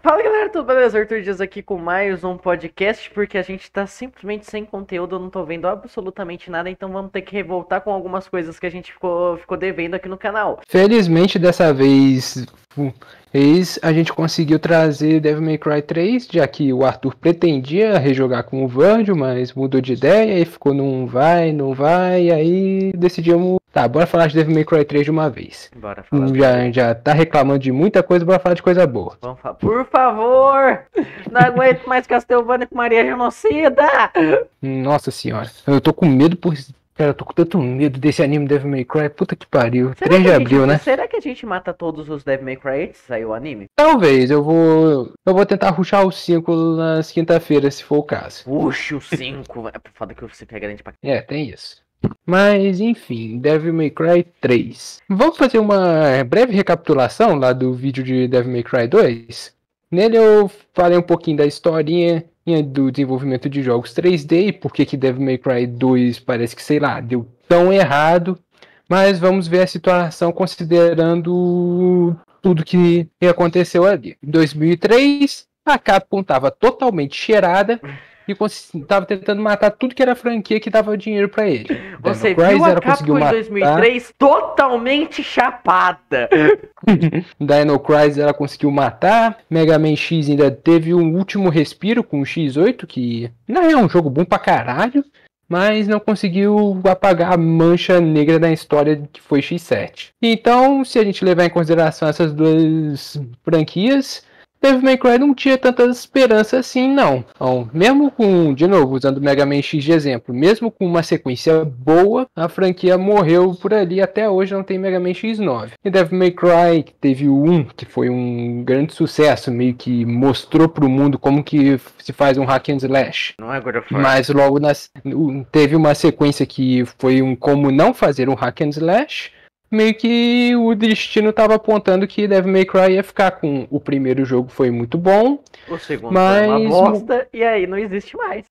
Fala galera, tudo beleza? Arthur Dias aqui com mais um podcast, porque a gente tá simplesmente sem conteúdo, eu não tô vendo absolutamente nada, então vamos ter que revoltar com algumas coisas que a gente ficou devendo aqui no canal. Felizmente dessa vez a gente conseguiu trazer Devil May Cry 3, já que o Arthur pretendia rejogar com o Virgil, mas mudou de ideia e ficou não vai, e aí decidimos, tá, bora falar de Devil May Cry 3 de uma vez. Bora falar. Já tá reclamando de muita coisa, bora falar de coisa boa. Vamos falar. Por favor! Não aguento mais Castlevania com Maria Genocida! Nossa senhora, eu tô com medo Cara, eu tô com tanto medo desse anime Devil May Cry, puta que pariu. 3 de abril, né? Será que a gente mata todos os Devil May Cry antes de sair o anime? Talvez, eu vou tentar rushar os 5 nas quinta-feiras, se for o caso. Puxa, o 5. É foda que o 5 é grande pra... É, tem isso. Mas, enfim, Devil May Cry 3. Vamos fazer uma breve recapitulação lá do vídeo de Devil May Cry 2. Nele eu falei um pouquinho da historinha do desenvolvimento de jogos 3D e por que Devil May Cry 2 parece que, sei lá, deu tão errado. Mas vamos ver a situação considerando tudo que aconteceu ali. Em 2003, a Capcom estava totalmente cheirada e estava tentando matar tudo que era franquia que dava dinheiro para ele. Você viu a Capcom em 2003 totalmente chapada. Dino Crisis ela conseguiu matar. Mega Man X ainda teve um último respiro com o X8, que não é um jogo bom pra caralho, mas não conseguiu apagar a mancha negra da história que foi X7. Então, se a gente levar em consideração essas duas franquias, Devil May Cry não tinha tanta esperança assim, não. Então, mesmo com, de novo, usando o Mega Man X de exemplo, mesmo com uma sequência boa, a franquia morreu por ali. Até hoje não tem Mega Man X9. E Devil May Cry, que teve o 1, que foi um grande sucesso, meio que mostrou pro mundo como que se faz um hack and slash. Não é God of War. Mas logo teve uma sequência que foi como não fazer um hack and slash. Meio que o destino estava apontando que Devil May Cry ia ficar com o primeiro jogo, foi muito bom. O segundo foi uma bosta, e aí não existe mais.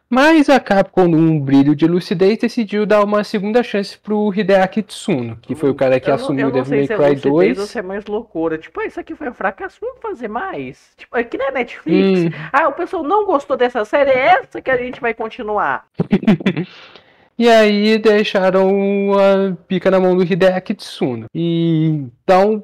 Mas a Capcom, num brilho de lucidez, decidiu dar uma segunda chance pro Hideaki Tsuno, que foi o cara que assumiu Devil May Cry 2. Ou se é mais loucura. Tipo, isso aqui foi um fracasso, vamos fazer mais. Tipo, aqui na Netflix. O pessoal não gostou dessa série, é essa que a gente vai continuar. E aí deixaram a pica na mão do Hideaki Tsuno. E então,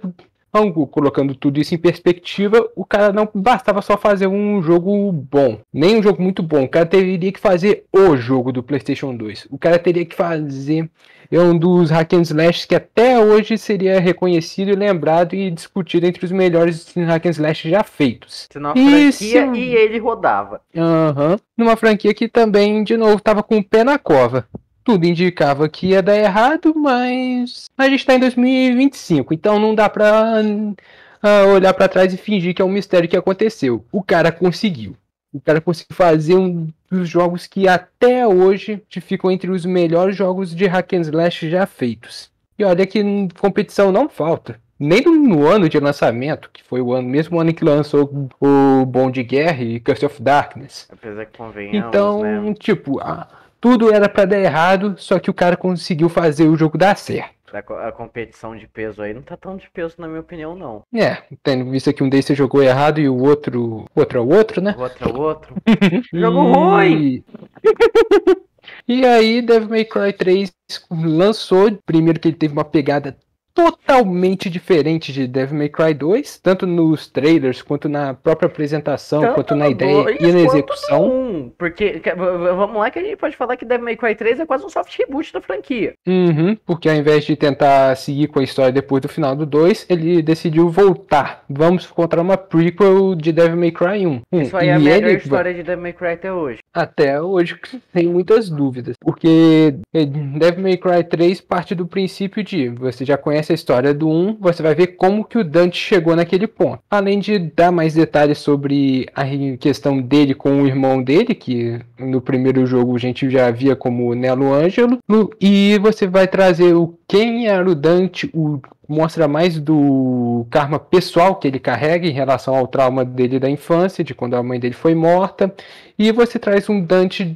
colocando tudo isso em perspectiva, o cara não bastava só fazer um jogo bom, nem um jogo muito bom. O cara teria que fazer o jogo do PlayStation 2. O cara teria que fazer um dos hack and slash que até hoje seria reconhecido e lembrado e discutido entre os melhores hack and slash já feitos. Numa franquia e ele rodava. Numa franquia que também, de novo, estava com o pé na cova. Tudo indicava que ia dar errado, mas a gente está em 2025, então não dá pra olhar para trás e fingir que é um mistério que aconteceu. O cara conseguiu. O cara conseguiu fazer um dos jogos que até hoje ficam entre os melhores jogos de hack and slash já feitos. E olha que competição não falta. Nem no ano de lançamento, que foi o mesmo ano que lançou o Bom de Guerra e Curse of Darkness. Apesar que convenhamos, então, né? Tipo, tudo era pra dar errado, só que o cara conseguiu fazer o jogo dar certo. A competição de peso aí não tá tão de peso, na minha opinião, não. Tendo visto que um deles você jogou errado e o outro é o outro, né? O outro é o outro. Jogo ruim! E aí, Devil May Cry 3 lançou, primeiro que ele teve uma pegada totalmente diferente de Devil May Cry 2, tanto nos trailers, quanto na própria apresentação, quanto na ideia e na execução. Porque, vamos lá que a gente pode falar que Devil May Cry 3 é quase um soft reboot da franquia. Porque ao invés de tentar seguir com a história depois do final do 2, ele decidiu voltar. Vamos encontrar uma prequel de Devil May Cry 1. Isso aí é a melhor história de Devil May Cry até hoje. Até hoje, tem muitas dúvidas. Porque Devil May Cry 3 parte do princípio de você já conhece a história do 1, você vai ver como que o Dante chegou naquele ponto. Além de dar mais detalhes sobre a questão dele com o irmão dele, que no primeiro jogo a gente já via como Nelo Ângelo, e você vai trazer quem era o Dante, mostra mais do karma pessoal que ele carrega em relação ao trauma dele da infância, de quando a mãe dele foi morta. E você traz um Dante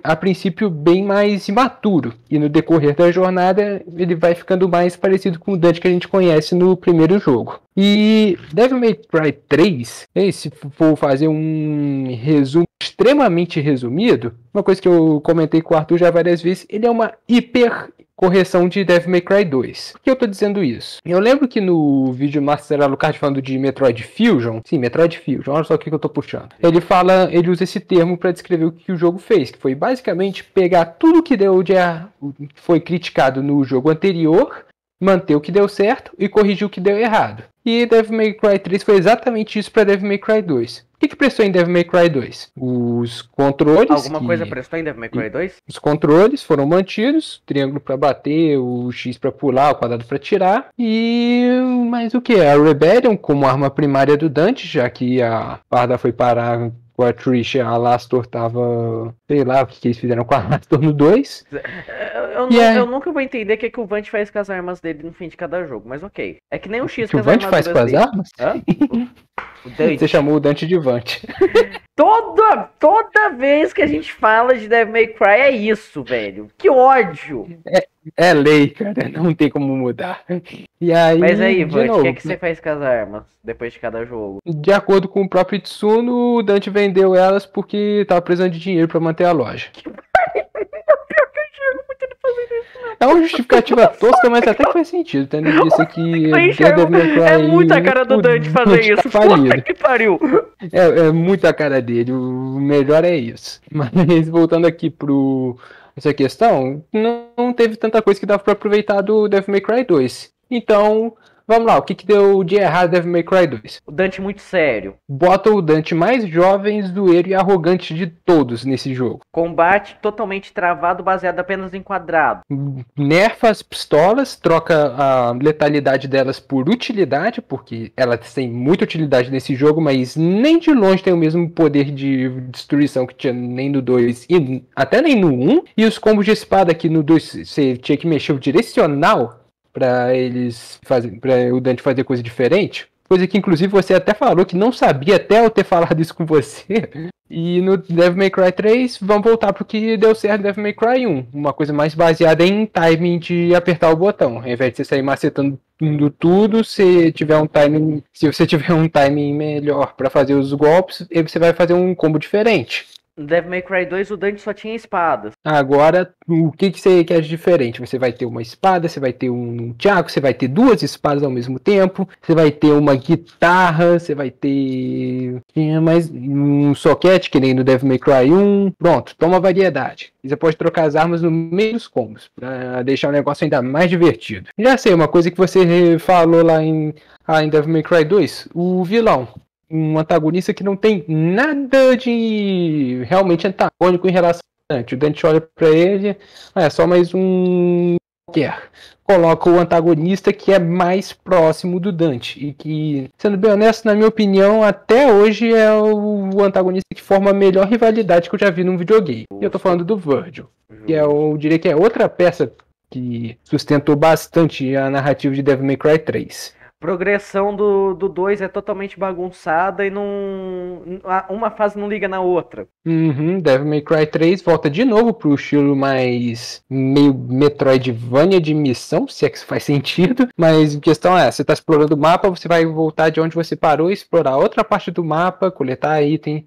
a princípio, bem mais imaturo. E no decorrer da jornada, ele vai ficando mais parecido com o Dante que a gente conhece no primeiro jogo. E Devil May Cry 3, se for fazer um resumo extremamente resumido, uma coisa que eu comentei com o Arthur já várias vezes, ele é uma hiper correção de Devil May Cry 2. Por que eu tô dizendo isso? Eu lembro que no vídeo Master Alucard falando de Metroid Fusion, sim, Metroid Fusion, olha só o que eu tô puxando. Ele usa esse termo para descrever o que o jogo fez, que foi basicamente pegar tudo que foi criticado no jogo anterior, manter o que deu certo e corrigir o que deu errado. E Devil May Cry 3 foi exatamente isso para Devil May Cry 2. O que prestou em Devil May Cry 2? Os controles. Alguma coisa prestou em Devil May Cry 2? Os controles foram mantidos, triângulo para bater, o X para pular, o quadrado para tirar. E mais o que? A Rebellion como arma primária do Dante, já que a Parda foi parar com a Trish, a Alastor tava... sei lá o que eles fizeram com a Alastor no 2. Eu nunca vou entender o que o Vant faz com as armas dele no fim de cada jogo, mas ok. É que nem o X que o Vant faz com as armas? Hã? Você chamou o Dante de Vant. Toda vez que a gente fala de Devil May Cry é isso, velho. Que ódio! É lei, cara. Não tem como mudar. E aí, mas aí, Vant, o que você faz com as armas depois de cada jogo? De acordo com o próprio Itsuno, o Dante vendeu elas porque tava precisando de dinheiro pra manter a loja. É uma justificativa tosca, mas até que faz sentido, tendo visto que é muita cara do Dante fazer isso. Puta que pariu! É muita cara dele, o melhor é isso. Mas voltando aqui essa questão, não teve tanta coisa que dava pra aproveitar do Devil May Cry 2. Então, vamos lá, o que deu de errado no Devil May Cry 2? O Dante muito sério. Bota o Dante mais jovem, zoeiro e arrogante de todos nesse jogo. Combate totalmente travado, baseado apenas em quadrado. Nerfa as pistolas, troca a letalidade delas por utilidade, porque elas têm muita utilidade nesse jogo, mas nem de longe tem o mesmo poder de destruição que tinha nem no 2 e até nem no 1. E os combos de espada aqui no 2 você tinha que mexer o direcional para o Dante fazer coisa diferente, coisa que inclusive você até falou que não sabia até eu ter falado isso com você. E no Devil May Cry 3 vamos voltar pro que deu certo no Devil May Cry 1, uma coisa mais baseada em timing de apertar o botão, ao invés de você sair macetando tudo, se você tiver um timing melhor para fazer os golpes, você vai fazer um combo diferente. No Devil May Cry 2 o Dante só tinha espadas. Agora, o que você quer de diferente? Você vai ter uma espada, você vai ter um tchaco, você vai ter duas espadas ao mesmo tempo, você vai ter uma guitarra, você vai ter mais um soquete, que nem no Devil May Cry 1. Pronto, toma variedade. E você pode trocar as armas no meio dos combos, pra deixar o negócio ainda mais divertido. Já sei, uma coisa que você falou lá em Devil May Cry 2, o vilão. Um antagonista que não tem nada de realmente antagônico em relação ao Dante. O Dante olha pra ele, é só mais um qualquer. Coloca o antagonista que é mais próximo do Dante. E que, sendo bem honesto, na minha opinião, até hoje é o antagonista que forma a melhor rivalidade que eu já vi num videogame. E eu tô falando do Virgil, que eu diria que é outra peça que sustentou bastante a narrativa de Devil May Cry 3. Progressão do 2 é totalmente bagunçada e uma fase não liga na outra. Devil May Cry 3 volta de novo pro estilo mais meio Metroidvania de missão, se é que isso faz sentido. Mas a questão é, você tá explorando o mapa, você vai voltar de onde você parou e explorar outra parte do mapa, coletar itens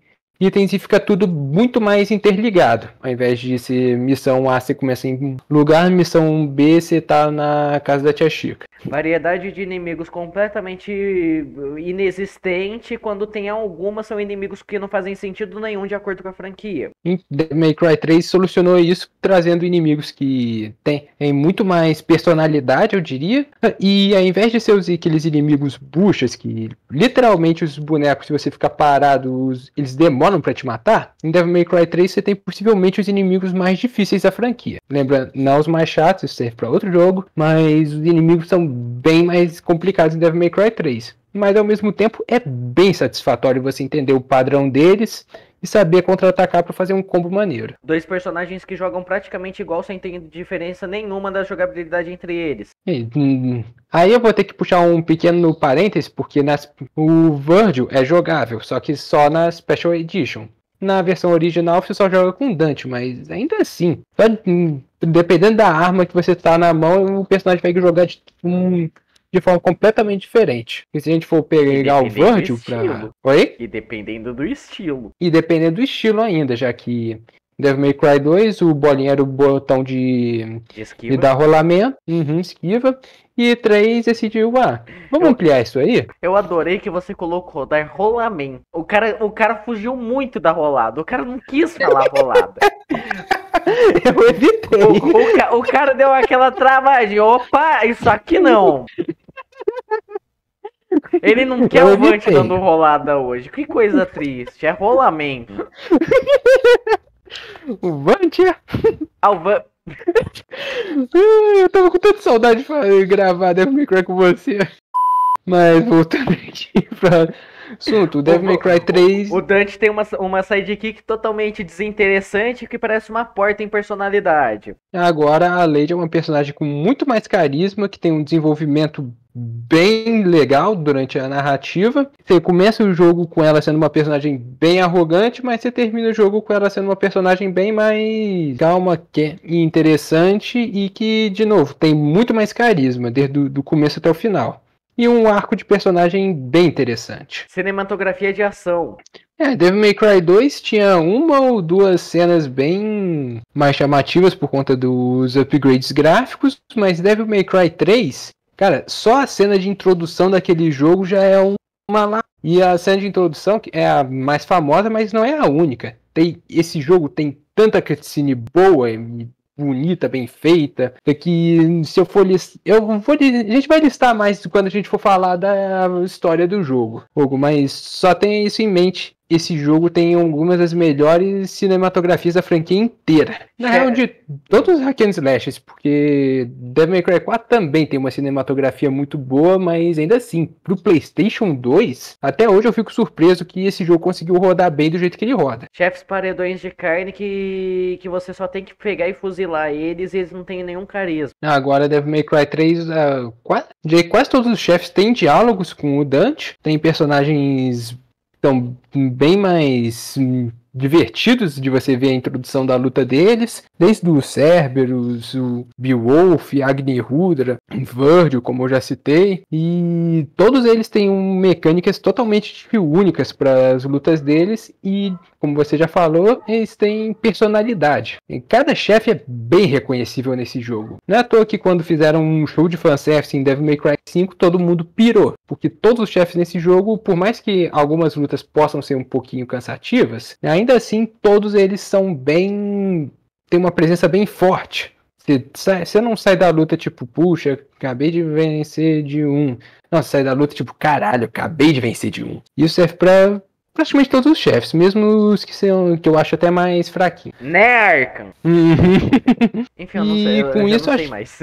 e fica tudo muito mais interligado. Ao invés de ser missão A, você começa em lugar, missão B, você tá na casa da tia Chica. Variedade de inimigos completamente inexistente, quando tem algumas são inimigos que não fazem sentido nenhum de acordo com a franquia. Devil May Cry 3 solucionou isso trazendo inimigos que têm muito mais personalidade, eu diria, e ao invés de ser aqueles inimigos buchas, que literalmente os bonecos, se você ficar parado, eles demoram pra te matar, em Devil May Cry 3 você tem possivelmente os inimigos mais difíceis da franquia. Lembra, não os mais chatos, isso serve pra outro jogo, mas os inimigos são bem mais complicados em Devil May Cry 3. Mas ao mesmo tempo é bem satisfatório você entender o padrão deles e saber contra-atacar pra fazer um combo maneiro. 2 personagens que jogam praticamente igual, sem ter diferença nenhuma da jogabilidade entre eles. Aí eu vou ter que puxar um pequeno parêntese, porque o Virgil é jogável, só que só na Special Edition. Na versão original você só joga com Dante, mas ainda assim, dependendo da arma que você tá na mão, o personagem vai jogar de forma completamente diferente. E se a gente for pegar o Virgil pra... Oi? E dependendo do estilo. E dependendo do estilo ainda, já que Devil May Cry 2, o bolinho era o botão de dar rolamento, esquiva. E 3 decidiu, vamos ampliar isso aí? Eu adorei que você colocou dar rolamento. O cara fugiu muito da rolada. O cara não quis falar rolada. Eu evitei. O cara deu aquela travadinha. Opa, isso aqui não. Ele não quer o Vant dando rolada hoje. Que coisa triste. É rolamento. O Vant? Eu tava com tanta saudade de gravar Devil May Cry com você. Mas voltando aqui pra assunto, o Devil May Cry 3... O Dante tem uma sidekick totalmente desinteressante que parece uma porta em personalidade. Agora a Lady é uma personagem com muito mais carisma, que tem um desenvolvimento bem legal durante a narrativa. Você começa o jogo com ela sendo uma personagem bem arrogante, mas você termina o jogo com ela sendo uma personagem bem mais calma e interessante e que, de novo, tem muito mais carisma desde o começo até o final. E um arco de personagem bem interessante. Cinematografia de ação. Devil May Cry 2 tinha uma ou duas cenas bem mais chamativas por conta dos upgrades gráficos, mas Devil May Cry 3, cara, só a cena de introdução daquele jogo já é uma lá. E a cena de introdução é a mais famosa, mas não é a única. Esse jogo tem tanta cutscene boa e bonita, bem feita, que se eu for listar, a gente vai listar mais quando a gente for falar da história do jogo, mas só tenha isso em mente. Esse jogo tem algumas das melhores cinematografias da franquia inteira. Na real, de todos os hack and slashes, porque Devil May Cry 4 também tem uma cinematografia muito boa, mas ainda assim, pro PlayStation 2, até hoje eu fico surpreso que esse jogo conseguiu rodar bem do jeito que ele roda. Chefes paredões de carne que você só tem que pegar e fuzilar eles e eles não têm nenhum carisma. Agora Devil May Cry 3, quase todos os chefes têm diálogos com o Dante, tem personagens são bem mais divertidos de você ver a introdução da luta deles, desde o Cerberus, o Beowulf, Agni-Rudra, Virgil, como eu já citei, e todos eles têm mecânicas totalmente únicas para as lutas deles e, como você já falou, eles têm personalidade. E cada chefe é bem reconhecível nesse jogo. Não é à toa que quando fizeram um show de fanservice em Devil May Cry 5, todo mundo pirou, porque todos os chefes nesse jogo, por mais que algumas lutas possam ser um pouquinho cansativas, ainda assim todos eles são tem uma presença bem forte. Você não sai da luta tipo, puxa, acabei de vencer de um. Não, você sai da luta tipo, caralho, acabei de vencer de um. Isso serve pra praticamente todos os chefes, mesmo os que eu acho até mais fraquinhos. Né, Arkham? Enfim, eu não sei, eu isso não sei mais.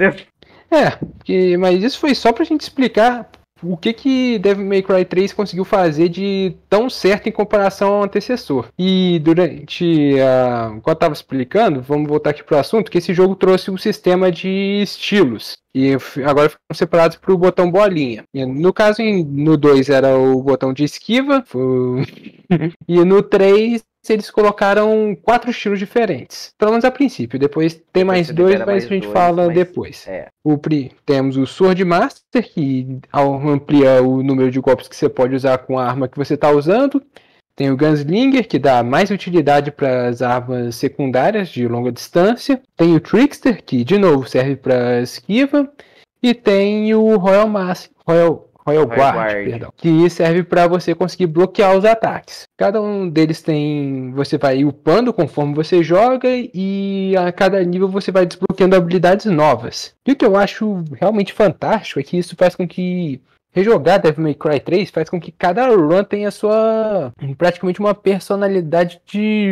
Mas isso foi só pra gente explicar o que Devil May Cry 3 conseguiu fazer de tão certo em comparação ao antecessor. E durante enquanto eu estava explicando, vamos voltar aqui para o assunto, que esse jogo trouxe um sistema de estilos. E agora ficam separados para o botão bolinha. E no caso, no 2 era o botão de esquiva. E no 3 eles colocaram 4 estilos diferentes. Pelo menos a princípio. Depois tem mais 2, mas a gente fala depois. Temos o Sword Master, que amplia o número de golpes que você pode usar com a arma que você está usando. Tem o Gunslinger, que dá mais utilidade para as armas secundárias de longa distância. Tem o Trickster, que de novo serve para esquiva. E tem o Royal Guard, perdão, que serve para você conseguir bloquear os ataques. Cada um deles você vai upando conforme você joga e a cada nível você vai desbloqueando habilidades novas. E o que eu acho realmente fantástico é que isso faz com que rejogar Devil May Cry 3 faz com que cada run tenha praticamente uma personalidade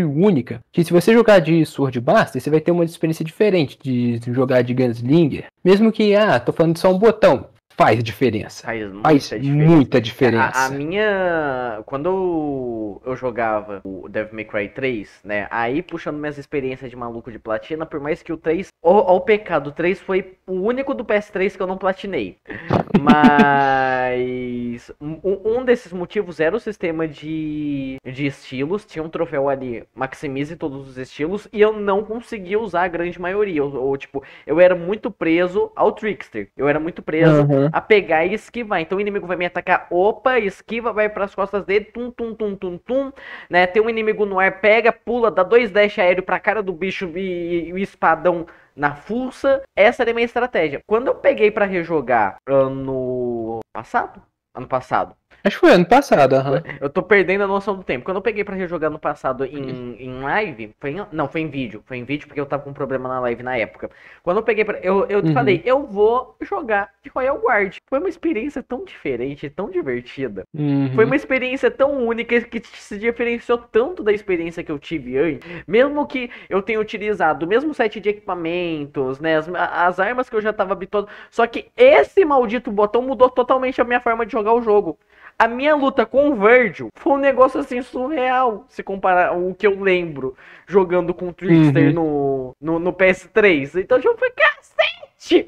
única. Que se você jogar de Sword Master, você vai ter uma experiência diferente de jogar de Gunslinger. Mesmo que, tô falando de só um botão. faz diferença. Faz Muita diferença. A minha... Quando eu jogava o Devil May Cry 3, né? Aí, puxando minhas experiências de maluco de platina, por mais que o 3... Ao pecado, o 3 foi o único do PS3 que eu não platinei. Mas... Um desses motivos era o sistema de estilos. Tinha um troféu ali, maximize todos os estilos. E eu não conseguia usar a grande maioria. Tipo, eu era muito preso ao Trickster. Eu era muito preso a pegar e esquivar. Então o inimigo vai me atacar, opa, esquiva, vai pras costas dele, tum, tum, tum, tum, tum, né? Tem um inimigo no ar, pega, pula, dá 2 dash aéreo pra cara do bicho e o espadão na fuça. Essa era a minha estratégia. Quando eu peguei pra rejogar ano passado, acho que foi ano passado, eu tô perdendo a noção do tempo. Quando eu peguei pra rejogar no passado em live, não, foi em vídeo. Foi em vídeo porque eu tava com um problema na live na época. Quando eu peguei pra... Eu falei, eu vou jogar de Royal Guard. Foi uma experiência tão diferente, tão divertida. Foi uma experiência tão única que se diferenciou tanto da experiência que eu tive antes. Mesmo que eu tenha utilizado o mesmo set de equipamentos, né? As armas que eu já tava habituado. Só que esse maldito botão mudou totalmente a minha forma de jogar o jogo. A minha luta com o Virgil foi um negócio assim surreal, se comparar o que eu lembro jogando com o Trickster no PS3. Então eu falei, cacete!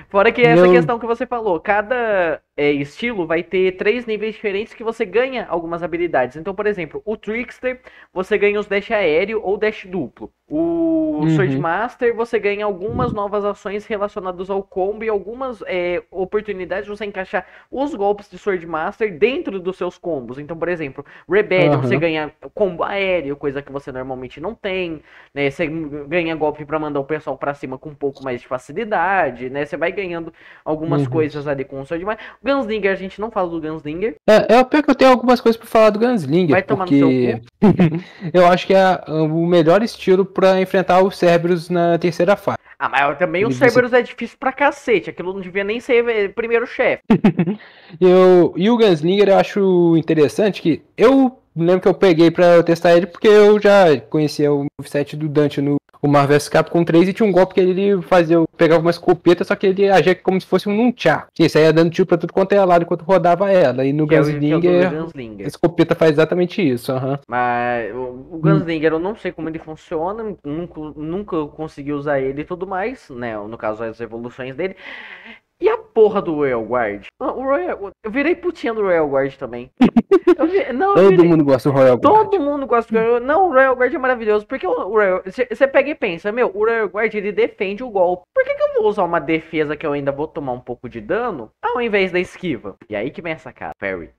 Fora que essa questão que você falou, cada estilo vai ter 3 níveis diferentes que você ganha algumas habilidades. Então, por exemplo, o Trickster, você ganha os dash aéreo ou dash duplo. O Sword Master, você ganha algumas novas ações relacionadas ao combo e algumas oportunidades de você encaixar os golpes de Sword Master dentro dos seus combos. Então, por exemplo, Rebellion, você ganha combo aéreo, coisa que você normalmente não tem, né? Você ganha golpe pra mandar o pessoal pra cima com um pouco mais de facilidade, né? Você vai ganhando algumas coisas ali com o Sword Master. Gunslinger, a gente não fala do Gunslinger. É pior que eu tenho algumas coisas pra falar do Gunslinger. Vai tomar no seu cu. Eu acho que é o melhor estilo pra enfrentar os Cerberus na terceira fase. Ah, mas também o Cerberus é difícil pra cacete. Aquilo não devia nem ser primeiro chefe. E o Gunslinger eu acho interessante que eu lembro que eu peguei pra testar ele porque eu já conhecia o moveset do Dante no Marvel vs Capcom 3 e tinha um golpe que ele fazia, eu pegava uma escopeta, só que ele agia como se fosse um nunchak. Isso aí ia dando tiro pra tudo quanto é lado enquanto rodava ela. E no Gunslinger, a escopeta faz exatamente isso. Mas o Gunslinger eu não sei como ele funciona, nunca consegui usar ele e tudo mais, né? No caso, as evoluções dele. E a porra do Royal Guard? Eu virei putinha do Royal Guard também. Todo mundo gosta do Royal Guard. Todo mundo gosta do Royal Guard. Não, o Royal Guard é maravilhoso. Porque você pega e pensa, o Royal Guard ele defende o golpe. Por que eu vou usar uma defesa que eu ainda vou tomar um pouco de dano ao invés da esquiva? E aí que vem essa cara, Parry.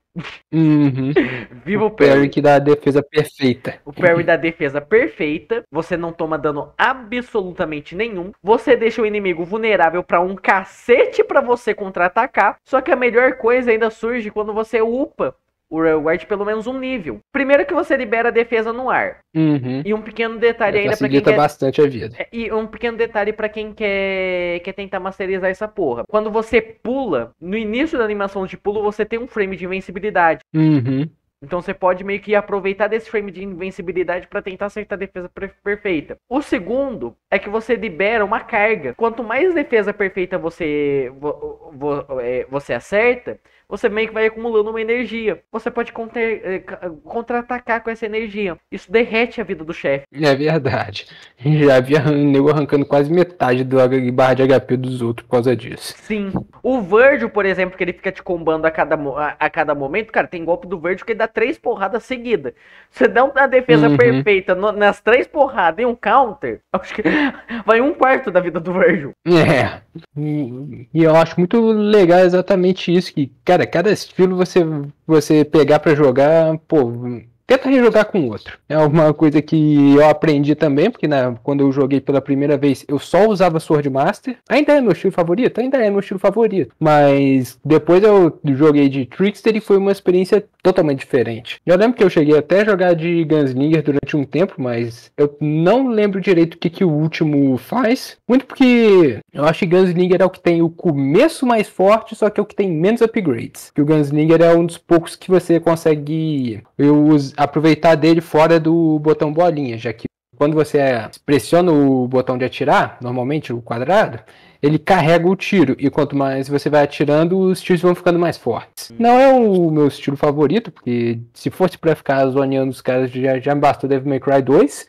Viva o Parry que dá a defesa perfeita. O Parry da defesa perfeita. Você não toma dano absolutamente nenhum. Você deixa o inimigo vulnerável pra um cacete pra você contra-atacar. Só que a melhor coisa ainda surge quando você upa o Royal Guard pelo menos um nível. Primeiro que você libera a defesa no ar. E um pequeno detalhe ainda pra quem quer... bastante a vida. E um pequeno detalhe pra quem quer tentar masterizar essa porra. Quando você pula, no início da animação de pulo, você tem um frame de invencibilidade. Então você pode meio que aproveitar desse frame de invencibilidade para tentar acertar a defesa perfeita. O segundo é que você libera uma carga. Quanto mais defesa perfeita você acerta, você meio que vai acumulando uma energia. Você pode contra-atacar com essa energia. Isso derrete a vida do chefe. É verdade. Já vi nego arrancando quase metade do barra de HP dos outros por causa disso. Sim. O Virgil, por exemplo, que ele fica te combando a cada momento, cara, tem golpe do Virgil que ele dá 3 porradas seguidas. Você dá uma defesa perfeita nas 3 porradas e um counter, acho que vai 1/4 da vida do Virgil. E eu acho muito legal exatamente isso, que, cara, cada estilo você pegar pra jogar, pô, tenta rejogar com outro. É uma coisa que eu aprendi também, porque quando eu joguei pela primeira vez, eu só usava Sword Master. Ainda é meu estilo favorito? Ainda é meu estilo favorito. Mas depois eu joguei de Trickster e foi uma experiência totalmente diferente. Eu lembro que eu cheguei até a jogar de Gunslinger durante um tempo, mas eu não lembro direito o que o último faz. Muito porque eu acho que Gunslinger é o que tem o começo mais forte, só que é o que tem menos upgrades. Que o Gunslinger é um dos poucos que você consegue aproveitar dele fora do botão bolinha, já que quando você pressiona o botão de atirar, normalmente o quadrado, ele carrega o tiro. E quanto mais você vai atirando, os tiros vão ficando mais fortes. Não é o meu estilo favorito, porque se fosse pra ficar zoneando os caras, já me bastou Devil May Cry 2.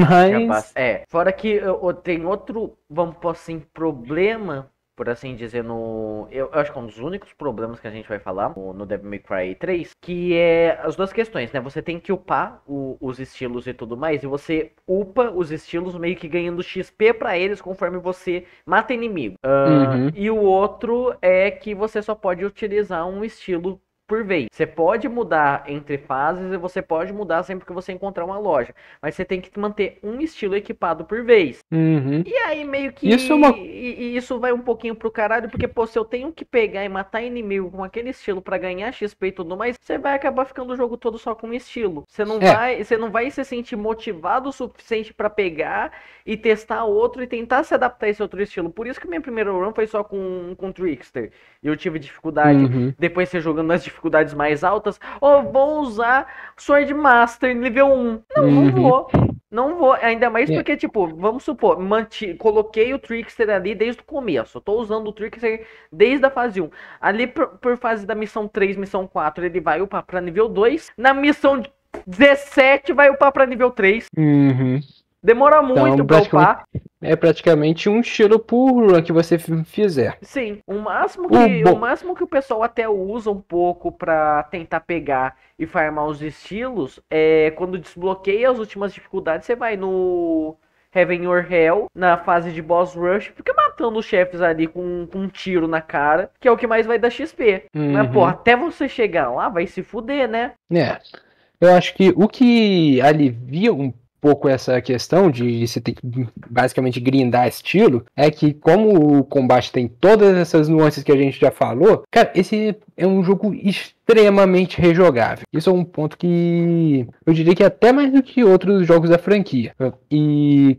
Mas... Fora que tem outro, vamos por assim, problema, por assim dizer, eu acho que é um dos únicos problemas que a gente vai falar no Devil May Cry 3, que é as duas questões, né? Você tem que upar os estilos e tudo mais, e você upa os estilos meio que ganhando XP pra eles conforme você mata inimigo. E o outro é que você só pode utilizar um estilo por vez. Você pode mudar entre fases e você pode mudar sempre que você encontrar uma loja. Mas você tem que manter um estilo equipado por vez. E aí meio que isso vai um pouquinho pro caralho, porque pô, se eu tenho que pegar e matar inimigo com aquele estilo pra ganhar XP e tudo mais, você vai acabar ficando o jogo todo só com um estilo. Você não vai se sentir motivado o suficiente pra pegar e testar outro e tentar se adaptar a esse outro estilo. Por isso que minha primeira run foi só com Trickster. E eu tive dificuldade. Depois você jogando nas dificuldades mais altas, vou usar Sword Master nível 1. Não vou, ainda mais porque, tipo, vamos supor, coloquei o Trickster ali desde o começo, tô usando o Trickster desde a fase 1. Ali por fase da missão 3, missão 4, ele vai upar pra nível 2, na missão 17 vai upar pra nível 3. Demora muito pra upar. É praticamente um estilo por run que você fizer. Sim, o máximo que o pessoal até usa um pouco pra tentar pegar e farmar os estilos é quando desbloqueia as últimas dificuldades, você vai no Heaven or Hell, na fase de Boss Rush, fica matando os chefes ali com um tiro na cara, que é o que mais vai dar XP. Mas, pô, até você chegar lá, vai se fuder, né? Eu acho que o que alivia um pouco essa questão de você ter que basicamente grindar estilo, é que como o combate tem todas essas nuances que a gente já falou, cara, esse é um jogo extremamente rejogável. Isso é um ponto que eu diria que é até mais do que outros jogos da franquia. E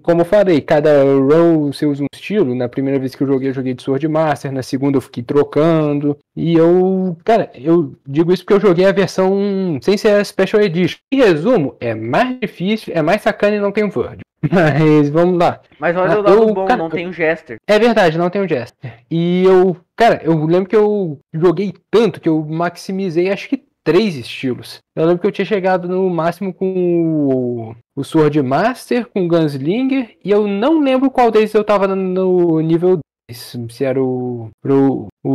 como eu falei, cada run você usa um estilo. Na primeira vez que eu joguei de Sword Master, na segunda eu fiquei trocando. E eu digo isso porque eu joguei a versão sem ser a Special Edition. Em resumo, é mais difícil, é mais sacana e não tem Word. Mas vamos lá. Mas olha o lado bom, não tem o Jester. É verdade, não tem o Jester. E eu lembro que eu joguei tanto que eu maximizei acho que 3 estilos. Eu lembro que eu tinha chegado no máximo com o Sword Master, com o Gunslinger, e eu não lembro qual deles eu tava no nível 2. Se era o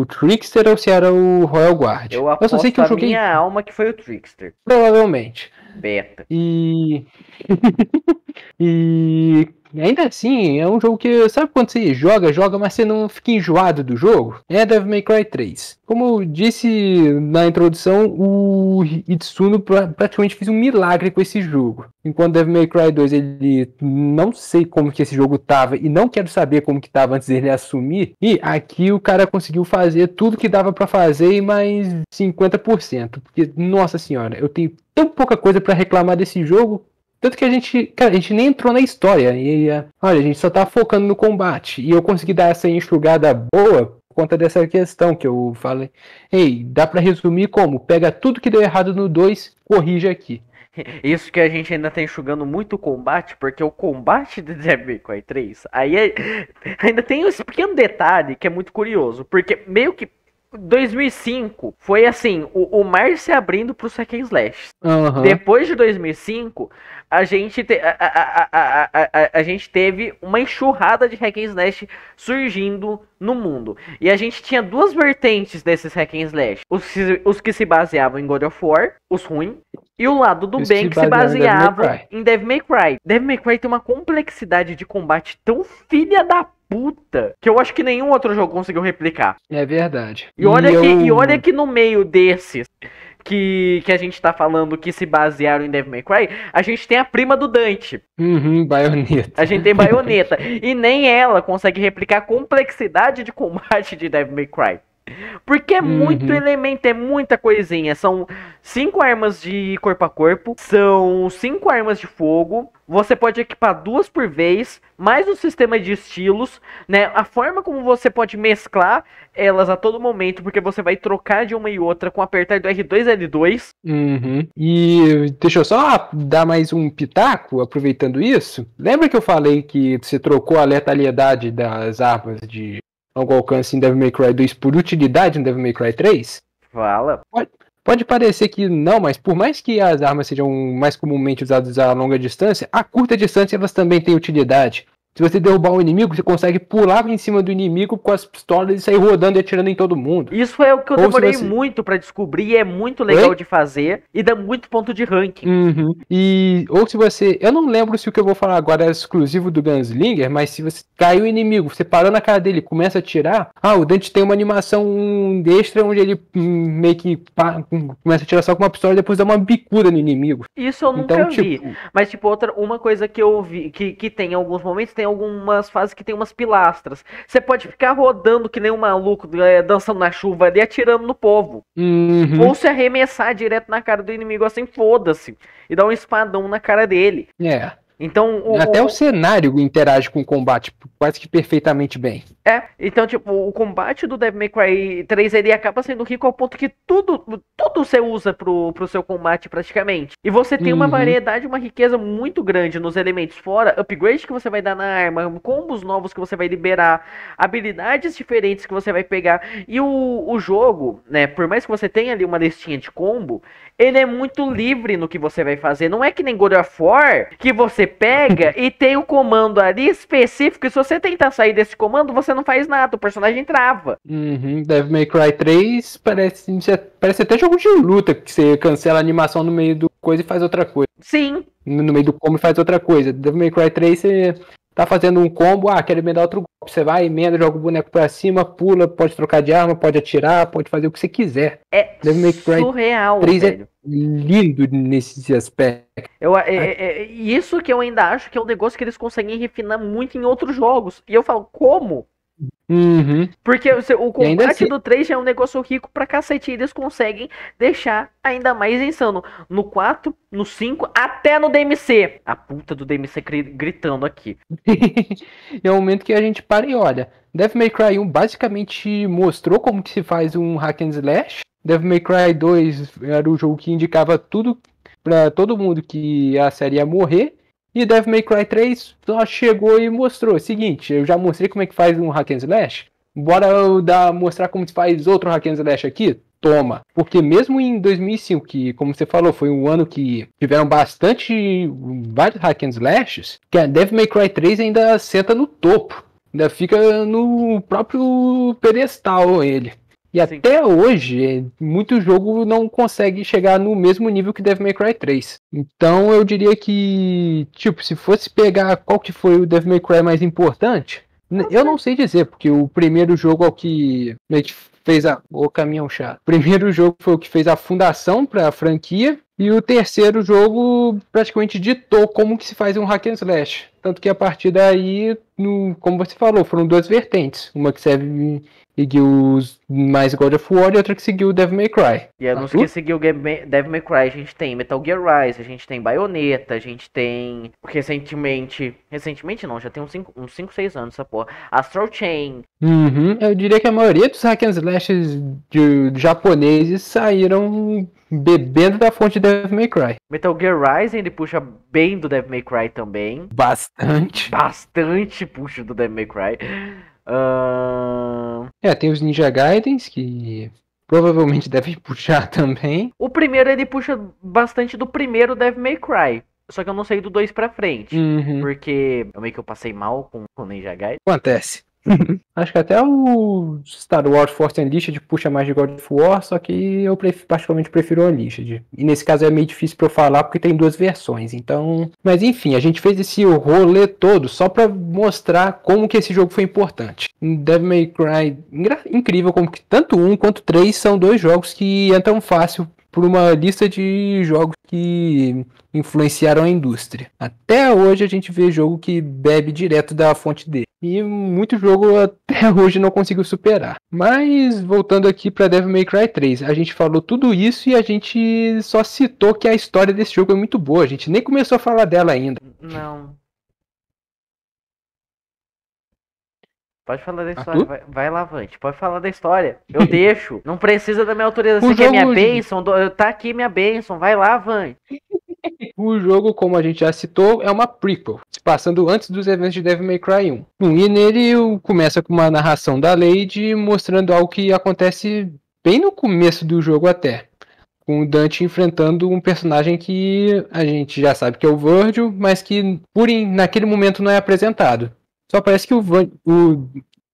Trickster ou se era o Royal Guard. Eu aposto só sei que eu joguei minha alma que foi o Trickster. Provavelmente. Beta. E ainda assim, é um jogo que, sabe quando você joga, mas você não fica enjoado do jogo? É Devil May Cry 3. Como eu disse na introdução, o Itsuno praticamente fez um milagre com esse jogo. Enquanto Devil May Cry 2, ele não sei como que esse jogo tava, e não quero saber como que tava antes dele assumir. E aqui o cara conseguiu fazer tudo que dava pra fazer e mais 50%. Porque, nossa senhora, eu tenho tão pouca coisa pra reclamar desse jogo. Tanto que a gente nem entrou na história. E olha, a gente só tá focando no combate. E eu consegui dar essa enxugada boa por conta dessa questão que eu falei. Ei, dá pra resumir como? Pega tudo que deu errado no 2, corrige aqui. Isso que a gente ainda tá enxugando muito o combate, porque o combate de Devil May Cry 3, ainda tem esse pequeno detalhe que é muito curioso, porque meio que 2005 foi assim, o mar se abrindo pro hack and slash. Depois de 2005, a gente teve uma enxurrada de hack and slash surgindo no mundo. E a gente tinha duas vertentes desses hack and slash. Os que se baseavam em God of War, os ruins, e o lado do bem que se baseava em Devil May Cry. Devil May Cry tem uma complexidade de combate tão filha da puta que eu acho que nenhum outro jogo conseguiu replicar. É verdade. E olha que no meio desses que a gente tá falando que se basearam em Devil May Cry, a gente tem a prima do Dante. Bayonetta. A gente tem Bayonetta. E nem ela consegue replicar a complexidade de combate de Devil May Cry. Porque é muito elemento, é muita coisinha. São 5 armas de corpo a corpo, são 5 armas de fogo. Você pode equipar 2 por vez, mais um sistema de estilos, né? A forma como você pode mesclar elas a todo momento, porque você vai trocar de uma e outra com apertar do R2 e L2. E deixa eu só dar mais um pitaco, aproveitando isso. Lembra que eu falei que você trocou a letalidade das armas de longo alcance em Devil May Cry 2 por utilidade em Devil May Cry 3? Fala. Pode parecer que não, mas por mais que as armas sejam mais comumente usadas a longa distância, a curta distância elas também têm utilidade. Se você derrubar um inimigo, você consegue pular em cima do inimigo com as pistolas e sair rodando e atirando em todo mundo. Isso é o que eu demorei muito pra descobrir e é muito legal de fazer e dá muito ponto de ranking. Ou se você... Eu não lembro se o que eu vou falar agora é exclusivo do Gunslinger, mas se você caiu o inimigo, você parou na cara dele e começa a atirar, o Dante tem uma animação extra onde ele meio que começa a atirar só com uma pistola e depois dá uma bicuda no inimigo. Isso eu nunca vi. Mas tipo, uma coisa que eu vi, que tem em alguns momentos, tem algumas fases que tem umas pilastras. Você pode ficar rodando que nem um maluco, dançando na chuva ali, atirando no povo. Ou se arremessar direto na cara do inimigo assim, foda-se. E dar um espadão na cara dele. Então, até o cenário interage com o combate quase que perfeitamente bem. Então, tipo, o combate do Devil May Cry 3, ele acaba sendo rico ao ponto que tudo você usa pro seu combate praticamente. E você tem uma variedade, uma riqueza muito grande nos elementos. Fora upgrade que você vai dar na arma, combos novos que você vai liberar, habilidades diferentes que você vai pegar. E o jogo, né, por mais que você tenha ali uma listinha de combo, ele é muito livre no que você vai fazer. Não é que nem God of War, que você pega e tem o comando ali específico, e se você tentar sair desse comando, você não faz nada, o personagem trava. Devil May Cry 3 parece até jogo de luta, que você cancela a animação no meio do coisa e faz outra coisa. Sim. No meio do combo e faz outra coisa. Devil May Cry 3 você tá fazendo um combo, quero emendar outro golpe. Você vai, emenda, joga o boneco pra cima, pula, pode trocar de arma, pode atirar, pode fazer o que você quiser. É surreal, 3 velho. É lindo nesse aspecto. Isso que eu ainda acho que é um negócio que eles conseguem refinar muito em outros jogos. E eu falo, como? Porque o combate assim, do 3 já é um negócio rico pra cacete. E eles conseguem deixar ainda mais insano. No 4, no 5, até no DMC. A puta do DMC gritando aqui. É o momento que a gente para e olha. Devil May Cry 1 basicamente mostrou como que se faz um hack and slash. Devil May Cry 2 era o jogo que indicava tudo pra todo mundo que a série ia morrer. E Devil May Cry 3 só chegou e mostrou. Seguinte, eu já mostrei como é que faz um hack and slash. Bora mostrar como se faz outro hack and slash aqui? Toma. Porque mesmo em 2005, que como você falou, foi um ano que tiveram vários hack and slashes, que a Devil May Cry 3 ainda senta no topo. Ainda fica no próprio pedestal ele. E sim, até hoje, muito jogo não consegue chegar no mesmo nível que Devil May Cry 3. Então eu diria que, tipo, se fosse pegar qual que foi o Devil May Cry mais importante, eu não sei dizer, porque o primeiro jogo é o que fez o caminhão chato. O primeiro jogo foi o que fez a fundação para a franquia, e o terceiro jogo praticamente ditou como que se faz um hack and slash. Tanto que a partir daí, como você falou, foram duas vertentes. Uma que seguiu mais God of War e outra que seguiu Devil May Cry. E nos que seguiu Devil May Cry, a gente tem Metal Gear Rise, a gente tem Bayonetta, a gente tem recentemente não, já tem uns 5, 6 anos essa porra, Astral Chain. Eu diria que a maioria dos hack and slashes japoneses saíram bebendo da fonte de Devil May Cry. Metal Gear Rise, ele puxa bem do Devil May Cry também. Bastante puxa do Devil May Cry. Tem os Ninja Gaidens, que provavelmente devem puxar também. O primeiro ele puxa bastante do primeiro Devil May Cry. Só que eu não sei do 2 pra frente. Porque meio que eu passei mal com o Ninja Gaiden. Acontece. Acho que até o Star Wars Force Unleashed puxa mais de God of War, só que eu particularmente prefiro o Unleashed. E nesse caso é meio difícil pra eu falar porque tem duas versões, então... Mas enfim, a gente fez esse rolê todo só pra mostrar como que esse jogo foi importante. Devil May Cry, incrível como que tanto 1 quanto 3 são dois jogos que entram fácil por uma lista de jogos que influenciaram a indústria. Até hoje a gente vê jogo que bebe direto da fonte dele. E muito jogo até hoje não conseguiu superar. Mas voltando aqui para Devil May Cry 3, a gente falou tudo isso e a gente só citou que a história desse jogo é muito boa. A gente nem começou a falar dela ainda. Não. Pode falar da história, vai lá, Vante. Pode falar da história. Eu deixo. Não precisa da minha autorização. Você quer minha bênção? Tá aqui minha bênção. Vai lá, Vante. O jogo, como a gente já citou, é uma prequel, se passando antes dos eventos de Devil May Cry 1. E nele começa com uma narração da Lady mostrando algo que acontece bem no começo do jogo até. Com o Dante enfrentando um personagem que a gente já sabe que é o Virgil, mas que naquele momento não é apresentado. Só parece que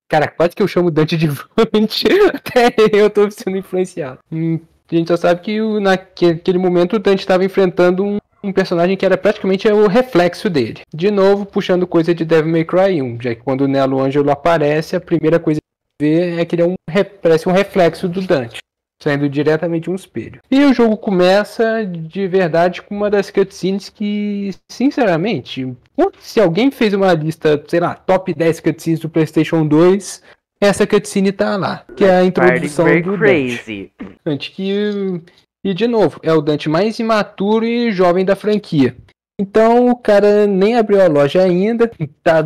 cara, quase que eu chamo o Dante de Vante. Até eu tô sendo influenciado. A gente só sabe que naquele momento o Dante estava enfrentando um personagem que era praticamente o reflexo dele. De novo, puxando coisa de Devil May Cry 1, já que quando o Nelo Ângelo aparece, a primeira coisa que vê é que ele parece um reflexo do Dante, saindo diretamente de um espelho. E o jogo começa de verdade com uma das cutscenes que, sinceramente, se alguém fez uma lista, sei lá, top 10 cutscenes do PlayStation 2, essa cutscene tá lá, que é a introdução do Dante. E de novo, é o Dante mais imaturo e jovem da franquia. Então o cara nem abriu a loja ainda, tá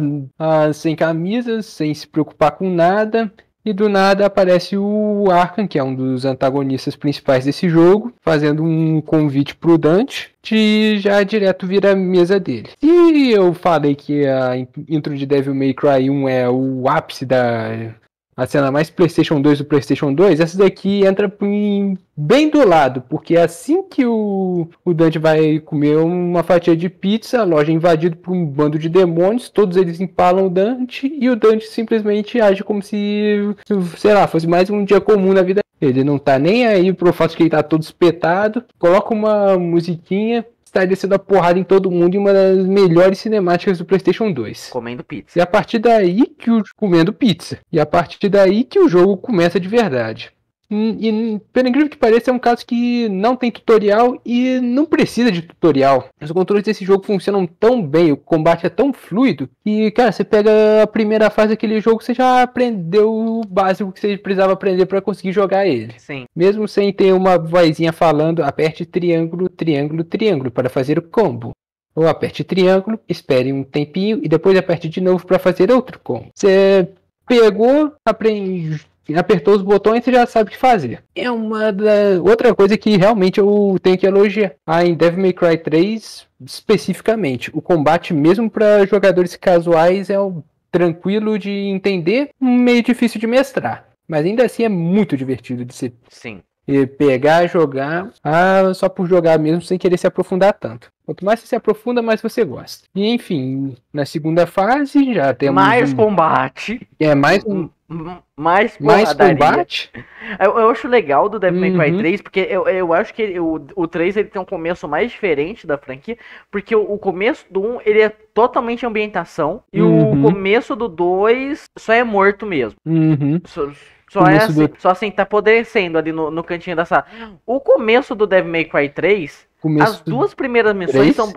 sem camisas, sem se preocupar com nada. E do nada aparece o Arkham, que é um dos antagonistas principais desse jogo, fazendo um convite pro Dante, de já direto vir à mesa dele. E eu falei que a intro de Devil May Cry 1 é o ápice a cena mais PlayStation 2 do PlayStation 2, essa daqui entra bem do lado, porque assim que o Dante vai comer uma fatia de pizza, a loja é invadida por um bando de demônios, todos eles empalam o Dante, e o Dante simplesmente age como se, sei lá, fosse mais um dia comum na vida dele. Ele não tá nem aí pro fato de que ele tá todo espetado, coloca uma musiquinha, está descendo a porrada em todo mundo em uma das melhores cinemáticas do PlayStation 2. Comendo pizza. E a partir daí comendo pizza. E a partir daí que o jogo começa de verdade. E pelo incrível que pareça, é um caso que não tem tutorial e não precisa de tutorial. Os controles desse jogo funcionam tão bem, o combate é tão fluido, que, cara, você pega a primeira fase daquele jogo, você já aprendeu o básico que você precisava aprender para conseguir jogar ele. Sim. Mesmo sem ter uma vozinha falando, aperte triângulo, triângulo, triângulo para fazer o combo. Ou aperte triângulo, espere um tempinho e depois aperte de novo para fazer outro combo. Você pegou, apertou os botões e já sabe o que fazer. É outra coisa que realmente eu tenho que elogiar. Em Devil May Cry 3, especificamente, o combate mesmo para jogadores casuais é tranquilo de entender, meio difícil de mestrar. Mas ainda assim é muito divertido de se pegar, jogar, só por jogar mesmo, sem querer se aprofundar tanto. Quanto mais você se aprofunda, mais você gosta. E enfim, na segunda fase já temos... Mais combate. Mais combate. Eu acho legal do Devil May Cry 3, porque eu acho que o 3 ele tem um começo mais diferente da franquia, porque o começo do 1 ele é totalmente ambientação, e o começo do 2 só é morto mesmo. Só assim, tá apodrecendo ali no cantinho da sala. O começo do Devil May Cry 3, as duas primeiras missões são...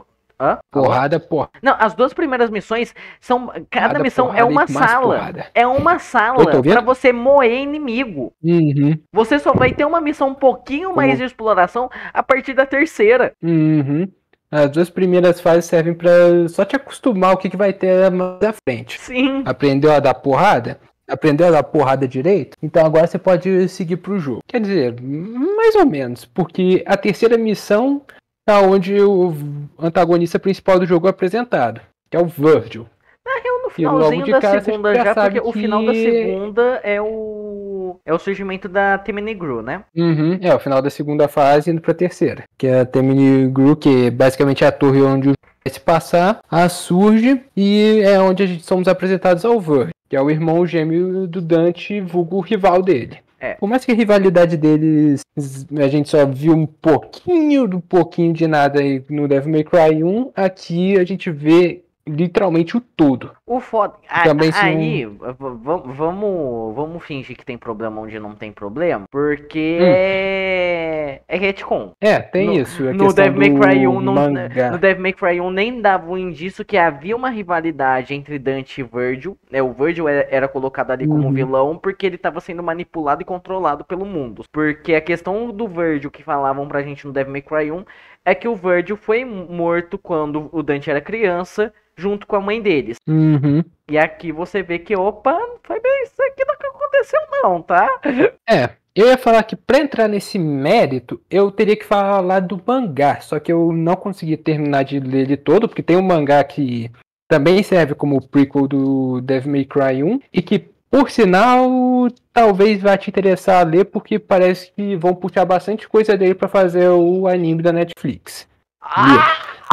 Porrada. Não, as duas primeiras missões são... Cada missão é uma sala. Porrada. É uma sala pra você moer inimigo. Você só vai ter uma missão um pouquinho mais de exploração a partir da terceira. As duas primeiras fases servem pra só te acostumar o que vai ter mais à frente. Sim. Aprendeu a dar porrada? Aprendeu a dar porrada direito? Então agora você pode seguir pro jogo. Quer dizer, mais ou menos, porque a terceira missão é onde o antagonista principal do jogo é apresentado, que é o Virgil. Na real, no finalzinho da segunda já, porque o final da segunda é o surgimento da Temene Gru, né? O final da segunda fase indo pra terceira, que é a Temene Gru, que basicamente é a torre onde o jogo vai se passar, surge e é onde a gente somos apresentados ao Virgil, que é o irmão gêmeo do Dante, vulgo rival dele. Por mais que a rivalidade deles a gente só viu um pouquinho de nada aí no Devil May Cry 1, aqui a gente vê literalmente o todo. O foda. Também se Aí, vamos fingir que tem problema onde não tem problema. Porque Hum. é retcon. Tem isso. A No questão Devil May Cry 1, do mangá. no Devil May Cry 1 nem dava um indício que havia uma rivalidade entre Dante e Virgil. O Virgil era colocado ali como vilão porque ele estava sendo manipulado e controlado pelo mundo. Porque a questão do Virgil que falavam pra gente no Devil May Cry 1 é que o Virgil foi morto quando o Dante era criança, junto com a mãe deles. E aqui você vê que, opa, foi bem isso aqui não aconteceu não, tá? Eu ia falar que pra entrar nesse mérito, eu teria que falar do mangá, só que eu não consegui terminar de ler ele todo, porque tem um mangá que também serve como prequel do Devil May Cry 1, e que, por sinal, talvez vá te interessar a ler, porque parece que vão puxar bastante coisa dele pra fazer o anime da Netflix.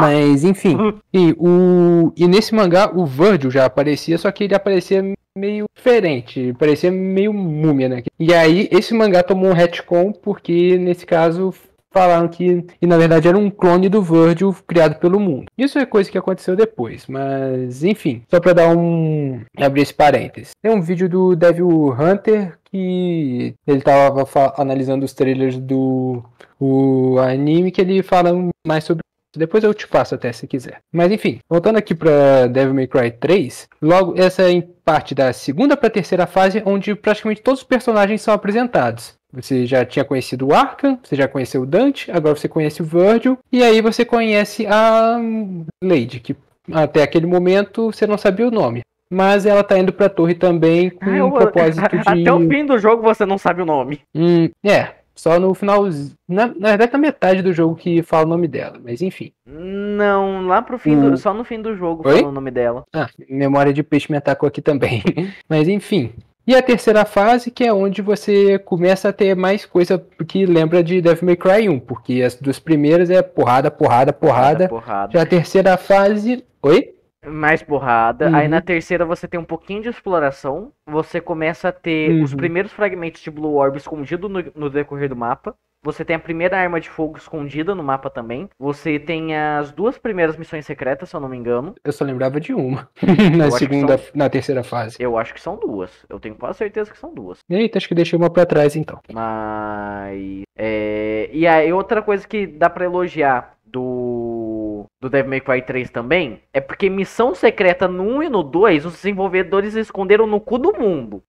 Mas, enfim, e nesse mangá o Virgil já aparecia, só que ele aparecia meio diferente, parecia meio múmia, né? E aí esse mangá tomou um retcon porque nesse caso falaram que na verdade era um clone do Virgil criado pelo mundo. Isso é coisa que aconteceu depois, mas enfim, só pra dar abrir esse parênteses. Tem um vídeo do Devil Hunter que ele tava analisando os trailers do anime, que ele fala mais sobre. Depois eu te passo até se quiser. Mas enfim, voltando aqui pra Devil May Cry 3, logo essa é em parte da segunda pra terceira fase, onde praticamente todos os personagens são apresentados. Você já tinha conhecido o Arkham, você já conheceu o Dante, agora você conhece o Virgil, e aí você conhece a Lady, que até aquele momento você não sabia o nome. Mas ela tá indo pra torre também com um propósito de... Até o fim do jogo você não sabe o nome. Só no final, na verdade na metade do jogo que fala o nome dela, mas enfim. Não, lá pro fim só no fim do jogo fala o nome dela. Memória de peixe me atacou aqui também. Mas enfim. E a terceira fase, que é onde você começa a ter mais coisa que lembra de Devil May Cry 1, porque as duas primeiras é porrada. Já a terceira fase... Oi? Mais porrada. Aí na terceira você tem um pouquinho de exploração. Você começa a ter os primeiros fragmentos de Blue Orb escondido no decorrer do mapa. Você tem a primeira arma de fogo escondida no mapa também. Você tem as duas primeiras missões secretas, se eu não me engano. Eu só lembrava de uma. Na terceira fase. Eu acho que são duas. Eu tenho quase certeza que são duas. Eita, acho que deixei uma pra trás então. Mas... E aí outra coisa que dá pra elogiar do Devil May Cry 3 também, é porque missão secreta no 1 e no 2, os desenvolvedores esconderam no cu do mundo.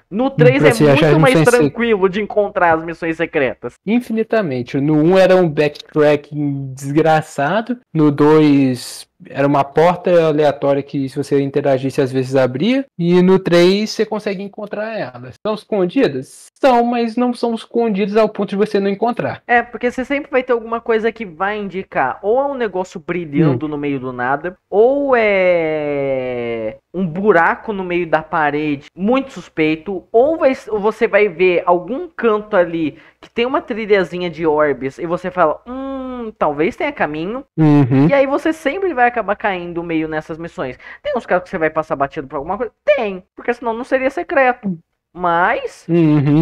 No 3 é muito mais tranquilo de encontrar as missões secretas. Infinitamente. No 1 era um backtracking desgraçado. No 2 era uma porta aleatória que, se você interagisse, às vezes abria. E no 3 você consegue encontrar elas. São escondidas? São, mas não são escondidas ao ponto de você não encontrar. Porque você sempre vai ter alguma coisa que vai indicar. Ou é um negócio brilhando no meio do nada, ou é um buraco no meio da parede muito suspeito, ou você vai ver algum canto ali que tem uma trilhazinha de orbes e você fala, talvez tenha caminho. E aí você sempre vai acabar caindo meio nessas missões. Tem uns casos que você vai passar batido por alguma coisa? Tem, porque senão não seria secreto. Mas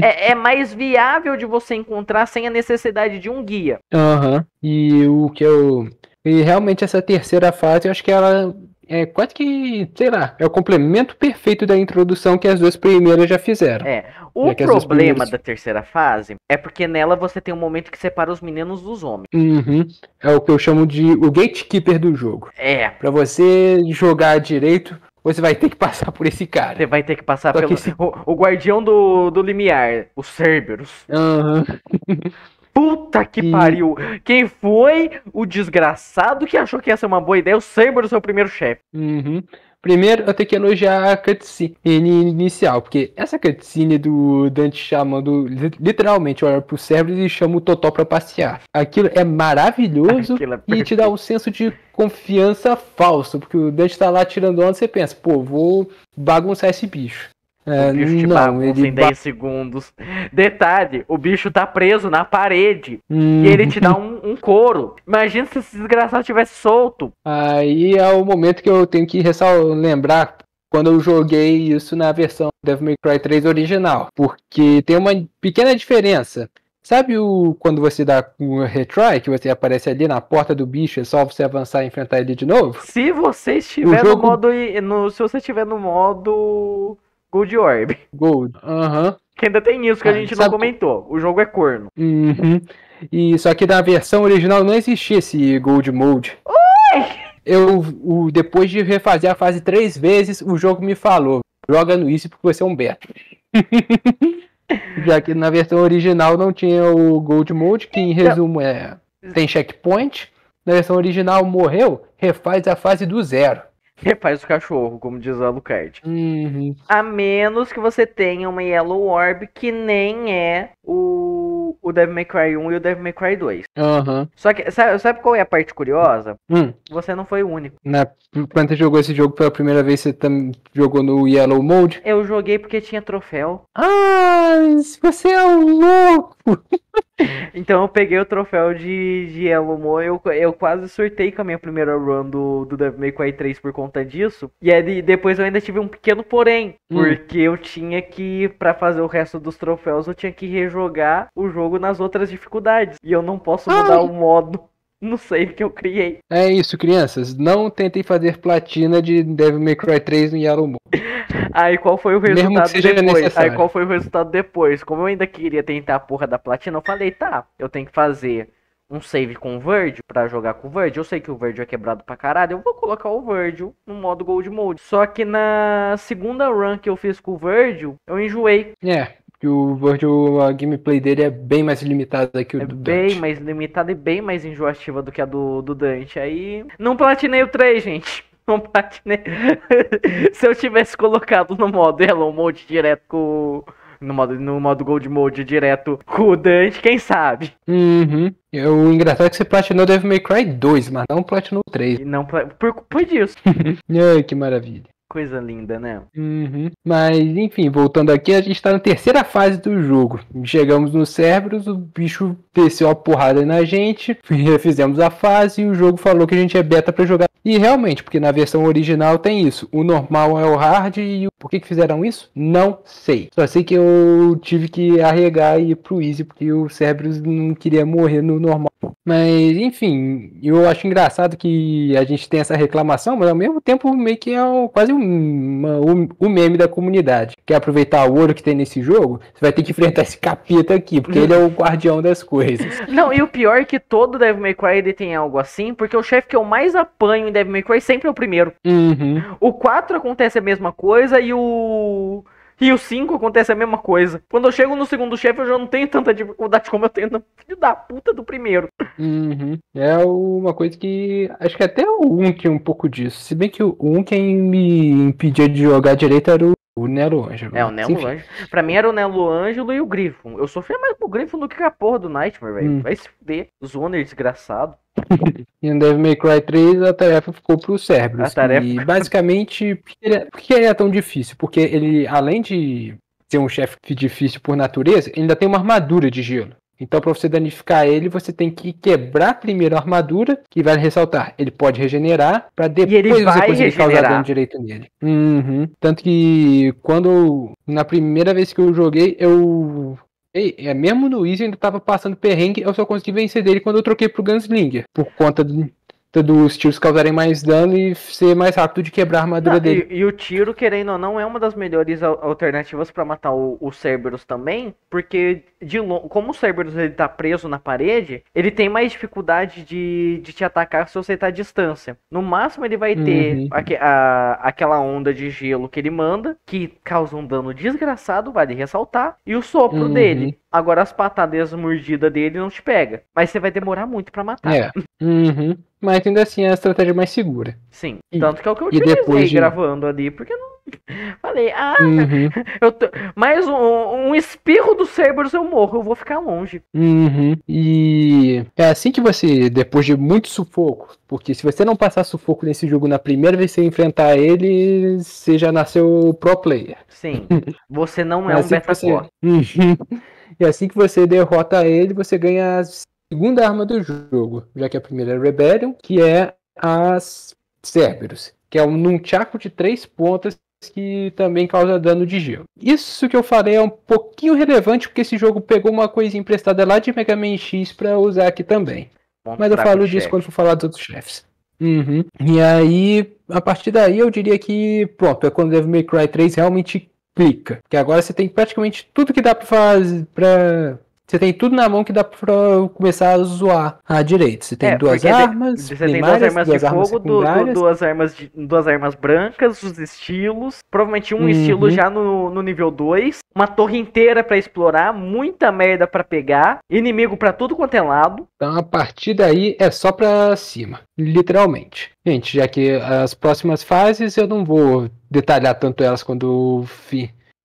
é mais viável de você encontrar sem a necessidade de um guia. E o que E realmente essa terceira fase, eu acho que ela é quase que, sei lá, é o complemento perfeito da introdução que as duas primeiras já fizeram. O problema da terceira fase é porque nela você tem um momento que separa os meninos dos homens. É o que eu chamo de o gatekeeper do jogo. Pra você jogar direito, você vai ter que passar por esse cara. Você vai ter que passar pelo o guardião do limiar, o Cerberus. Puta que pariu! Quem foi o desgraçado que achou que ia ser uma boa ideia? O Cerberus é o primeiro chefe. Primeiro, eu tenho que elogiar a cutscene inicial, porque essa cutscene do Dante chamando, literalmente, olha pro Cerberus e chama o Totó pra passear. Aquilo é maravilhoso e te dá um senso de confiança falso, porque o Dante tá lá tirando onda e você pensa, vou bagunçar esse bicho. O bicho te bagunça em 10 segundos. Detalhe, o bicho tá preso na parede e ele te dá um couro. Imagina se esse desgraçado tivesse solto. Aí é o momento que eu tenho que lembrar quando eu joguei isso na versão Devil May Cry 3 original. Porque tem uma pequena diferença. Sabe quando você dá um retry, que você aparece ali na porta do bicho, é só você avançar e enfrentar ele de novo? Se você estiver jogo... no modo. Se você estiver no modo Gold Orb. Gold. Aham. Que ainda tem isso que a gente não comentou. O jogo é corno. Uhum. E só que na versão original não existia esse Gold Mode. Depois de refazer a fase 3 vezes, o jogo me falou: joga no Easy porque você é um beta. Já que na versão original não tinha o Gold Mode, que em resumo tem checkpoint. Na versão original morreu, refaz a fase do zero. Refaz o cachorro, como diz o Alucard. Uhum. A menos que você tenha uma Yellow Orb que nem é o Devil May Cry 1 e o Devil May Cry 2. Uhum. Só que, sabe qual é a parte curiosa? Você não foi o único. Quando você jogou esse jogo pela primeira vez, você jogou no Yellow Mode? Eu joguei porque tinha troféu. Ah, você é um louco! Então eu peguei o troféu de Yellow Mode, eu quase surtei com a minha primeira run do Devil May Cry 3 por conta disso. E aí depois eu ainda tive um pequeno porém, porque eu tinha que, pra fazer o resto dos troféus, eu tinha que rejogar o jogo nas outras dificuldades. E eu não posso mudar o modo no save que eu criei. É isso, crianças. Não tentem fazer platina de Devil May Cry 3 no Yellow Mode. Aí qual foi o resultado depois? Como eu ainda queria tentar a porra da platina, eu falei, tá, eu tenho que fazer um save com o Virgil pra jogar com o Virgil. Eu sei que o Virgil é quebrado pra caralho, eu vou colocar o Virgil no modo Gold Mode. Só que na segunda run que eu fiz com o Virgil, eu enjoei. Que o Virgil, a gameplay dele é bem mais limitada que o do Dante. Bem mais limitada e bem mais enjoativa do que a do Dante. Aí, não platinei o 3, gente. Não platinei. Se eu tivesse colocado no modo Yellow Mode direto com... No modo Gold Mode direto com o Dante, quem sabe? O engraçado é que você platinou Devil May Cry 2, mas não platinou o 3. E não por culpa disso. Ai, que maravilha. Coisa linda, né? Mas, enfim, voltando aqui, a gente tá na terceira fase do jogo. Chegamos no Cerberus, o bicho desceu a porrada na gente, fizemos a fase e o jogo falou que a gente é beta pra jogar. E realmente, porque na versão original tem isso. O normal é o hard e por que fizeram isso? Não sei. Só sei que eu tive que arregar e ir pro easy, porque o Cerberus não queria morrer no normal. Mas, enfim, eu acho engraçado que a gente tem essa reclamação, mas ao mesmo tempo meio que é quase um meme da comunidade. Quer aproveitar o ouro que tem nesse jogo? Você vai ter que enfrentar esse capeta aqui, porque ele é o guardião das coisas. Não, e o pior é que todo Devil May Cry ele tem algo assim, porque o chefe que eu mais apanho em Devil May Cry sempre é o primeiro. O 4 acontece a mesma coisa e o 5 acontece a mesma coisa. Quando eu chego no segundo chefe, eu já não tenho tanta dificuldade como eu tenho no filho da puta do primeiro. É uma coisa que... Acho que até o 1 tinha um pouco disso. Se bem que o 1, quem me impedia de jogar direito era o Nelo Ângelo. O Nelo Ângelo. Pra mim era o Nelo Ângelo e o Griffon. Eu sofria mais com o Griffon do que com a porra do Nightmare, velho. Vai se fuder. Zoner desgraçado. E no Devil May Cry 3 a tarefa ficou pro Cerberus. E basicamente, por que ele é tão difícil? Porque ele, além de ser um chefe difícil por natureza, ele ainda tem uma armadura de gelo. Então, para você danificar ele, você tem que quebrar primeiro a armadura, que vai ressaltar. Ele pode regenerar, para depois você conseguir causar dano direito nele. Tanto que, na primeira vez que eu joguei, mesmo no Easy eu ainda tava passando perrengue, eu só consegui vencer dele quando eu troquei pro Gunslinger. Por conta dos tiros causarem mais dano e ser mais rápido de quebrar a armadura dele. E o tiro, querendo ou não, é uma das melhores alternativas pra matar o Cerberus também, porque como o Cerberus ele tá preso na parede, ele tem mais dificuldade de te atacar se você tá à distância. No máximo ele vai ter aquela onda de gelo que ele manda, que causa um dano desgraçado, vale ressaltar, e o sopro dele. Agora as patadas mordidas dele não te pega, mas você vai demorar muito pra matar. Mas ainda assim é a estratégia mais segura. Sim, tanto que é o que eu utilizei gravando ali, porque eu não... Falei, mais um espirro do Cerberus eu morro, eu vou ficar longe. E é assim que você, depois de muito sufoco, porque se você não passar sufoco nesse jogo na primeira vez que você enfrentar ele, você já nasceu pro player. Sim, você não é um beta-core. E assim que você derrota ele, você ganha a segunda arma do jogo, já que a primeira é Rebellion, que é as Cerberus, que é um nunchaku de 3 pontas que também causa dano de gelo. Isso que eu falei é um pouquinho relevante, porque esse jogo pegou uma coisa emprestada lá de Mega Man X pra usar aqui também. Mas eu falo disso quando for falar dos outros chefes. E aí, a partir daí eu diria que, pronto, é quando Devil May Cry 3 realmente clica. Porque agora você tem praticamente tudo que dá pra fazer, você tem tudo na mão que dá pra começar a zoar à direita. Você tem duas armas, você tem duas armas de fogo, duas armas brancas, os estilos, provavelmente um estilo já no nível 2, uma torre inteira pra explorar, muita merda pra pegar, inimigo pra tudo quanto é lado. Então a partir daí é só pra cima, literalmente. Gente, já que as próximas fases eu não vou detalhar tanto elas quando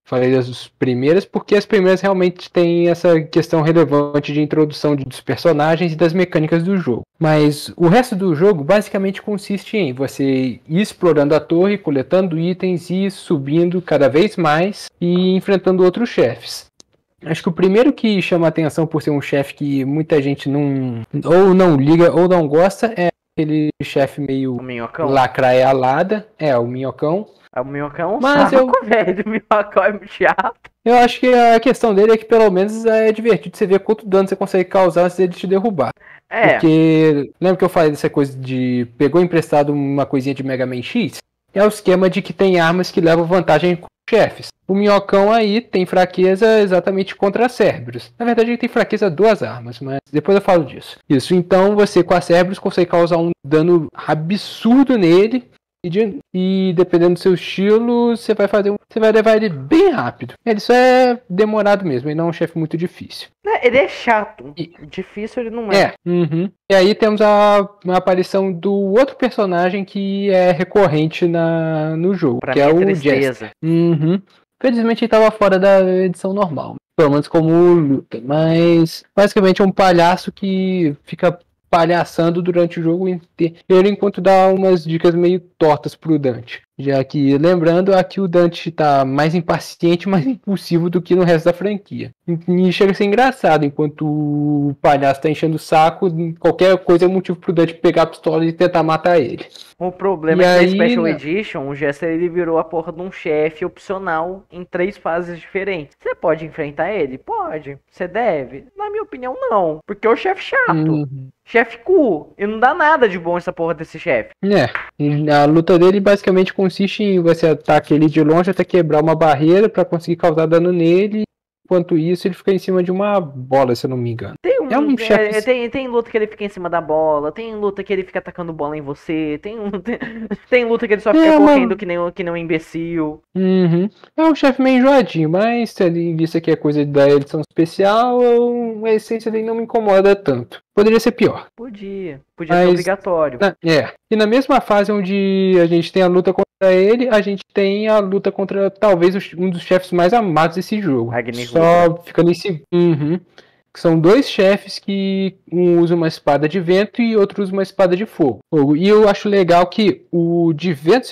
falei das primeiras, porque as primeiras realmente têm essa questão relevante de introdução dos personagens e das mecânicas do jogo. Mas o resto do jogo basicamente consiste em você ir explorando a torre, coletando itens e subindo cada vez mais e enfrentando outros chefes. Acho que o primeiro que chama a atenção por ser um chefe que muita gente ou não liga ou não gosta é aquele chefe meio lacraialada. O minhocão. O minhocão é um saco, velho. O minhocão é muito chato. Eu acho que a questão dele é que pelo menos é divertido você ver quanto dano você consegue causar antes dele te derrubar. Porque lembra que eu falei dessa coisa de pegou emprestado uma coisinha de Mega Man X? É o esquema de que tem armas que levam vantagem com chefes. O minhocão aí tem fraqueza exatamente contra Cerberus. Na verdade ele tem fraqueza a duas armas, mas depois eu falo disso. Isso, então você com a Cerberus consegue causar um dano absurdo nele. E dependendo do seu estilo, você vai levar ele bem rápido. Ele só é demorado mesmo, ele não é um chefe muito difícil. Ele é chato, difícil ele não é. E aí temos a aparição do outro personagem que é recorrente no jogo, que é o Jester. Felizmente ele estava fora da edição normal, pelo menos como luta, mas basicamente é um palhaço que fica palhaçando durante o jogo inteiro, enquanto dá umas dicas meio tortas pro Dante. Já que, lembrando, aqui o Dante tá mais impaciente, mais impulsivo do que no resto da franquia. E chega a ser engraçado, enquanto o palhaço tá enchendo o saco, qualquer coisa é motivo pro Dante pegar a pistola e tentar matar ele. O problema é que na Special Edition, o Jester ele virou a porra de um chefe opcional em 3 fases diferentes. Você pode enfrentar ele? Pode. Você deve? Na minha opinião, não. Porque é o chefe chato. Chefe cu. E não dá nada de bom essa porra desse chefe. A luta dele basicamente consiste em você atacar ele de longe até quebrar uma barreira pra conseguir causar dano nele. Enquanto isso, ele fica em cima de uma bola, se eu não me engano. Tem luta que ele fica em cima da bola, tem luta que ele fica atacando bola em você, tem luta que ele só fica correndo que nem um imbecil. É um chefe meio enjoadinho, mas tendo em vista que é coisa da edição especial, a essência dele não me incomoda tanto. Poderia ser pior. Podia ser obrigatório. E na mesma fase onde a gente tem a luta contra ele, a gente tem a luta contra talvez um dos chefes mais amados desse jogo. Só fica nesse... São 2 chefes que um usa uma espada de vento e outro usa uma espada de fogo. E eu acho legal que o de vento,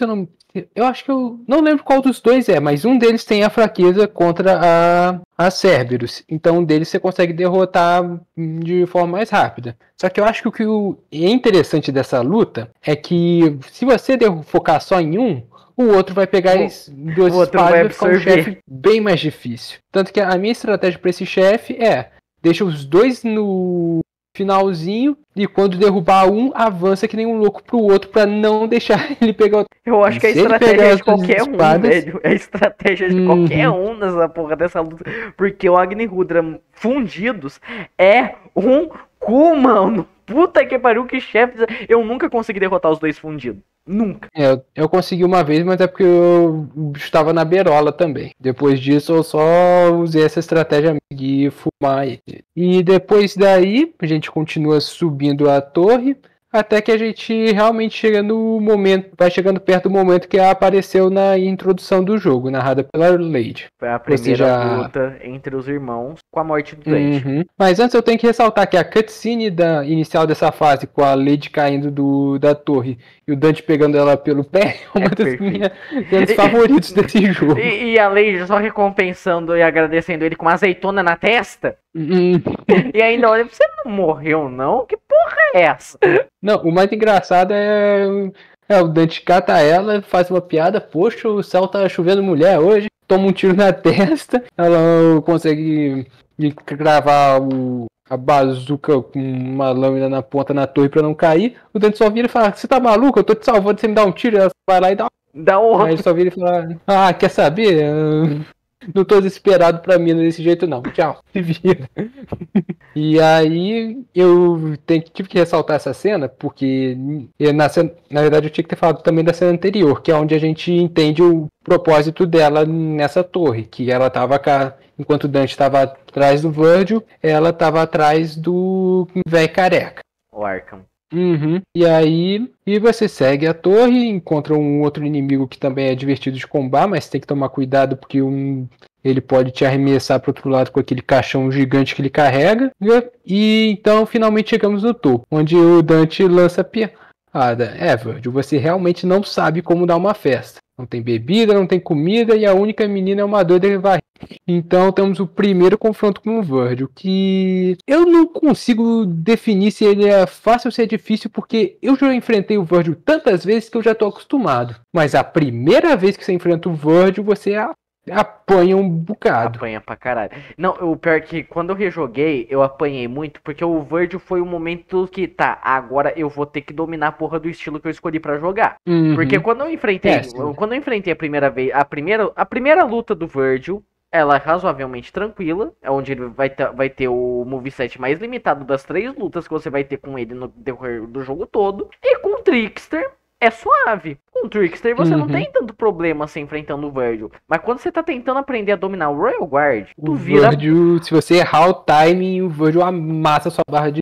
eu acho que eu não lembro qual dos 2 é, mas um deles tem a fraqueza contra a Cerberus. Então um deles você consegue derrotar de forma mais rápida. Só que eu acho que o que é interessante dessa luta é que se você focar só em um, o outro vai pegar as 2 espadas e vai ficar um chefe bem mais difícil. Tanto que a minha estratégia para esse chefe deixa os 2 no finalzinho e quando derrubar um, avança que nem um louco pro outro pra não deixar ele pegar o... Eu acho que a estratégia de qualquer um, velho. É a estratégia de qualquer um nessa porra dessa luta. Porque o Agni Rudra fundidos é um cu, mano. Puta que pariu, que chefe. Eu nunca consegui derrotar os 2 fundidos. Nunca. Eu consegui uma vez, mas é porque eu estava na berola também. Depois disso, eu só usei essa estratégia de fumar ele. E depois daí, a gente continua subindo a torre, até que a gente realmente chega no momento, vai chegando perto do momento que apareceu na introdução do jogo, narrada pela Lady. Foi a primeira luta entre os irmãos com a morte do Dante. Mas antes eu tenho que ressaltar que a cutscene inicial dessa fase, com a Lady caindo da torre e o Dante pegando ela pelo pé, é uma das minhas favoritos desse jogo. E a Lady só recompensando e agradecendo ele com uma azeitona na testa. E ainda olha, você não morreu não? Que porra é essa? Não, o mais engraçado é O Dante cata ela, faz uma piada, poxa, o céu tá chovendo mulher hoje, toma um tiro na testa, ela consegue cravar a bazuca com uma lâmina na ponta na torre pra não cair. O Dante só vira e fala, você tá maluco? Eu tô te salvando, você me dá um tiro, ela vai lá e dá um. Aí ele só vira e fala, quer saber? Não tô desesperado pra mim desse jeito não, tchau, se vira. E aí eu tive que ressaltar essa cena, porque na verdade eu tinha que ter falado também da cena anterior, que é onde a gente entende o propósito dela nessa torre, que ela tava enquanto o Dante estava atrás do Virgil, ela estava atrás do velho careca. O Arkham. Uhum. E aí você segue a torre, encontra um outro inimigo que também é divertido de combater, mas tem que tomar cuidado porque ele pode te arremessar para outro lado com aquele caixão gigante que ele carrega. E então finalmente chegamos no topo, onde o Dante lança a piada. Virgil, você realmente não sabe como dar uma festa. Não tem bebida, não tem comida e a única menina é uma doida que vai. Então temos o primeiro confronto com o Virgil, que eu não consigo definir se ele é fácil ou se é difícil, porque eu já enfrentei o Virgil tantas vezes que eu já tô acostumado. Mas a primeira vez que você enfrenta o Virgil, você apanha um bocado. Apanha pra caralho. Não, o pior é que quando eu rejoguei, eu apanhei muito, porque o Virgil foi o momento que, agora eu vou ter que dominar a porra do estilo que eu escolhi pra jogar. Uhum. Porque quando eu enfrentei a primeira vez, a primeira luta do Virgil, ela é razoavelmente tranquila, é onde ele vai ter o moveset mais limitado das 3 lutas que você vai ter com ele no decorrer do jogo todo. E com o Trickster, é suave. Com o Trickster você não tem tanto problema assim enfrentando o Virgil. Mas quando você tá tentando aprender a dominar o Royal Guard, Virgil, se você errar o timing, o Virgil amassa sua barra de...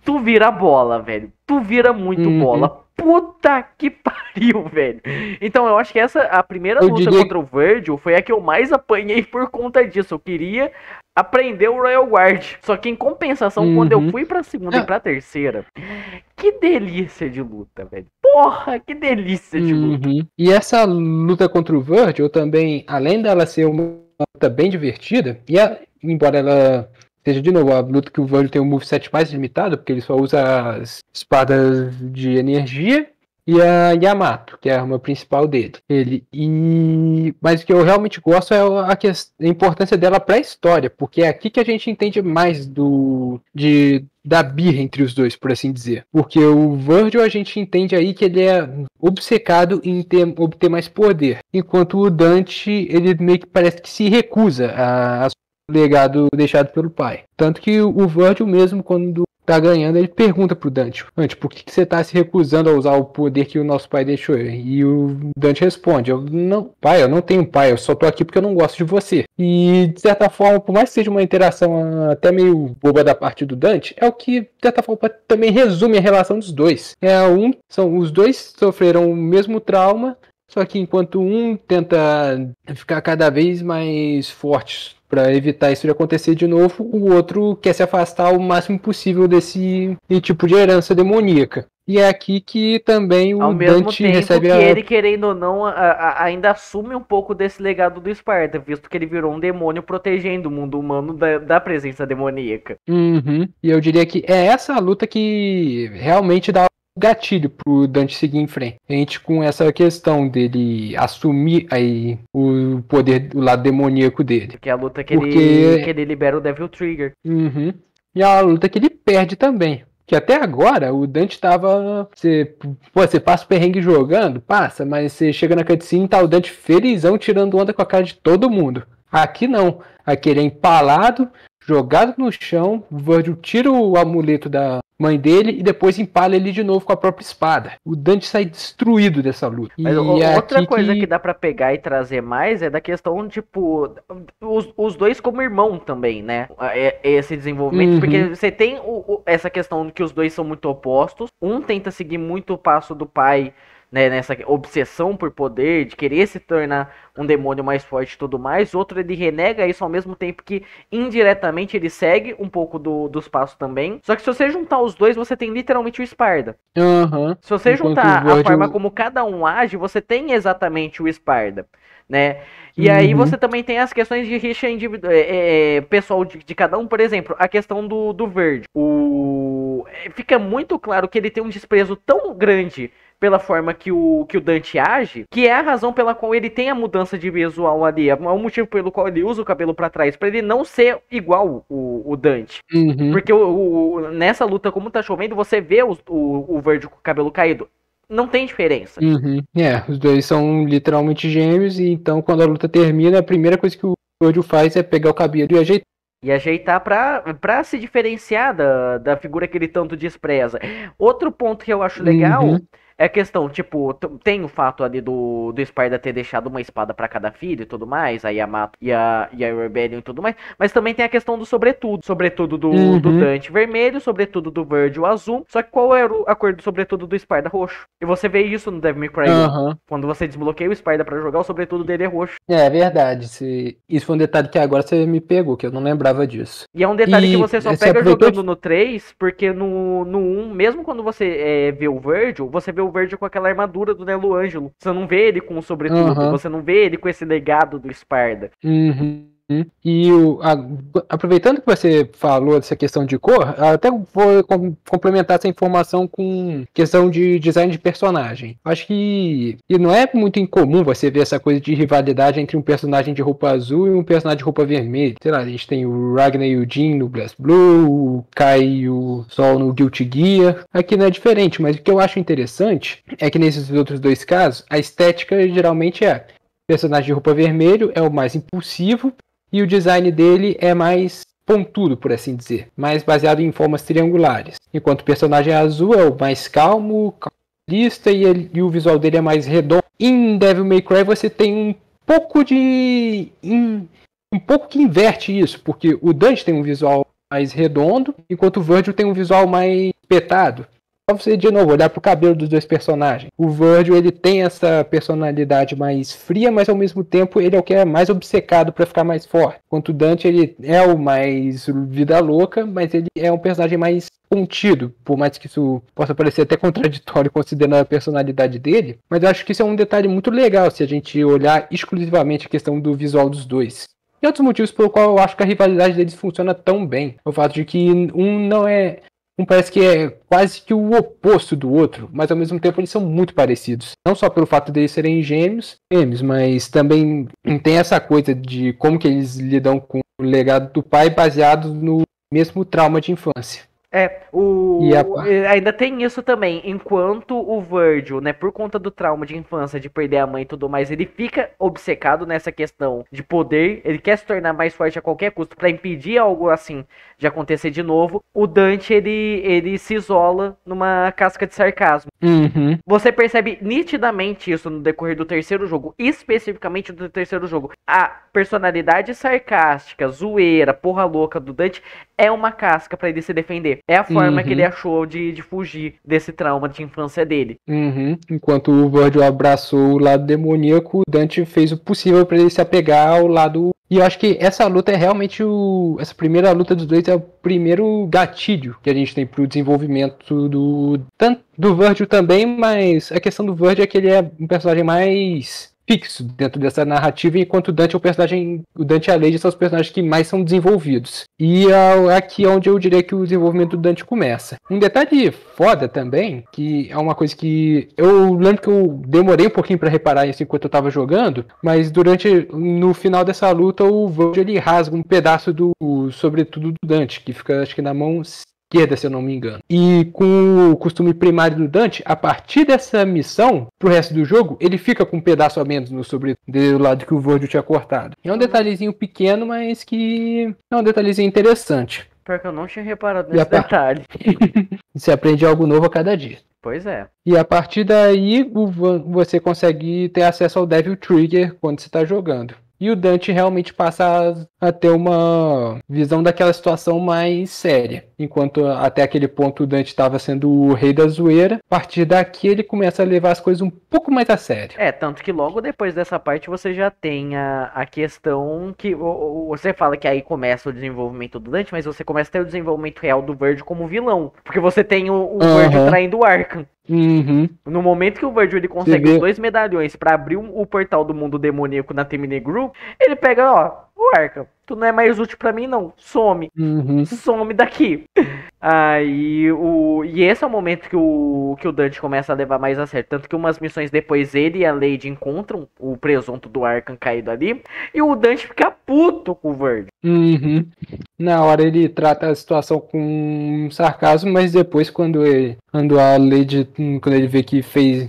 Tu vira bola, velho. Tu vira muito bola. Puta que pariu, velho. Então eu acho que a primeira luta contra o Virgil foi a que eu mais apanhei por conta disso. Eu queria aprender o Royal Guard. Só que em compensação, quando eu fui pra segunda e pra terceira, que delícia de luta, velho. Porra, que delícia de luta. E essa luta contra o Virgil também, além dela ser uma luta bem divertida, embora ela seja, de novo, a luta que o Virgil tem um moveset mais limitado, porque ele só usa as espadas de energia e a Yamato, que é a arma principal dele. Mas o que eu realmente gosto é a importância dela para a história, porque é aqui que a gente entende mais da birra entre os dois, por assim dizer. Porque o Virgil a gente entende aí que ele é obcecado em obter mais poder, enquanto o Dante, ele meio que parece que se recusa a legado deixado pelo pai. Tanto que o Virgil mesmo, quando tá ganhando, ele pergunta pro Dante, por que você tá se recusando a usar o poder que o nosso pai deixou? E o Dante responde, eu não tenho pai, eu só tô aqui porque eu não gosto de você. E, de certa forma, por mais que seja uma interação até meio boba da parte do Dante, é o que, de certa forma, também resume a relação dos dois. Os dois sofreram o mesmo trauma, só que enquanto um tenta ficar cada vez mais forte para evitar isso de acontecer de novo, o outro quer se afastar o máximo possível desse tipo de herança demoníaca. E é aqui que também o Dante recebe que ele, querendo ou não, ainda assume um pouco desse legado do Esparta, visto que ele virou um demônio protegendo o mundo humano da presença demoníaca. E eu diria que é essa luta que realmente dá gatilho pro Dante seguir em frente. A gente, com essa questão dele assumir aí o poder, o lado demoníaco dele. Que é a luta que ele libera o Devil Trigger. E é a luta que ele perde também. Que até agora o Dante tava... Você passa o perrengue jogando? Passa, mas você chega na cutscene e tá o Dante felizão tirando onda com a cara de todo mundo. Aqui não. Aqui ele é empalado, jogado no chão, o Virgil tira o amuleto da mãe dele e depois empala ele de novo com a própria espada. O Dante sai destruído dessa luta. Mas outra coisa que dá pra pegar e trazer mais é da questão, os dois como irmão também, né? Esse desenvolvimento, porque você tem essa questão de que os dois são muito opostos. Um tenta seguir muito o passo do pai, né, nessa obsessão por poder, de querer se tornar um demônio mais forte e tudo mais. Outro, ele renega isso ao mesmo tempo que indiretamente ele segue um pouco dos passos também. Só que se você juntar os dois, você tem literalmente o Esparda. Se você juntar a forma como cada um age, você tem exatamente o Esparda, né? E aí você também tem as questões de rixa pessoal de cada um. Por exemplo, a questão do verde. Fica muito claro que ele tem um desprezo tão grande pela forma que o Dante age, que é a razão pela qual ele tem a mudança de visual ali. É o motivo pelo qual ele usa o cabelo pra trás, pra ele não ser igual o Dante. Porque nessa luta, como tá chovendo, você vê o Virgil com o cabelo caído. Não tem diferença. Os dois são literalmente gêmeos, e então quando a luta termina, a primeira coisa que o Virgil faz é pegar o cabelo e ajeitar. E ajeitar pra se diferenciar da figura que ele tanto despreza. Outro ponto que eu acho legal é a questão, tipo, tem o fato ali do Spider ter deixado uma espada pra cada filho e tudo mais, a Yamato e a Rebellion e tudo mais, mas também tem a questão do sobretudo do Dante vermelho, sobretudo do Virgil azul, só que qual era a cor do sobretudo do Spider roxo? E você vê isso no Devil May Cry 1. Quando você desbloqueia o Spider pra jogar, o sobretudo dele é roxo. É verdade, isso foi um detalhe que agora você me pegou, que eu não lembrava disso. E é um detalhe que você só pega jogando no 3, porque no 1, mesmo quando você vê o Virgil, você vê o Virgil com aquela armadura do Nelo Ângelo. Você não vê ele com o sobretudo, você não vê ele com esse legado do Sparda. E aproveitando que você falou dessa questão de cor, até vou complementar essa informação com questão de design de personagem. Acho que não é muito incomum você ver essa coisa de rivalidade entre um personagem de roupa azul e um personagem de roupa vermelha. Sei lá, a gente tem o Ragnar e o Jin no BlazBlue, o Kai e o Sol no Guilty Gear. Aqui não é diferente, mas o que eu acho interessante é que nesses outros dois casos, a estética geralmente é personagem de roupa vermelho é o mais impulsivo, e o design dele é mais pontudo, por assim dizer, mais baseado em formas triangulares. Enquanto o personagem azul é o mais calculista e o visual dele é mais redondo. Em Devil May Cry você tem um pouco que inverte isso, porque o Dante tem um visual mais redondo, enquanto o Virgil tem um visual mais espetado. Só você, de novo, olhar pro cabelo dos dois personagens. O Virgil, ele tem essa personalidade mais fria, mas ao mesmo tempo ele é o que é mais obcecado para ficar mais forte. Enquanto o Dante, ele é o mais vida louca, mas ele é um personagem mais contido, por mais que isso possa parecer até contraditório considerando a personalidade dele. Mas eu acho que isso é um detalhe muito legal se a gente olhar exclusivamente a questão do visual dos dois. E outros motivos pelo qual eu acho que a rivalidade deles funciona tão bem. O fato de que um parece que é quase que o oposto do outro, mas ao mesmo tempo eles são muito parecidos. Não só pelo fato de eles serem gêmeos, mas também tem essa coisa de como que eles lidam com o legado do pai baseado no mesmo trauma de infância. Ainda tem isso também, enquanto o Virgil, né, por conta do trauma de infância, de perder a mãe e tudo mais, ele fica obcecado nessa questão de poder, ele quer se tornar mais forte a qualquer custo pra impedir algo assim de acontecer de novo. O Dante, ele se isola numa casca de sarcasmo. Você percebe nitidamente isso no decorrer do terceiro jogo, especificamente do terceiro jogo. A personalidade sarcástica, zoeira, porra louca do Dante é uma casca pra ele se defender. É a forma que ele achou de fugir desse trauma de infância dele. Enquanto o Virgil abraçou o lado demoníaco, o Dante fez o possível para ele se apegar ao lado. E eu acho que essa luta é realmente essa primeira luta dos dois é o primeiro gatilho que a gente tem pro desenvolvimento tanto do Virgil também, mas a questão do Virgil é que ele é um personagem mais fixo dentro dessa narrativa, enquanto o Dante o Dante e a Lady são os personagens que mais são desenvolvidos. E aqui é onde eu diria que o desenvolvimento do Dante começa. Um detalhe foda também, que é uma coisa que eu lembro que eu demorei um pouquinho pra reparar isso enquanto eu tava jogando, mas no final dessa luta o Virgil ele rasga um pedaço do sobretudo do Dante, que fica acho que na mão esquerda, se eu não me engano. E com o costume primário do Dante, a partir dessa missão, pro resto do jogo, ele fica com um pedaço a menos do lado que o Virgil tinha cortado. É um detalhezinho pequeno, mas que é um detalhezinho interessante. Pior que eu não tinha reparado nesse detalhe. Você aprende algo novo a cada dia. Pois é. E a partir daí, você consegue ter acesso ao Devil Trigger quando você está jogando. E o Dante realmente passa a ter uma visão daquela situação mais séria. Enquanto até aquele ponto o Dante estava sendo o rei da zoeira, a partir daqui ele começa a levar as coisas um pouco mais a sério. Tanto que logo depois dessa parte você já tem a questão que você fala que aí começa o desenvolvimento do Dante, mas você começa a ter o desenvolvimento real do Virgil como vilão. Porque você tem o Virgil traindo o Arkham. No momento que o Virgil ele consegue os 2 medalhões pra abrir o portal do mundo demoníaco na Temine Group, ele pega, o Arkham. Tu não é mais útil pra mim, não. Some. Some daqui. E esse é o momento que o Dante começa a levar mais a sério. Tanto que umas missões depois ele e a Lady encontram o presunto do Arkham caído ali. E o Dante fica puto com o Verde. Na hora ele trata a situação com sarcasmo, mas depois quando a Lady, quando ele vê que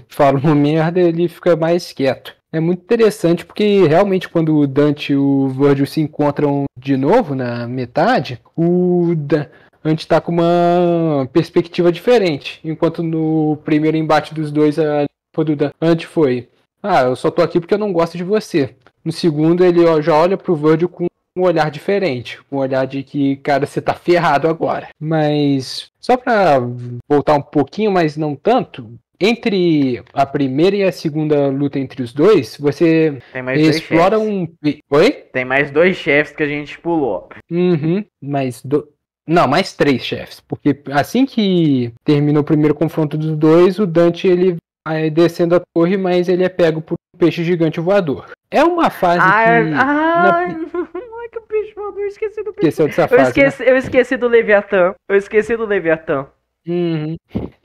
fala uma merda, ele fica mais quieto. É muito interessante porque realmente quando o Dante e o Virgil se encontram de novo na metade, o Dante tá com uma perspectiva diferente. Enquanto no primeiro embate dos dois, a do Dante foi: eu só tô aqui porque eu não gosto de você. No segundo, ele já olha pro Virgil com um olhar diferente. Um olhar de que, cara, você tá ferrado agora. Mas, só pra voltar um pouquinho, mas não tanto, entre a primeira e a segunda luta entre os dois, você explora Oi? Tem mais 2 chefes que a gente pulou. Não, mais 3 chefes. Porque assim que termina o primeiro confronto dos dois, o Dante ele vai descendo a torre, mas ele é pego por um peixe gigante voador. É uma fase que o peixe voador, eu esqueci do peixe. Esqueceu dessa fase, eu esqueci do Leviatã.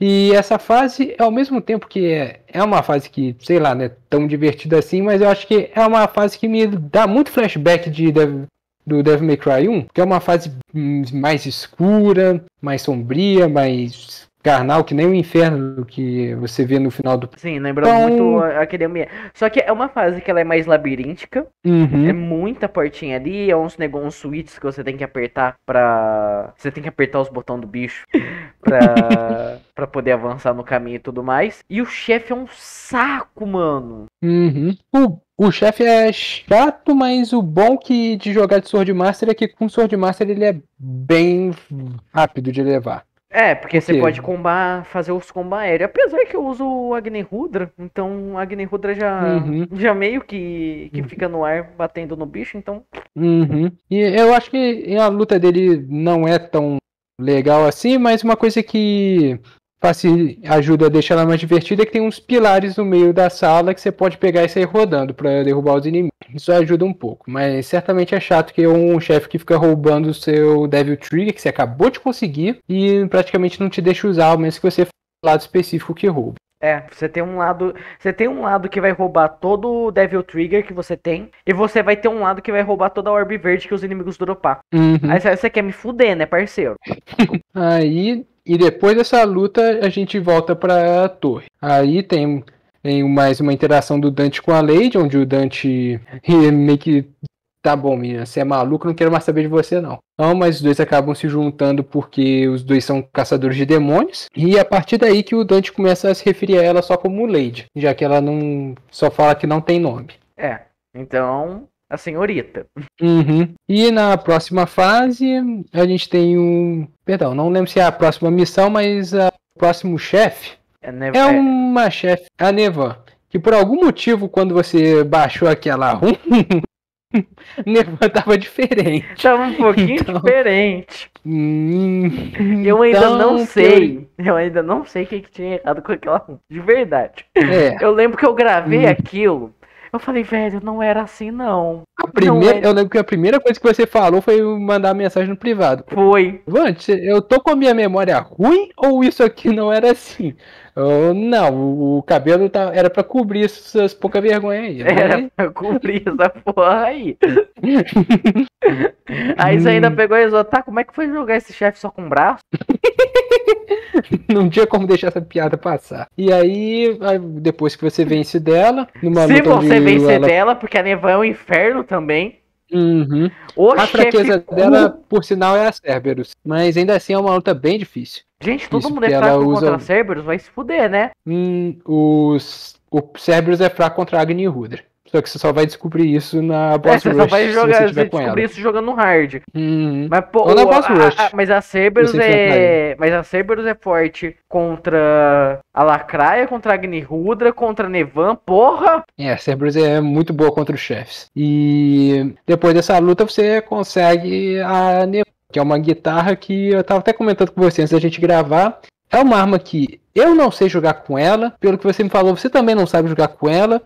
E essa fase, ao mesmo tempo que é uma fase que, sei lá, não é tão divertida assim, mas eu acho que é uma fase que me dá muito flashback do Devil May Cry 1, que é uma fase mais escura, mais sombria, mais carnal, que nem o inferno que você vê no final do... Sim, lembra muito aquele ambiente. Só que é uma fase que ela é mais labiríntica. É muita portinha ali, é uns switches que você tem que apertar pra... Você tem que apertar os botões do bicho pra poder avançar no caminho e tudo mais. E o chefe é um saco, mano. O chefe é chato, mas o bom de jogar de Sword Master é que com Sword Master ele é bem rápido de levar. Porque você pode fazer os combos aéreos. Apesar que eu uso o Agni-Rudra, então o Agni-Rudra já meio que fica no ar batendo no bicho, então... E eu acho que a luta dele não é tão legal assim, mas uma coisa que ajuda a deixar ela mais divertida é que tem uns pilares no meio da sala que você pode pegar e sair rodando pra derrubar os inimigos. Isso ajuda um pouco, mas certamente é chato que é um chefe que fica roubando o seu Devil Trigger, que você acabou de conseguir, e praticamente não te deixa usar, ao menos que você faça um lado específico que rouba. Você tem um lado que vai roubar todo o Devil Trigger que você tem, e você vai ter um lado que vai roubar toda a Orb Verde que os inimigos dropar. Aí você quer me fuder, né, parceiro? E depois dessa luta, a gente volta pra torre. Aí tem mais uma interação do Dante com a Lady, onde o Dante meio que... Tá bom, menina, você é maluco, não quero mais saber de você, não. Não, mas os dois acabam se juntando porque os dois são caçadores de demônios. E a partir daí que o Dante começa a se referir a ela só como Lady, já que ela não só fala que não tem nome. Então... A senhorita. E na próxima fase, a gente tem Perdão, não lembro se é a próxima missão, mas o próximo chefe uma chefe, a Nevan. Que por algum motivo, quando você baixou aquela Nevan tava diferente. Tava um pouquinho diferente. Eu ainda não sei. Eu ainda não sei o que tinha errado com aquela de verdade. Eu lembro que eu gravei aquilo. Eu falei, velho, não era assim, não. Eu lembro que a primeira coisa que você falou foi mandar mensagem no privado. Foi. Vante, eu tô com a minha memória ruim ou isso aqui não era assim? Não, o cabelo era pra cobrir essas pouca vergonha aí. Era pra cobrir essa porra aí. Aí você ainda pegou e falou, como é que foi jogar esse chefe só com braço? Não tinha como deixar essa piada passar. E aí, depois que você vence dela... Se você vencer dela, porque a Nevan é um inferno também. A fraqueza dela, por sinal, é a Cerberus. Mas ainda assim é uma luta bem difícil. Gente, todo mundo é fraco contra a Cerberus, vai se fuder, né? O Cerberus é fraco contra a Agni Rudra. Só que você só vai descobrir isso na Boss Rush. Você só vai descobrir isso jogando no hard. Mas, pô, ou na Boss Rush. Mas a Cerberus é forte contra a Lacraia, contra a Agni Rudra, contra a Nevan, porra! A Cerberus é muito boa contra os chefes. E depois dessa luta você consegue a Nevan, que é uma guitarra que eu tava até comentando com você antes da gente gravar. É uma arma que eu não sei jogar com ela. Pelo que você me falou, você também não sabe jogar com ela.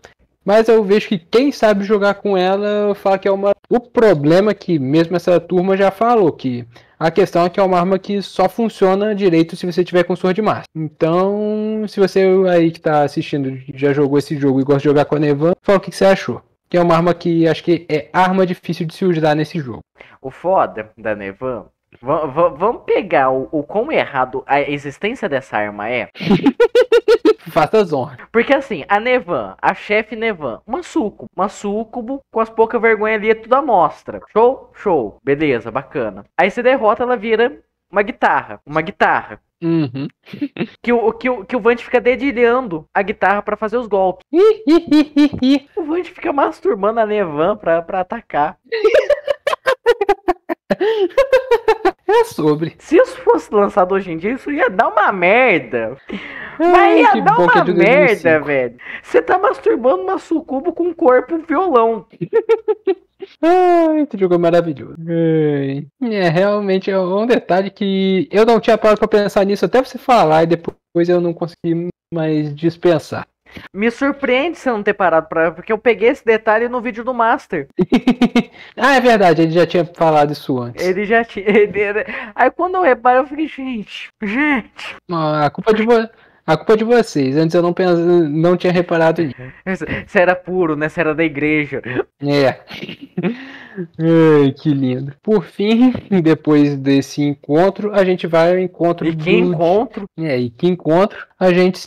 Mas eu vejo que quem sabe jogar com ela fala que é uma... O problema é que mesmo essa turma já falou que a questão é que é uma arma que só funciona direito se você tiver com Sword Master. Então, se você aí que tá assistindo já jogou esse jogo e gosta de jogar com a Nevan, fala o que você achou. Que é uma arma que acho que é arma difícil de se usar nesse jogo. O foda da Nevan, vamos pegar o quão errado a existência dessa arma é. Faça as honras. Porque assim, a Nevan, a chefe Nevan, uma súcubo com as poucas vergonhas ali, é tudo à mostra. Show? Show. Beleza, bacana. Aí você derrota, ela vira uma guitarra. Uhum. Que o Vant fica dedilhando a guitarra pra fazer os golpes. O Vant fica masturbando a Nevan pra atacar. É sobre. Se isso fosse lançado hoje em dia, isso ia dar uma merda. Mas ia dar uma merda, velho. Você tá masturbando uma sucubo com um corpo violão. Ai, esse jogo é maravilhoso. É, realmente é um detalhe que eu não tinha parado pra pensar nisso até você falar e depois eu não consegui mais dispensar. Me surpreende você não ter parado pra... Porque eu peguei esse detalhe no vídeo do Master. Ah, é verdade, ele já tinha falado isso antes. Ele já tinha... Aí quando eu reparo, eu fiquei, gente... A culpa é de vocês. Antes eu não tinha reparado nisso. Você era puro, né? Você era da igreja. É. Ai, que lindo. Por fim, depois desse encontro, a gente vai ao encontro E que encontro? E que encontro? A gente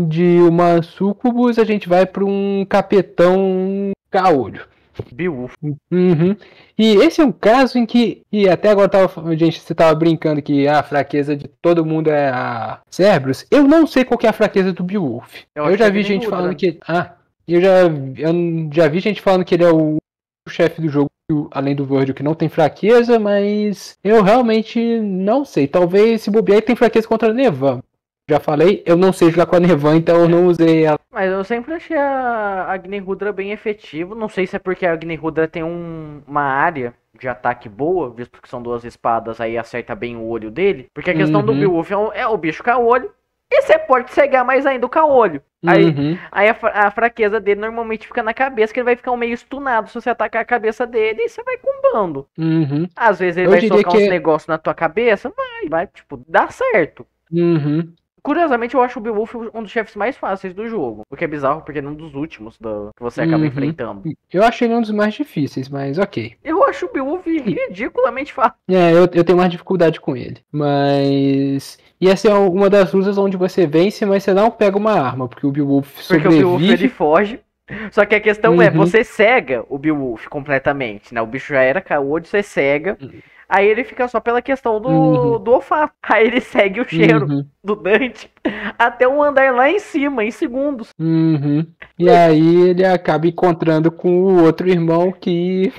de uma sucubus, a gente vai para um capetão caolho. Beowulf. Uhum. E esse é um caso em que, e até agora você tava brincando que a fraqueza de todo mundo é a Cerberus. Eu não sei qual que é a fraqueza do Beowulf. Eu já vi gente falando que... eu já vi gente falando que ele é o chefe do jogo, além do Virgil, que não tem fraqueza, mas eu realmente não sei. Talvez se bobear ele tem fraqueza contra a Nevan. Já falei, eu não sei jogar com a Nevan, então eu não usei ela. Mas eu sempre achei a Agnihudra bem efetivo. Não sei se é porque a Agnihudra tem uma área de ataque boa, visto que são duas espadas, aí acerta bem o olho dele. Porque a questão do Beowulf é o bicho caolho. E você pode cegar mais ainda o caolho. Aí a fraqueza dele normalmente fica na cabeça, que ele vai ficar meio stunado se você atacar a cabeça dele e você vai combando. Às vezes ele vai socar uns negócios na tua cabeça, vai, tipo, dá certo. Curiosamente, eu acho o Beowulf um dos chefes mais fáceis do jogo. O que é bizarro, porque ele é um dos últimos que você acaba enfrentando. Eu achei ele um dos mais difíceis, mas ok. Eu acho o Beowulf ridiculamente fácil. Eu tenho mais dificuldade com ele. Mas... E essa é uma das lutas onde você vence, mas você não pega uma arma, porque o Beowulf sobrevive. Porque o Beowulf, ele foge. Só que a questão é, você cega o Beowulf completamente, né? O bicho já era caolho, você cega. Aí ele fica só pela questão do olfato. Aí ele segue o cheiro do Dante até um andar lá em cima, em segundos. E aí ele acaba encontrando com o outro irmão que...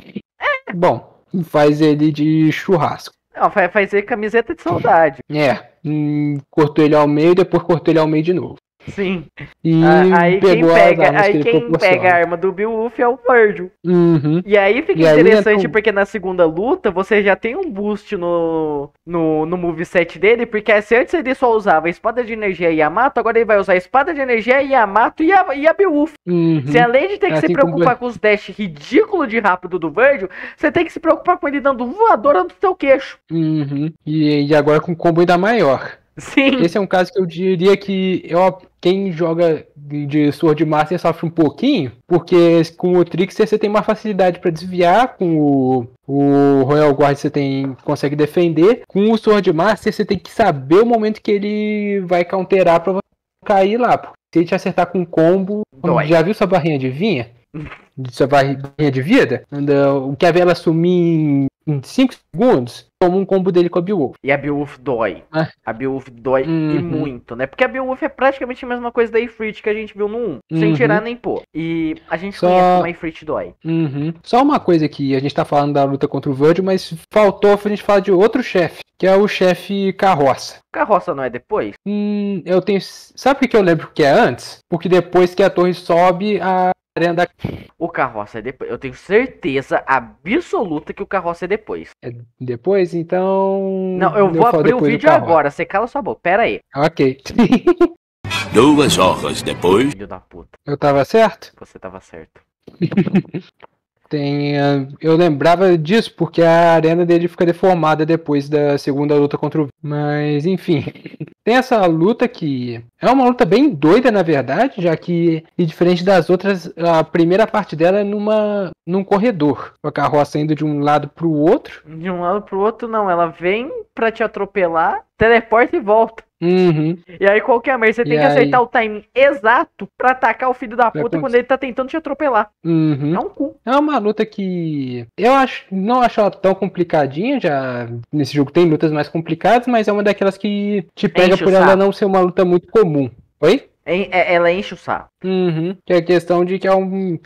Bom, faz ele de churrasco. Não, faz ele camiseta de saudade. Cortou ele ao meio e depois cortou ele ao meio de novo. Sim. E aí quem pega a arma do Beowulf é o Virgil. E aí fica interessante porque na segunda luta você já tem um boost no moveset dele, porque se antes ele só usava a espada de energia e Yamato, agora ele vai usar a espada de energia e Yamato e a Beowulf. Se além de ter que se preocupar com os dash ridículo de rápido do Virgil, você tem que se preocupar com ele dando voadora no seu queixo. E agora com um combo ainda maior. Sim. Esse é um caso que eu diria que quem joga de Sword Master sofre um pouquinho, porque com o Trickster você tem uma facilidade para desviar, com o Royal Guard você consegue defender, com o Sword Master você tem que saber o momento que ele vai counterar para você cair lá, porque se ele te acertar com um combo, já viu sua barrinha de vinha? Sua barrinha de vida? O que a vela sumir em 5 segundos, toma um combo dele com a Beowulf. E a Beowulf dói. A Beowulf dói e muito, né? Porque a Beowulf é praticamente a mesma coisa da Ifrit que a gente viu no 1. Sem tirar nem pôr. E a gente conhece como a Ifrit dói. Só uma coisa que a gente tá falando da luta contra o Virgil, mas faltou a gente falar de outro chefe, que é o chefe Carroça. Carroça não é depois? Eu tenho... Sabe o que eu lembro que é antes? Porque depois que a torre sobe, o Carroça é depois. Eu tenho certeza absoluta que o Carroça é depois. É depois? Então... Não, eu vou abrir o vídeo agora. Você cala sua boca. Pera aí. Ok. 2 horas depois. Filho da puta. Eu tava certo? Você tava certo. Eu lembrava disso porque a arena dele fica deformada depois da segunda luta contra o... Mas, enfim. Tem essa luta que é uma luta bem doida, na verdade, já que, e diferente das outras, a primeira parte dela é num corredor. Com a carroça indo de um lado pro outro. De um lado pro outro, não. Ela vem pra te atropelar, teleporta e volta. Uhum. E aí, qual que é a merda? Você tem que acertar o timing exato pra atacar o filho da puta quando ele tá tentando te atropelar. Uhum. É um cu. É uma luta que eu não acho ela tão complicadinha. Já nesse jogo tem lutas mais complicadas, mas é uma daquelas que te pega por ela não ser uma luta muito comum. Oi? Ela enche o saco. Uhum. Que é a questão de que é um...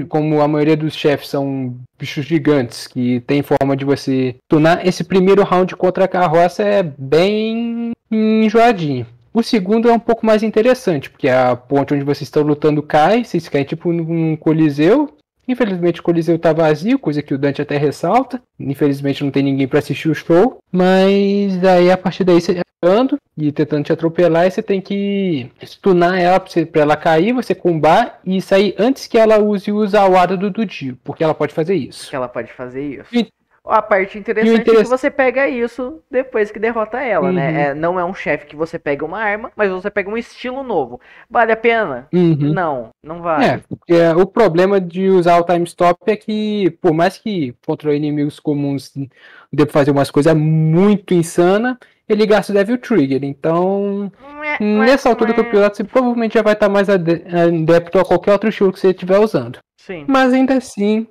como a maioria dos chefes são bichos gigantes que tem forma de você tunar, esse primeiro round contra a carroça é bem enjoadinho. O segundo é um pouco mais interessante, porque a ponte onde vocês estão lutando cai, vocês caem tipo num coliseu. Infelizmente o coliseu tá vazio, coisa que o Dante até ressalta. Infelizmente não tem ninguém para assistir o show. Mas aí a partir daí você andando e tentando te atropelar, e você tem que stunar ela pra ela cair, você combar e sair antes que ela use o Zawada do Dio, porque ela pode fazer isso. Que ela pode fazer isso. A parte interessante é que você pega isso depois que derrota ela, né? Não é um chefe que você pega uma arma, mas você pega um estilo novo. Vale a pena? Não vale. Porque o problema de usar o time stop é que, por mais que contra inimigos comuns deva fazer umas coisas muito insanas, ele gasta o Devil Trigger. Então, nessa altura do campeonato, você provavelmente já vai estar mais adepto a qualquer outro estilo que você estiver usando. Sim. Mas ainda assim,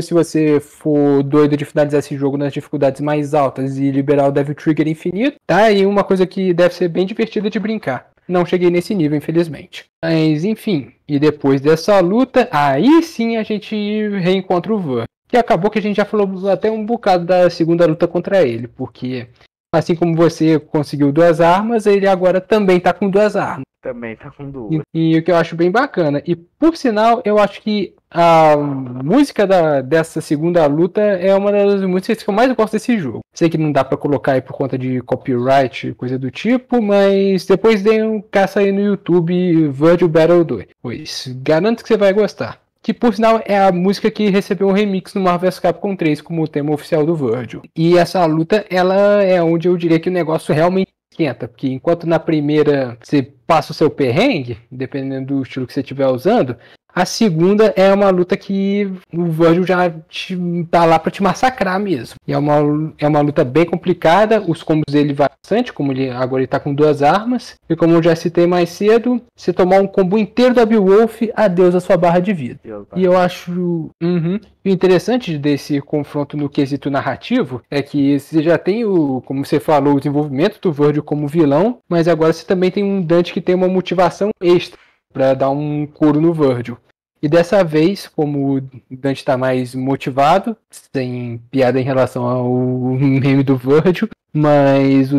se você for doido de finalizar esse jogo nas dificuldades mais altas e liberar o Devil Trigger infinito, tá aí uma coisa que deve ser bem divertida de brincar. Não cheguei nesse nível, infelizmente. Mas enfim, e depois dessa luta, aí sim a gente reencontra o Ver. Que acabou que a gente já falou até um bocado da segunda luta contra ele, porque assim como você conseguiu 2 armas, ele agora também tá com 2 armas. Também tá com 2. E o que eu acho bem bacana. E por sinal, eu acho que a música dessa segunda luta é uma das músicas que eu mais gosto desse jogo. Sei que não dá pra colocar aí por conta de copyright, coisa do tipo, mas depois dê um caça aí no YouTube Virgil Battle 2. Pois garanto que você vai gostar. Que por sinal é a música que recebeu um remix no Marvel vs Capcom 3 como o tema oficial do Virgil. E essa luta, ela é onde eu diria que o negócio realmente esquenta, porque enquanto na primeira você passa o seu perrengue, dependendo do estilo que você estiver usando, a segunda é uma luta que o Virgil já tá lá pra te massacrar mesmo. E é uma luta bem complicada, os combos dele vai bastante, como agora ele tá com 2 armas, e como eu já citei mais cedo, se tomar um combo inteiro da Beowulf, adeus a sua barra de vida. E eu acho... O interessante desse confronto no quesito narrativo é que você já tem como você falou, o desenvolvimento do Virgil como vilão, mas agora você também tem um Dante que tem uma motivação extra para dar um couro no Virgil. E dessa vez, como o Dante está mais motivado, sem piada em relação ao meme do Virgil, mas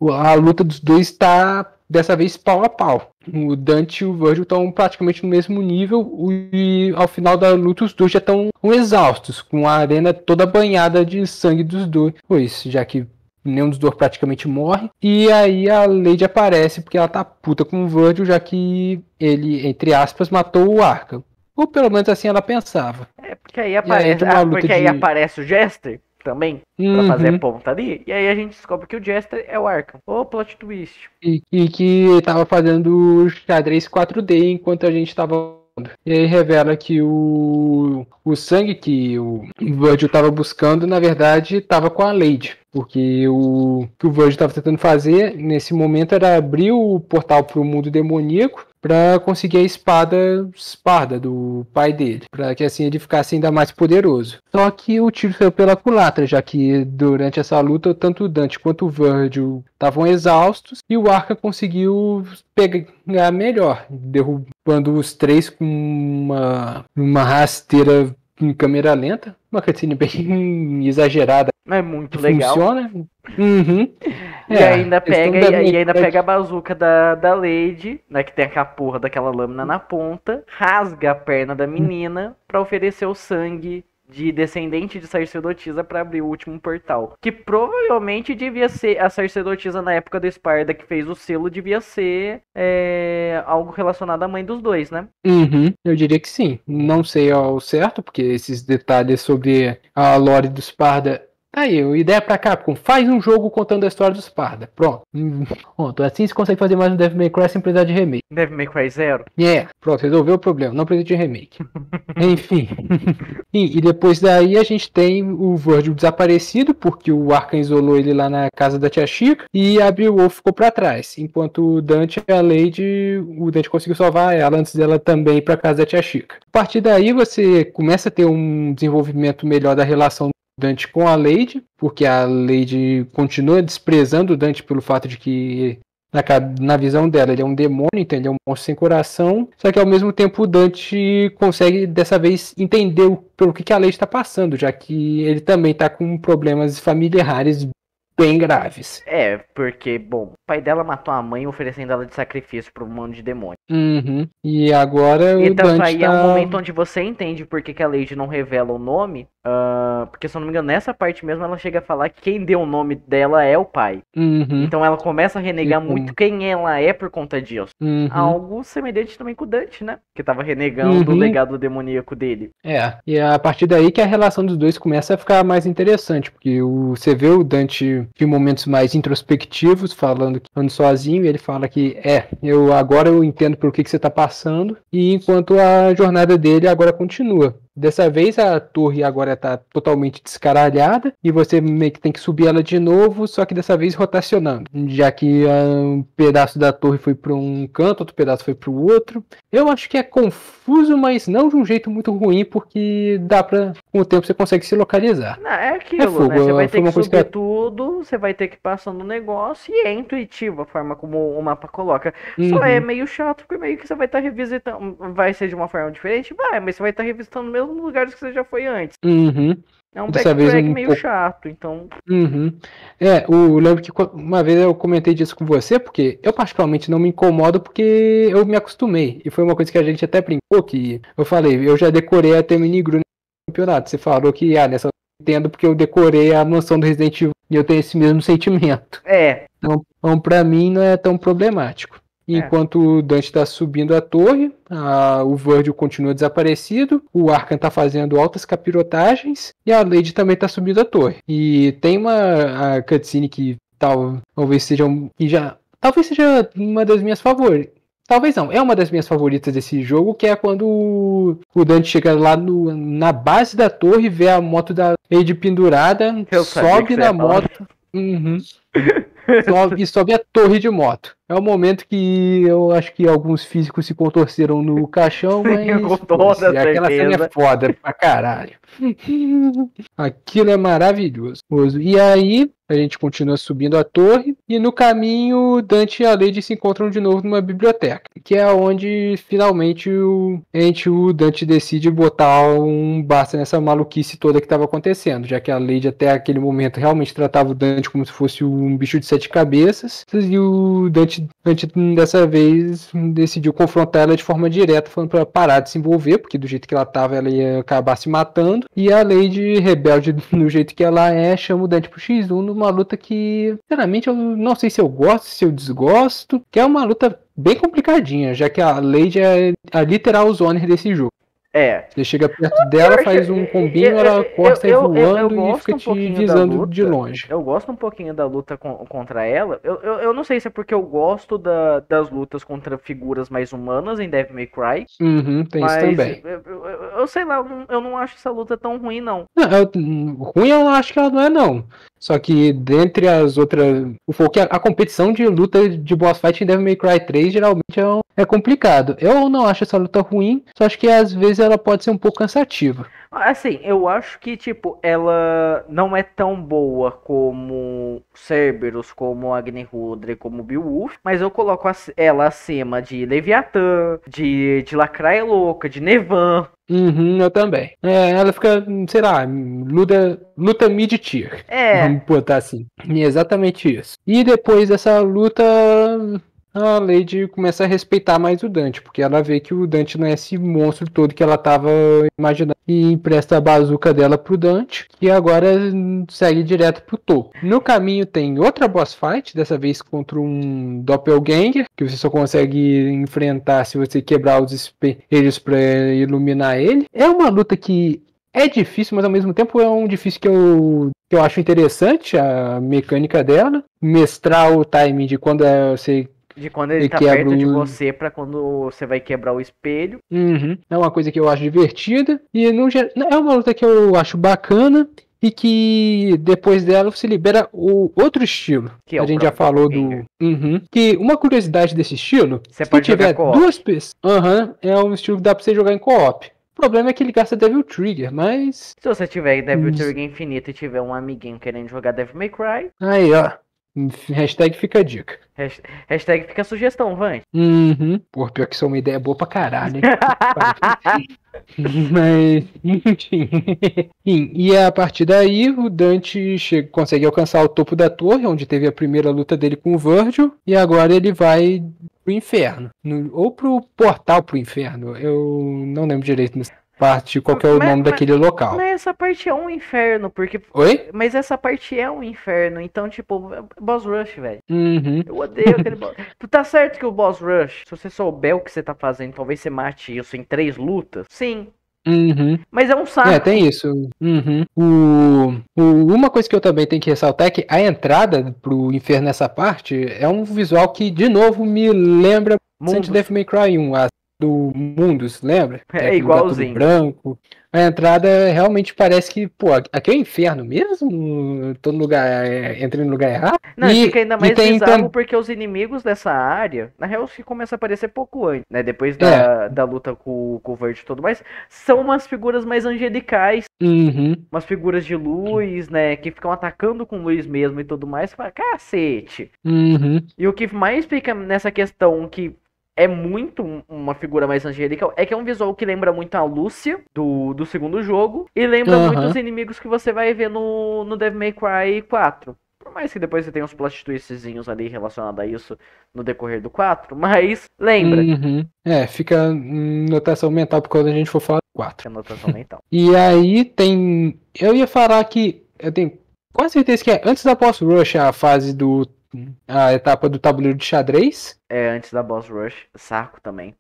a luta dos dois está dessa vez pau a pau. O Dante e o Virgil estão praticamente no mesmo nível e ao final da luta os dois já estão exaustos, com a arena toda banhada de sangue dos dois, pois já que nenhum dos dois praticamente morre. E aí a Lady aparece porque ela tá puta com o Virgil, já que ele, entre aspas, matou o Arkham. Ou pelo menos assim ela pensava. Porque aí aparece, aí aparece o Jester também, pra fazer a ponta ali. E aí a gente descobre que o Jester é o Arkham. Ô, plot twist. E que tava fazendo xadrez 4D enquanto a tava falando. E aí revela que o sangue que o Virgil tava buscando, na verdade, tava com a Lady. Porque o que o Virgil estava tentando fazer nesse momento era abrir o portal para o mundo demoníaco para conseguir a espada Sparda do pai dele, para que assim ele ficasse ainda mais poderoso. Só que o tiro saiu pela culatra, já que durante essa luta tanto o Dante quanto o Virgil estavam exaustos e o Arca conseguiu pegar melhor, derrubando os três com uma rasteira em câmera lenta, uma cutscene bem exagerada. É muito legal. Funciona. E ainda pega a bazuca da Lady, né, que tem aquela porra daquela lâmina na ponta, rasga a perna da menina pra oferecer o sangue de descendente de sacerdotisa pra abrir o último portal. Que provavelmente devia ser a sacerdotisa na época do Esparda que fez o selo, devia ser algo relacionado à mãe dos dois, né? Uhum, eu diria que sim. Não sei ao certo, porque esses detalhes sobre a lore do Esparda. Tá aí, ideia pra Capcom, faz um jogo contando a história do Esparda. Pronto. Pronto. Assim você consegue fazer mais um Devil May Cry sem precisar de remake. Devil May Cry 0? Pronto, resolveu o problema, não precisa de remake. Enfim. E depois daí a gente tem o Virgil desaparecido, porque o Arkham isolou ele lá na casa da tia Chica, e a Beowulf ficou pra trás. Enquanto o Dante e a Lady, o Dante conseguiu salvar ela antes dela também ir pra casa da tia Chica. A partir daí você começa a ter um desenvolvimento melhor da relação Dante com a Lady, porque a Lady continua desprezando o Dante pelo fato de que na visão dela ele é um demônio, então ele é um monstro sem coração, só que ao mesmo tempo o Dante consegue dessa vez entender pelo que a Lady está passando, já que ele também está com problemas familiares bem graves. Porque, bom, o pai dela matou a mãe oferecendo ela de sacrifício para um mundo de demônios. Uhum. E agora então, o Dante aí é um momento onde você entende por que a Lady não revela o nome. Porque, se eu não me engano, nessa parte mesmo ela chega a falar que quem deu o nome dela é o pai. Uhum. Então ela começa a renegar muito quem ela é por conta disso. Uhum. Algo semelhante também com o Dante, né? Que tava renegando o legado demoníaco dele. E a partir daí que a relação dos dois começa a ficar mais interessante, porque você vê o Dante de momentos mais introspectivos, falando sozinho, ele fala que agora eu entendo por que você tá passando, e enquanto a jornada dele agora continua. Dessa vez a torre agora está totalmente descaralhada e você meio que tem que subir ela de novo, só que dessa vez rotacionando, já que um pedaço da torre foi para um canto, outro pedaço foi para o outro. Eu acho que é confuso, mas não de um jeito muito ruim, porque com o tempo você consegue se localizar. Não, é aquilo, né? Você vai ter que subir tudo, você vai ter que passar no negócio e é intuitivo a forma como o mapa coloca. Só é meio chato, porque meio que você vai estar revisitando, vai ser de uma forma diferente? Vai, mas você vai estar revisitando mesmo lugares que você já foi antes. É um backtrack meio chato, então... Eu lembro que uma vez eu comentei disso com você, porque eu particularmente não me incomodo, porque eu me acostumei. E foi uma coisa que a gente até brincou, que eu falei, eu já decorei até Minigru no campeonato. Você falou que, nessa eu entendo porque eu decorei a mansão do Resident Evil e eu tenho esse mesmo sentimento. Então pra mim não é tão problemático. Enquanto o Dante está subindo a torre, o Virgil continua desaparecido, o Arkham está fazendo altas capirotagens e a Lady também está subindo a torre. E tem a cutscene que talvez seja uma das minhas favoritas. Talvez não, é uma das minhas favoritas desse jogo, que é quando o Dante chega lá na base da torre, vê a moto da Lady pendurada, sobe na moto. Sobe a torre de moto. É um momento que eu acho que alguns físicos se contorceram no caixão, mas aquela cena é foda pra caralho. Aquilo é maravilhoso. E aí a gente continua subindo a torre e no caminho Dante e a Lady se encontram de novo numa biblioteca, que é onde finalmente o Dante decide botar um basta nessa maluquice toda que estava acontecendo, já que a Lady até aquele momento realmente tratava o Dante como se fosse um bicho de 7 cabeças, e o Dante dessa vez decidiu confrontar ela de forma direta, falando para parar de se envolver, porque do jeito que ela tava ela ia acabar se matando, e a Lady, rebelde do jeito que ela chama o Dante pro X1 numa luta que, sinceramente, eu não sei se eu gosto, se eu desgosto, que é uma luta bem complicadinha, já que a Lady é a literal zoner desse jogo. Você chega perto dela, faz um combinho, ela corta e voando e fica te visando de longe. Eu gosto um pouquinho da luta contra ela. Eu não sei se é porque eu gosto das lutas contra figuras mais humanas em Devil May Cry. Tem isso também. Eu sei lá, eu não acho essa luta tão ruim, não. Ruim eu acho que ela não é, não. Só que dentre as outras... A competição de luta de boss fight em Devil May Cry 3 geralmente é complicado. Eu não acho essa luta ruim, só acho que às vezes ela pode ser um pouco cansativa. Assim, eu acho que, ela não é tão boa como Cerberus, como Agni-Rudra, como Beowulf, mas eu coloco ela acima de Leviatã, de Lacraia Louca, de Nevan. Eu também. Ela fica, sei lá, luta mid-tier. Vamos botar assim. E é exatamente isso. E depois dessa luta, a Lady começa a respeitar mais o Dante, porque ela vê que o Dante não é esse monstro todo que ela tava imaginando. e empresta a bazuca dela pro Dante, que agora segue direto pro topo. No caminho tem outra boss fight, dessa vez contra um doppelganger, que você só consegue enfrentar se você quebrar os espelhos para iluminar ele. É uma luta que é difícil, mas ao mesmo tempo é um difícil que eu acho interessante, a mecânica dela. Mestrar o timing de quando você... De quando ele tá perto de você pra quando você vai quebrar o espelho. Uhum. É uma coisa que eu acho divertida. E é uma luta que eu acho bacana. E que depois dela você libera o outro estilo. Que é a gente já falou do... Que uma curiosidade desse estilo... Você pode tiver duas pessoas... é um estilo que dá pra você jogar em co-op. O problema é que ele gasta Devil Trigger, mas... Se você tiver Devil Trigger infinito e tiver um amiguinho querendo jogar Devil May Cry... Aí, ó. Hashtag fica a dica. Hashtag fica a sugestão, vai. Pô, pior que isso é uma ideia boa pra caralho, hein? Mas, enfim. E a partir daí, o Dante consegue alcançar o topo da torre, onde teve a primeira luta dele com o Virgil, e agora ele vai pro inferno. Ou pro portal pro inferno. Eu não lembro direito nessa parte, qual que é o nome daquele local. Mas essa parte é um inferno, porque... Oi? Mas essa parte é um inferno, então, tipo, boss rush, velho. Eu odeio aquele boss. Tá certo que o boss rush, se você souber o que você tá fazendo, talvez você mate isso em 3 lutas. Sim. Mas é um saco. É, tem isso. Uma coisa que eu também tenho que ressaltar é que a entrada pro inferno nessa parte é um visual que, de novo, me lembra bastante Devil May Cry 1, do Mundus, lembra? É igualzinho. Branco. A entrada realmente parece que, pô, aqui é o inferno mesmo? Todo lugar, entra no lugar errado? Não, fica ainda mais bizarro porque os inimigos dessa área, na real, que começa a aparecer pouco antes, né? Depois da luta com o Verde e tudo mais, são umas figuras mais angelicais, umas figuras de luz, né? Que ficam atacando com luz mesmo e tudo mais. Você fala, cacete. E o que mais fica nessa questão que é muito uma figura mais angélica, é que é um visual que lembra muito a Lúcia do segundo jogo, e lembra muito os inimigos que você vai ver no Devil May Cry 4. Por mais que depois você tenha uns plot twistzinhos ali relacionados a isso no decorrer do 4, mas lembra. Fica notação mental quando a gente for falar do 4. É notação mental. E aí tem... Eu ia falar que eu tenho quase certeza que é antes da boss rush a fase a etapa do tabuleiro de xadrez. É, antes da boss rush. Saco também.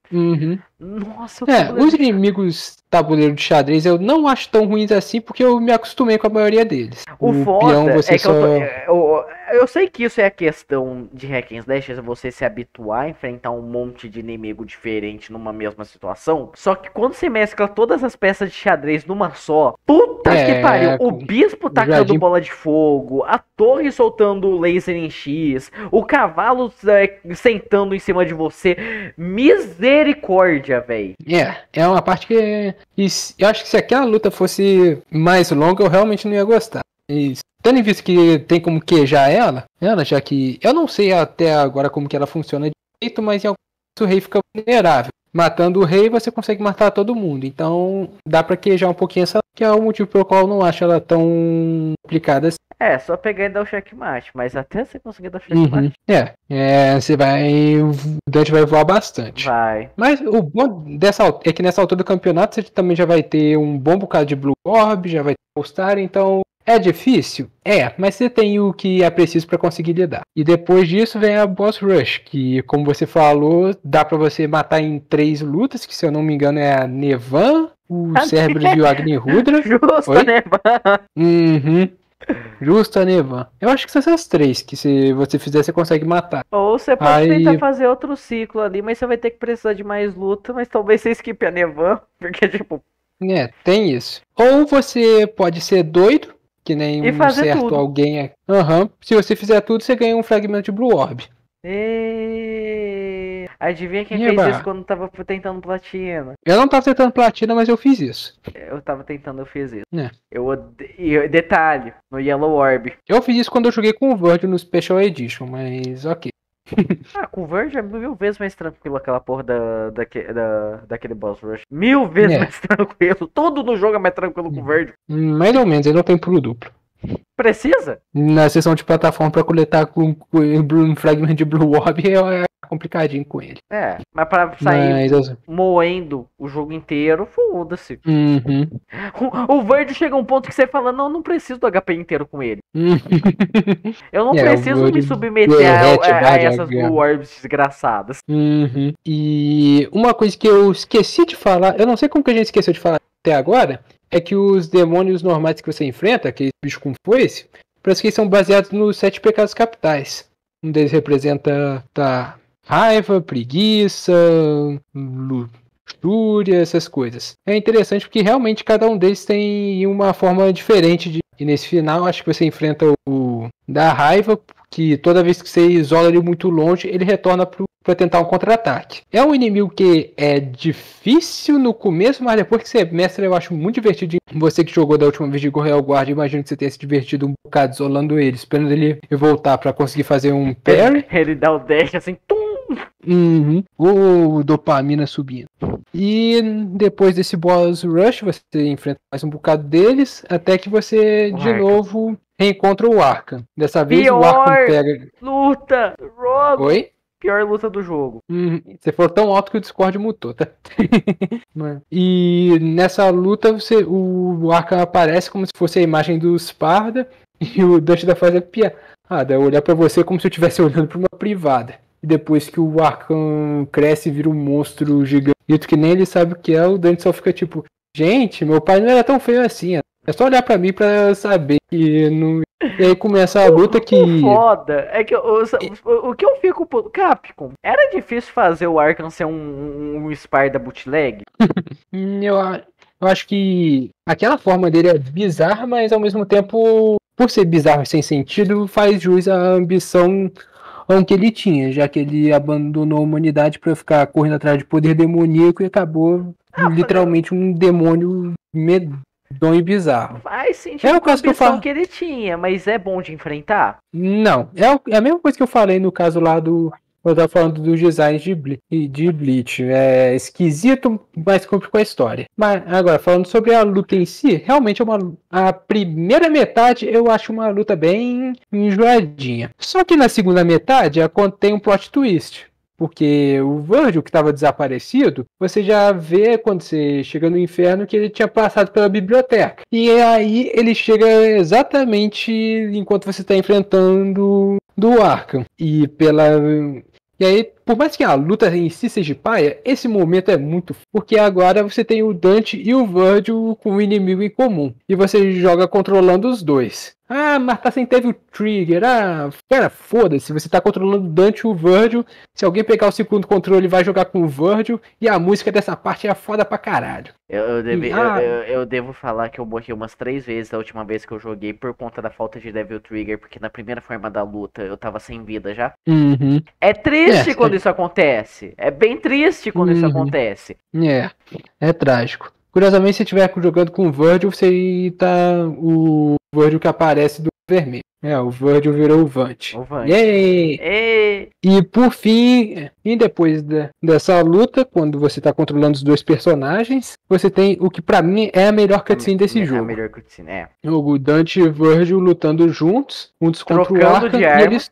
Nossa, os inimigos tabuleiro de xadrez eu não acho tão ruins assim, porque eu me acostumei com a maioria deles. O foda é que eu sei que isso é a questão de hack and slash, é você se habituar a enfrentar um monte de inimigo diferente numa mesma situação. Só que quando você mescla todas as peças de xadrez numa só, puta que pariu, o bispo tacando bola de fogo, a torre soltando laser em X, o cavalo sentando em cima de você, misericórdia, velho. É uma parte que eu acho que se aquela luta fosse mais longa, eu realmente não ia gostar. Tendo em vista que tem como queijar ela, já que eu não sei até agora como que ela funciona direito, mas em algum momento o rei fica vulnerável. Matando o rei, você consegue matar todo mundo. Então, dá pra queijar um pouquinho essa, que é o motivo pelo qual eu não acho ela tão complicada assim. Só pegar e dar o checkmate, mas até você conseguir dar o checkmate. Você o Dante vai voar bastante. Vai. Mas o bom é que nessa altura do campeonato você também já vai ter um bom bocado de Blue Orb, já vai ter All-Star, então... É difícil? Mas você tem o que é preciso para conseguir lidar. E depois disso vem a Boss Rush, que, como você falou, dá para você matar em 3 lutas, que se eu não me engano é a Nevan, o Cerberus e o Agni-Rudra. Justo, Nevan. Justo a Nevan. Eu acho que são essas 3, que se você fizer, você consegue matar. Ou você pode tentar fazer outro ciclo ali, mas você vai ter que precisar de mais luta, mas talvez você esquipe a Nevan, porque, tipo... tem isso. Ou você pode ser doido, que nem um certo tudo. Alguém. Se você fizer tudo, você ganha um fragmento de Blue Orb. Adivinha quem fez isso quando tava tentando platina? Eu não tava tentando platina, mas eu fiz isso. Eu fiz isso. Detalhe, no Yellow Orb. Eu fiz isso quando eu joguei com o Virgil no Special Edition, mas ok. Com o Virgil é 1000 vezes mais tranquilo aquela porra daquele boss rush. 1000 vezes mais tranquilo. Tudo no jogo é mais tranquilo com o Virgil. Mais ou menos, ele não tem pulo duplo. Precisa? Na seção de plataforma pra coletar com um fragmento de Blue Orb é complicadinho com ele. Mas pra sair Mas, moendo o jogo inteiro, foda-se. uhum. O Verde chega a um ponto que você fala, não preciso do HP inteiro com ele. Eu não É, o preciso me Verde submeter derrete a várias essas Blue Orbs desgraçadas. Uhum. E uma coisa que eu esqueci de falar, eu não sei como que a gente esqueceu de falar até agora, é que os demônios normais que você enfrenta, aqueles bichos com foice, parece que eles são baseados nos 7 pecados capitais. Um deles representa raiva, preguiça, luxúria, essas coisas. É interessante porque realmente cada um deles tem uma forma diferente de... E nesse final, acho que você enfrenta o da raiva, que toda vez que você isola ele muito longe, ele retorna para tentar um contra-ataque. É um inimigo que é difícil no começo, mas depois que você mestra, eu acho muito divertido. Você que jogou da última vez de Royal Guard, imagino que você tenha se divertido um bocado isolando ele, esperando ele voltar para conseguir fazer um parry. Ele dá o dash assim, tum! Uhum. O dopamina subindo. E depois desse boss rush, você enfrenta mais um bocado deles, até que você de novo reencontra o Arkham. Dessa vez o Arkham pega... luta! Robo! Oi? Pior luta do jogo. Você for tão alto que o Discord mutou, tá? E nessa luta o Arkham aparece como se fosse a imagem do Sparda e o Dante da faz a piada, olhar pra você como se eu estivesse olhando pra uma privada. E depois que o Arkham cresce e vira um monstro gigante que nem ele sabe o que é, o Dante só fica tipo, gente, meu pai não era tão feio assim. É só olhar pra mim pra saber que não... E aí começa a luta que... O foda é que o que eu fico... Capcom, era difícil fazer o Arkham ser um Sparda bootleg? Eu acho que aquela forma dele é bizarra, mas ao mesmo tempo, por ser bizarro e sem sentido, faz jus à ambição que ele tinha, já que ele abandonou a humanidade pra ficar correndo atrás de poder demoníaco e acabou literalmente um demônio medonho e bizarro. Faz sentido com a ambição que ele tinha, mas é bom de enfrentar? Não, é a mesma coisa que eu falei no caso lá do... Eu tava falando dos designs de Bleach. É esquisito, mas cumpre com a história. Mas agora, falando sobre a luta em si, realmente a primeira metade eu acho uma luta bem enjoadinha. Só que na segunda metade tem um plot twist. Porque o Virgil, que estava desaparecido, você já vê quando você chega no inferno que ele tinha passado pela biblioteca. E aí ele chega exatamente enquanto você está enfrentando do Arkham. E aí, por mais que a luta em si seja paia, esse momento é muito... Porque agora você tem o Dante e o Virgil com um inimigo em comum. E você joga controlando os dois. Mas tá sem teve o trigger. Cara, foda-se. Você tá controlando o Dante e o Virgil. Se alguém pegar o segundo controle, vai jogar com o Virgil. E a música dessa parte é foda pra caralho. Eu devo falar que eu morri umas 3 vezes da última vez que eu joguei por conta da falta de Devil Trigger, porque na primeira forma da luta eu tava sem vida já. Uhum. É triste quando isso acontece. É bem triste quando isso acontece. É trágico. Curiosamente, se estiver jogando com o Virgil, você tá o Virgil que aparece do vermelho. O Virgil virou o Vant. E por fim, e depois dessa luta, quando você tá controlando os dois personagens, você tem o que pra mim é a melhor cutscene desse jogo. A melhor cutscene, O Dante e o Virgil lutando juntos, contra o Arkham, de arma. E eles...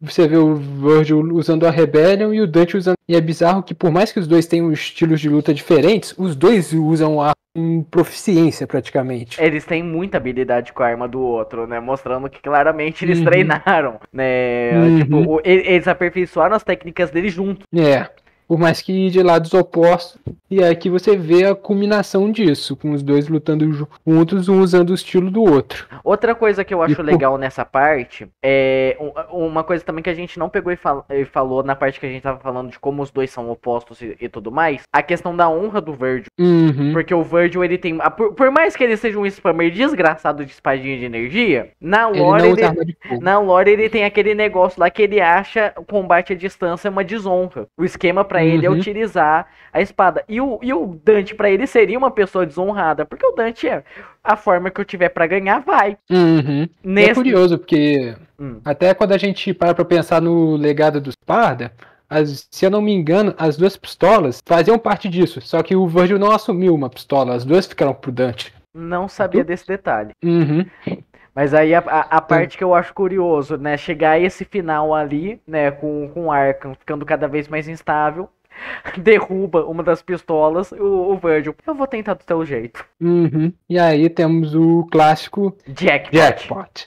Você vê o Virgil usando a Rebellion e o Dante usando... E é bizarro que por mais que os dois tenham estilos de luta diferentes, os dois usam a proficiência praticamente. Eles têm muita habilidade com a arma do outro, né? Mostrando que claramente eles treinaram, né? Tipo, eles aperfeiçoaram as técnicas deles juntos. Por mais que de lados opostos. E aqui você vê a culminação disso, com os dois lutando juntos, um usando o estilo do outro. Outra coisa que eu acho legal nessa parte é uma coisa também que a gente não pegou e falou na parte que a gente tava falando de como os dois são opostos e tudo mais, a questão da honra do Virgil. Porque o Virgil, ele tem... Por mais que ele seja um spammer desgraçado de espadinha de energia, na lore ele tem aquele negócio lá que ele acha o combate à distância uma desonra. O esquema pra ele é utilizar a espada. E o Dante pra ele seria uma pessoa desonrada, porque o Dante a forma que eu tiver pra ganhar, vai. É curioso, porque até quando a gente para pra pensar no legado do Sparda, se eu não me engano, as duas pistolas faziam parte disso, só que o Virgil não assumiu uma pistola, as duas ficaram pro Dante. Não sabia desse detalhe. Mas aí a parte que eu acho curioso, né? Chegar a esse final ali, né? Com o Arkham ficando cada vez mais instável. Derruba uma das pistolas, o Virgil. Eu vou tentar do teu jeito. Uhum. E aí temos o clássico Jackpot.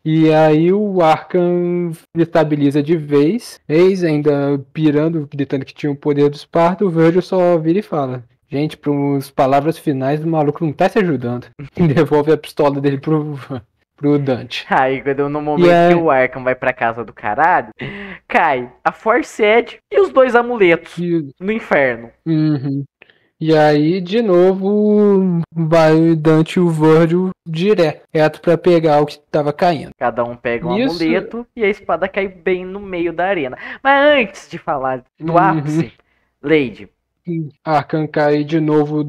E aí o Arkham estabiliza de vez. Eis ainda pirando, gritando que tinha o poder do Esparta. O Virgil só vira e fala: gente, para as palavras finais, o maluco não tá se ajudando. E devolve a pistola dele pro Dante. Aí, no momento que o Arkham vai pra casa do caralho, cai a Force Edge e os 2 amuletos no inferno. Uhum. E aí, de novo, vai o Dante e o Virgil direto pra pegar o que tava caindo. Cada um pega um amuleto e a espada cai bem no meio da arena. Mas antes de falar do ápice, Lady. Arkham cai de novo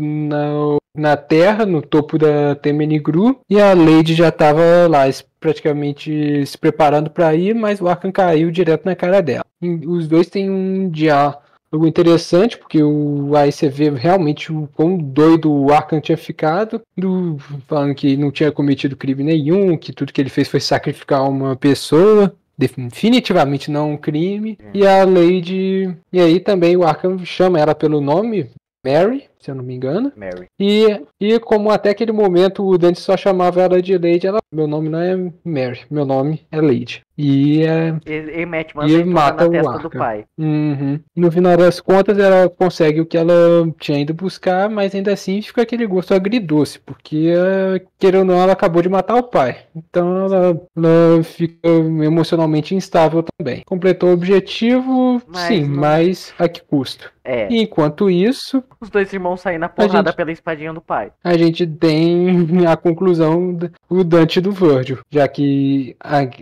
na terra, no topo da Temenigru, e a Lady já tava lá praticamente se preparando para ir, mas o Arkham caiu direto na cara dela. E os dois têm um diálogo interessante, porque aí você vê realmente o quão doido o Arkham tinha ficado, falando que não tinha cometido crime nenhum, que tudo que ele fez foi sacrificar uma pessoa. Definitivamente não um crime. E a Lady. E aí também o Arkham chama ela pelo nome, Mary, se eu não me engano. Mary. E como até aquele momento o Dante só chamava ela de Lady, meu nome não é Mary, meu nome é Lady. Ele mete uma mata na testa do pai. Uhum. No final das contas, ela consegue o que ela tinha ido buscar, mas ainda assim fica aquele gosto agridoce, porque, querendo ou não, ela acabou de matar o pai. Então ela fica emocionalmente instável também. Completou o objetivo, mas a que custo? E enquanto isso, os 2 irmãos saem na porrada pela espadinha do pai. A gente tem a conclusão do Dante e do Virgil, já que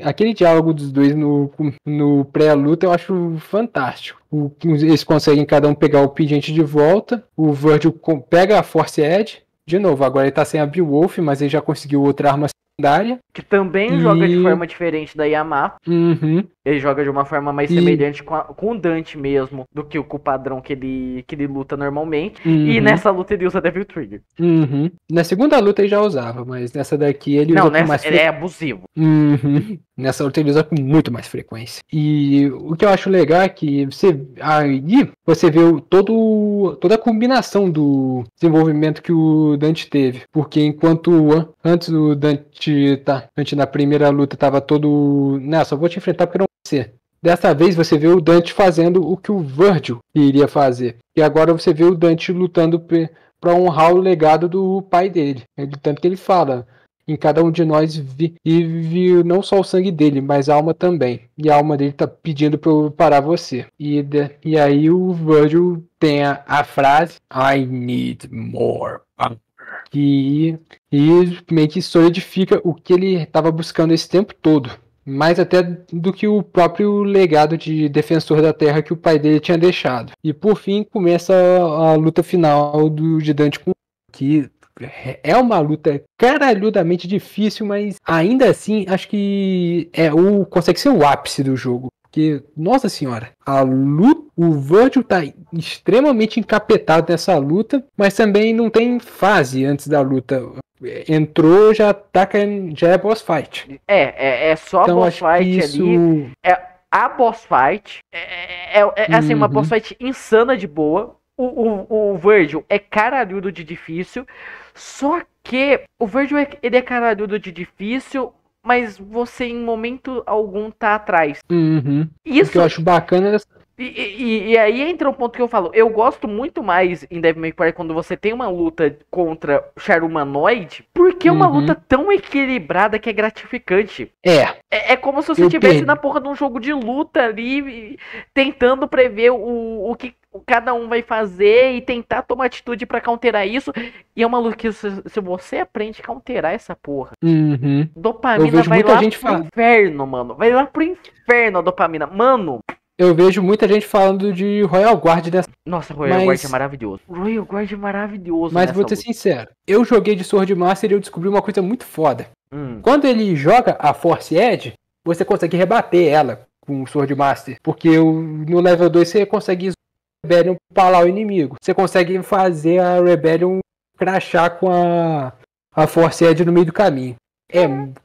aquele diálogo dos dois no pré-luta eu acho fantástico. Eles conseguem cada um pegar o pingente de volta, o Virgil pega a Force Edge, de novo, agora ele tá sem a Beowulf, mas ele já conseguiu outra arma secundária. Que também joga de forma diferente da Yamato. Uhum. Ele joga de uma forma mais semelhante com o Dante mesmo, do que com o padrão que ele luta normalmente. E nessa luta ele usa Devil Trigger. Na segunda luta ele já usava, mas nessa daqui ele usa com mais frequência. Ele é abusivo. Nessa luta ele usa com muito mais frequência. E o que eu acho legal é que você vê toda a combinação do desenvolvimento que o Dante teve. Porque enquanto antes o Dante na primeira luta tava todo... Não, só vou te enfrentar porque não vai ser. Dessa vez você vê o Dante fazendo o que o Virgil iria fazer. E agora você vê o Dante lutando para honrar o legado do pai dele. Tanto que ele fala: em cada um de nós vive não só o sangue dele, mas a alma também. E a alma dele tá pedindo para eu parar você. E aí o Virgil tem a frase: I need more power. E meio que solidifica o que ele estava buscando esse tempo todo. Mais até do que o próprio legado de defensor da terra que o pai dele tinha deixado. E por fim começa a luta final de Dante com que é uma luta caralhudamente difícil, mas ainda assim acho que consegue ser o ápice do jogo. Porque, nossa senhora, a luta, o Virgil tá extremamente encapetado nessa luta, mas também não tem fase antes da luta. Entrou, já é boss fight. É só então, boss fight ali. A boss fight assim, uma boss fight insana de boa. O Virgil é caralhudo de difícil. Só que o Virgil ele é caralhudo de difícil, mas você em momento algum tá atrás. Isso que eu acho bacana. E aí entra um ponto que eu falo. Eu gosto muito mais em Devil May Cry quando você tem uma luta contra o Char humanoide, porque é uma luta tão equilibrada que é gratificante. É como se você estivesse na porra de um jogo de luta ali, tentando prever o que cada um vai fazer e tentar tomar atitude pra counterar isso. E é uma luta que se você aprende a counterar essa porra, dopamina vai lá pro inferno, mano. Vai lá pro inferno a dopamina. Mano... Eu vejo muita gente falando de Royal Guard dessa. Nossa, Royal Guard é maravilhoso. Royal Guard é maravilhoso. Mas vou ser sincero, eu joguei de Sword Master e eu descobri uma coisa muito foda. Quando ele joga a Force Edge, você consegue rebater ela com o Sword Master. Porque no level 2 você consegue usar a Rebellion pra lá o inimigo. Você consegue fazer a Rebellion crashar com a Force Edge no meio do caminho.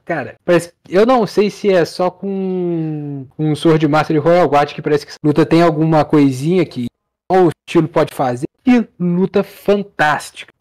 Cara, parece, eu não sei se é só com um Sword Master e Royal Guard que parece que essa luta tem alguma coisinha que o estilo pode fazer. Que luta fantástica.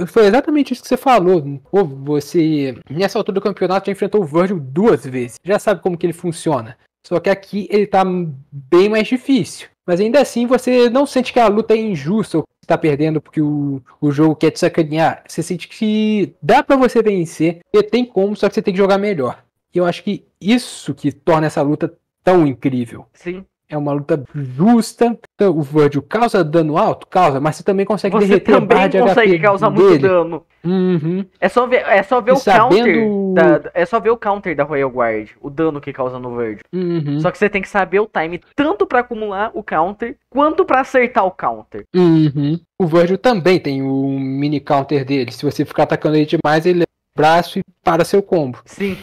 Foi exatamente isso que você falou. Pô, você, nessa altura do campeonato, já enfrentou o Virgil 2 vezes. Já sabe como que ele funciona. Só que aqui ele tá bem mais difícil. Mas ainda assim você não sente que a luta é injusta ou que você tá perdendo porque o jogo quer te sacanear. Você sente que dá pra você vencer. E tem como, só que você tem que jogar melhor. E eu acho que isso que torna essa luta tão incrível. Sim. É uma luta justa. Então, o Virgil causa dano alto? Causa, mas você também consegue Você derreter a barra de também consegue HP causar dele. muito dano. Uhum. É só ver E o sabendo- counter. É só ver o counter da Royal Guard. O dano que causa no Virgil. Uhum. Só que você tem que saber o time tanto pra acumular o counter, quanto pra acertar o counter. Uhum. O Virgil também tem o mini counter dele. Se você ficar atacando ele demais, ele leva o braço e para seu combo. Sim.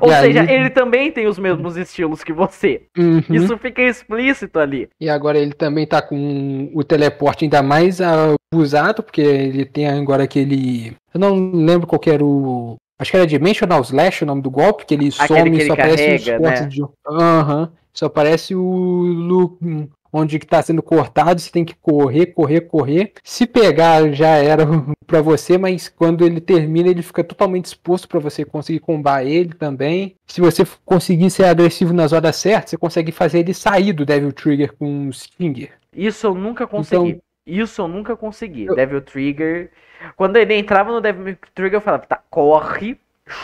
Ou E seja, aí- ele também tem os mesmos estilos que você. Uhum. Isso fica explícito ali. E agora ele também tá com o teleporte ainda mais abusado, porque ele tem agora aquele... Eu não lembro qual que era o... Acho que era Dimensional Slash o nome do golpe, que ele Aquele some que e ele só aparece os carrega, cortes né? de... Aham. Só aparece onde que tá sendo cortado, você tem que correr. Se pegar já era pra você, mas quando ele termina ele fica totalmente exposto pra você conseguir combar ele também. Se você conseguir ser agressivo nas horas certas, você consegue fazer ele sair do Devil Trigger com um Stinger. Isso eu nunca consegui. Devil Trigger. Quando ele entrava no Devil Trigger, eu falava, tá, corre,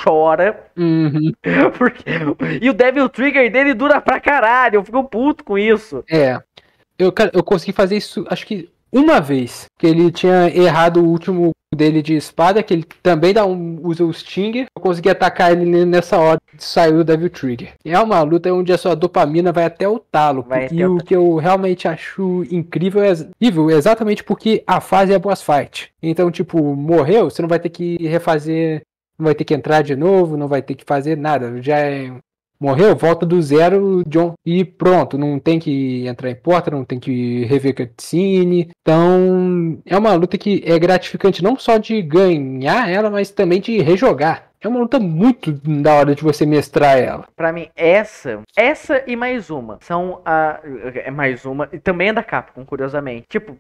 chora. Uhum. Porque... E o Devil Trigger dele dura pra caralho. Eu fico puto com isso. Eu consegui fazer isso, acho que uma vez. Que ele tinha errado o último dele de espada, que ele também usa o Stinger. Eu consegui atacar ele nessa hora que saiu do Devil Trigger. É uma luta onde a sua dopamina vai até o talo. O que eu realmente acho incrível é exatamente porque a fase é boss fight. Então, tipo, morreu, você não vai ter que refazer, não vai ter que entrar de novo, não vai ter que fazer nada. Já é... Morreu, volta do zero, John, e pronto, não tem que entrar em porta, não tem que rever cutscene. Então, é uma luta que é gratificante não só de ganhar ela, mas também de rejogar. É uma luta muito da hora de você mestrar ela. Pra mim, essa e mais uma são mais uma, e também é da Capcom, curiosamente. Tipo,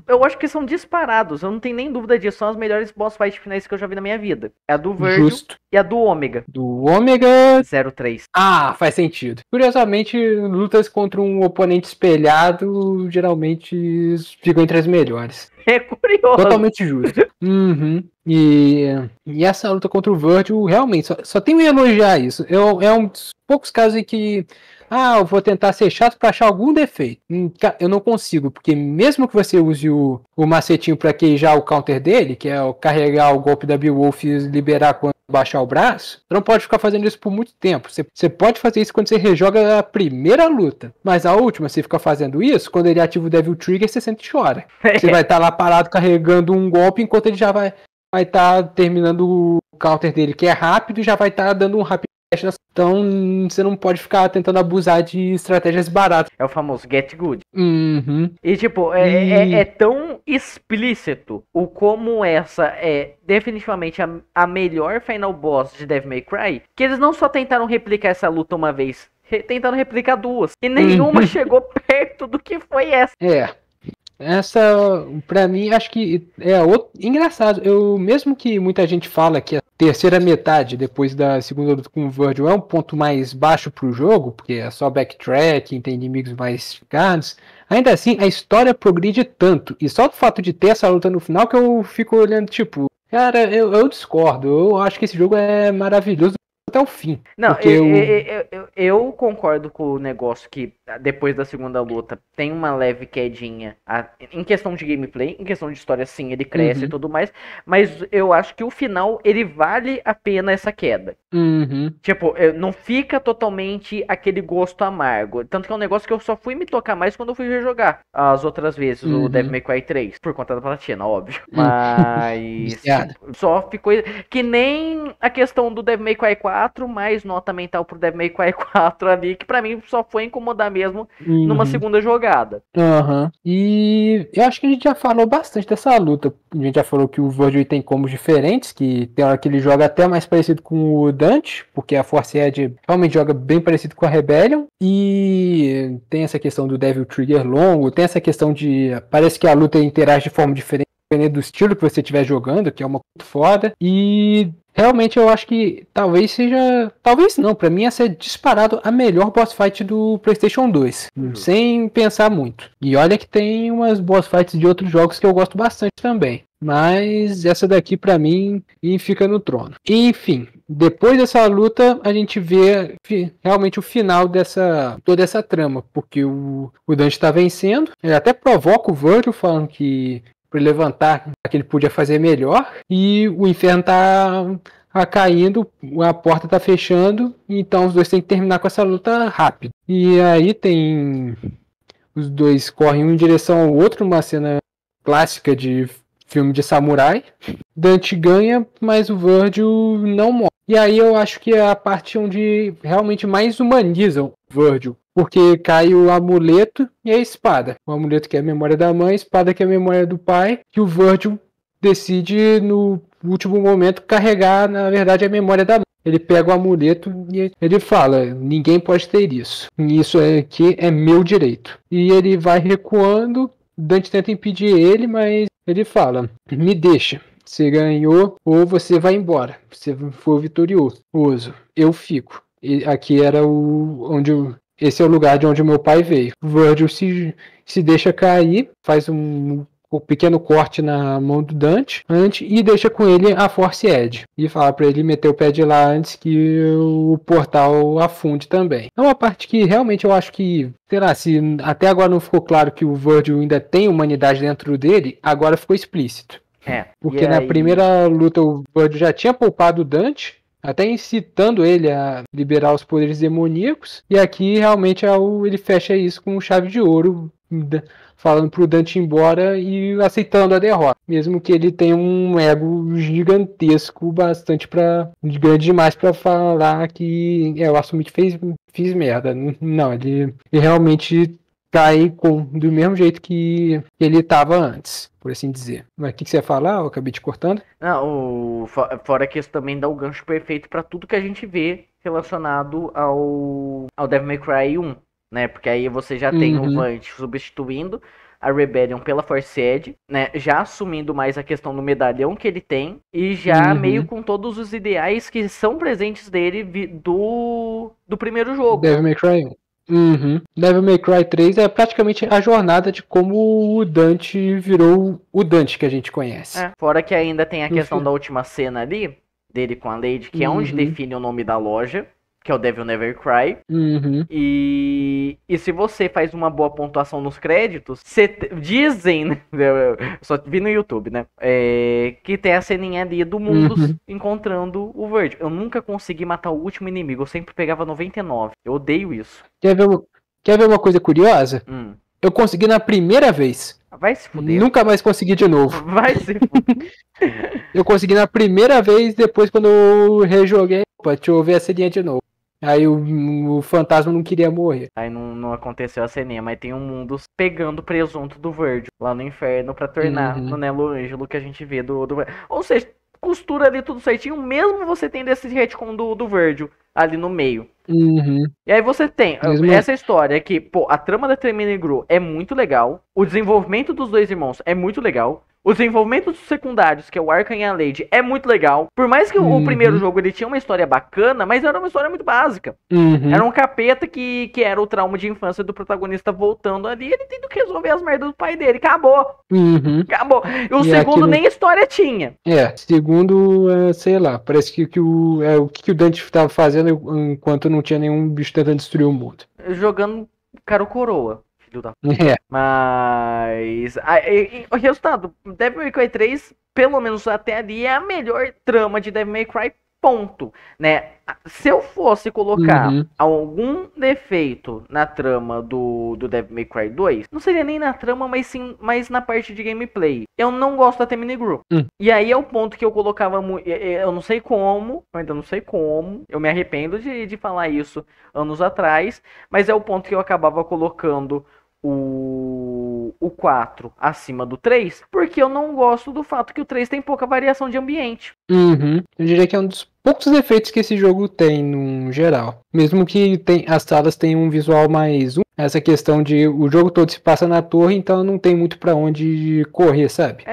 eu acho que são disparados, eu não tenho nem dúvida disso. São as melhores boss fight finais que eu já vi na minha vida. É a do Virgil e a do Ômega. Do Ômega 03. Ah, faz sentido. Curiosamente, lutas contra um oponente espelhado geralmente ficam entre as melhores. É curioso. Totalmente justo. E essa luta contra o Virgil, realmente, só tenho a elogiar isso. É um dos poucos casos em que eu vou tentar ser chato pra achar algum defeito. Eu não consigo, porque mesmo que você use o macetinho pra queijar o counter dele, que é carregar o golpe da Beowulf e liberar quando baixar o braço, você não pode ficar fazendo isso por muito tempo. Você pode fazer isso quando você rejoga a primeira luta, mas a última, você fica fazendo isso, quando ele ativa o Devil Trigger, você sempre chora. Você vai estar lá parado carregando um golpe, enquanto ele já vai estar terminando o counter dele, que é rápido, e já vai estar dando um rapid dash. Então você não pode ficar tentando abusar de estratégias baratas. É o famoso get good. Uhum. E tipo, é tão explícito o como essa é definitivamente a melhor final boss de Devil May Cry, que eles não só tentaram replicar essa luta uma vez, tentaram replicar duas. E nenhuma chegou perto do que foi essa. Essa, pra mim, acho que é engraçado. Mesmo que muita gente fala que a terceira metade, depois da segunda luta com o Virgil, é um ponto mais baixo pro jogo, porque é só backtracking, tem inimigos mais ficados, ainda assim, a história progride tanto. E só o fato de ter essa luta no final que eu fico olhando, tipo, cara, eu discordo. Eu acho que esse jogo é maravilhoso até o fim. Não, eu concordo com o negócio que depois da segunda luta tem uma leve quedinha em questão de gameplay, em questão de história sim, ele cresce e tudo mais, mas eu acho que o final, ele vale a pena essa queda. Tipo, não fica totalmente aquele gosto amargo, tanto que é um negócio que eu só fui me tocar mais quando eu fui rejogar as outras vezes, o Devil May Cry 3, por conta da platina, óbvio, mas tipo, só ficou que nem a questão do Devil May Cry 4 4, mais nota mental pro Devil May Cry 4 ali, que pra mim só foi incomodar mesmo numa segunda jogada. E eu acho que a gente já falou bastante dessa luta. A gente já falou que o Virgil tem combos diferentes, que tem hora que ele joga até mais parecido com o Dante, porque a Force Edge realmente joga bem parecido com a Rebellion. E tem essa questão do Devil Trigger longo, tem essa questão de... Parece que a luta interage de forma diferente do estilo que você estiver jogando, que é uma coisa foda. E realmente eu acho que talvez seja... Talvez não, pra mim essa é disparado a melhor boss fight do PlayStation 2. Sem pensar muito. E olha que tem umas boss fights de outros jogos que eu gosto bastante também. Mas essa daqui pra mim fica no trono. Enfim, depois dessa luta a gente vê realmente o final dessa toda essa trama. Porque o Dante tá vencendo. Ele até provoca o Virgil falando que para levantar que ele podia fazer melhor, e o inferno tá caindo, a porta tá fechando, então os dois têm que terminar com essa luta rápido. E aí tem os dois correm um em direção ao outro, uma cena clássica de filme de samurai. Dante ganha, mas o Virgil não morre. E aí eu acho que é a parte onde realmente mais humaniza o Virgil. Porque cai o amuleto e a espada. O amuleto que é a memória da mãe, a espada que é a memória do pai. Que o Virgil decide, no último momento, carregar, na verdade, a memória da mãe. Ele pega o amuleto e ele fala, ninguém pode ter isso. Isso aqui é meu direito. E ele vai recuando, Dante tenta impedir ele, mas ele fala, me deixa. Você ganhou ou você vai embora. Você foi vitorioso. Eu fico. E aqui era esse é o lugar de onde o meu pai veio. O Virgil se deixa cair, faz um pequeno corte na mão do Dante e deixa com ele a Force Edge. E fala para ele meter o pé de lá antes que o portal afunde também. É uma parte que realmente eu acho que, sei lá, se até agora não ficou claro que o Virgil ainda tem humanidade dentro dele, agora ficou explícito. Porque na primeira luta o Virgil já tinha poupado o Dante, até incitando ele a liberar os poderes demoníacos, e aqui realmente ele fecha isso com chave de ouro, falando pro Dante ir embora e aceitando a derrota, mesmo que ele tenha um ego gigantesco, grande demais para falar que eu assumi que fiz merda. Não, ele realmente cai do mesmo jeito que ele estava antes, por assim dizer. Mas o que você ia falar? Eu acabei te cortando. Não, fora que isso também dá o gancho perfeito para tudo que a gente vê relacionado ao Devil May Cry 1, né? Porque aí você já tem o Vant substituindo a Rebellion pela Force Edge, né? Já assumindo mais a questão do medalhão que ele tem e já meio com todos os ideais que são presentes dele do primeiro jogo. Devil May Cry 1. Devil May Cry 3 é praticamente a jornada de como o Dante virou o Dante que a gente conhece. Fora que ainda tem a questão da última cena ali, dele com a Lady, que é onde define o nome da loja, que é o Devil Never Cry. E se você faz uma boa pontuação nos créditos, dizem, né? Eu só vi no YouTube, né? Que tem a ceninha ali do Mundus encontrando o Virgil. Eu nunca consegui matar o último inimigo, eu sempre pegava 99. Eu odeio isso. Quer ver uma coisa curiosa? Eu consegui na primeira vez. Vai se fuder. Nunca mais consegui de novo. Vai se fuder. Eu consegui na primeira vez, depois quando eu rejoguei, deixa eu ver a ceninha de novo. Aí o fantasma não queria morrer. Aí não aconteceu a ceninha, mas tem um mundo pegando o presunto do Virgil lá no inferno pra tornar no Nelo Ângelo que a gente vê do... Ou seja, costura ali tudo certinho, mesmo você tendo esse retcon do Virgil ali no meio. E aí você tem essa história que, pô, a trama da Tremere Gru é muito legal, o desenvolvimento dos dois irmãos é muito legal, o desenvolvimento dos secundários, que é o Arkham e a Lady, é muito legal. Por mais que o primeiro jogo ele tinha uma história bacana, mas era uma história muito básica. Era um capeta que era o trauma de infância do protagonista voltando ali, ele tendo que resolver as merdas do pai dele. Acabou. Acabou. E o segundo nem história tinha. Segundo, sei lá, parece que o que o Dante estava fazendo enquanto não tinha nenhum bicho tentando destruir o mundo. Jogando cara ou coroa. Mas o resultado, Devil May Cry 3, pelo menos até ali, é a melhor trama de Devil May Cry ponto, né? Se eu fosse colocar Uhum. algum defeito na trama do Devil May Cry 2, não seria nem na trama, mas sim mais na parte de gameplay. Eu não gosto da Tamini Group. E aí é o ponto que eu colocava muito. Eu não sei como, eu ainda não sei como. Eu me arrependo de falar isso anos atrás, mas é o ponto que eu acabava colocando o 4 acima do 3, porque eu não gosto do fato que o 3 tem pouca variação de ambiente. Uhum. Eu diria que é um dos poucos defeitos que esse jogo tem no geral. Mesmo que as salas tenham um visual mais essa questão de o jogo todo se passa na torre, então não tem muito pra onde correr, sabe?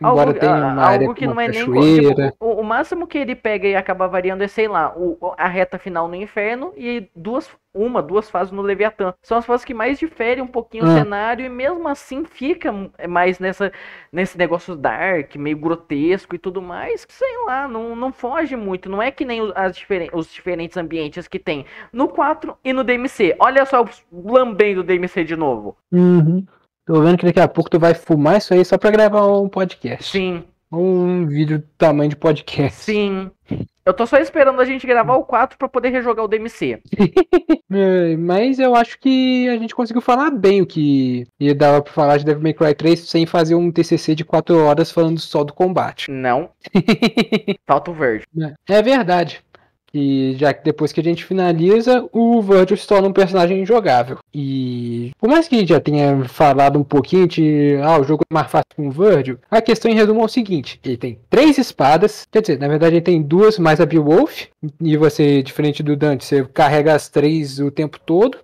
Embora tenha uma área algo com que uma não é nem. cachoeira. Tipo, o máximo que ele pega e acaba variando é, sei lá, a reta final no inferno e duas fases no Leviatã. São as fases que mais diferem um pouquinho o cenário e mesmo assim fica mais nesse negócio dark, meio grotesco e tudo mais. Sei lá, não foge muito. Não é que nem os diferentes ambientes que tem no 4 e no DMC. Olha só o lambendo do DMC de novo. Uhum. Tô vendo que daqui a pouco tu vai fumar isso aí só pra gravar um podcast. Sim. Um vídeo do tamanho de podcast. Sim. Eu tô só esperando a gente gravar o 4 pra poder rejogar o DMC. Mas eu acho que a gente conseguiu falar bem o que ia dar pra falar de Devil May Cry 3 sem fazer um TCC de 4 horas falando só do combate. Não. Falta o verde. É verdade. E já que depois que a gente finaliza, o Virgil se torna um personagem injogável. E por mais que a gente já tenha falado um pouquinho de o jogo é mais fácil com o Virgil, a questão em resumo é o seguinte: ele tem 3 espadas, quer dizer, na verdade ele tem 2 mais a Beowulf, e você, diferente do Dante, você carrega as 3 o tempo todo.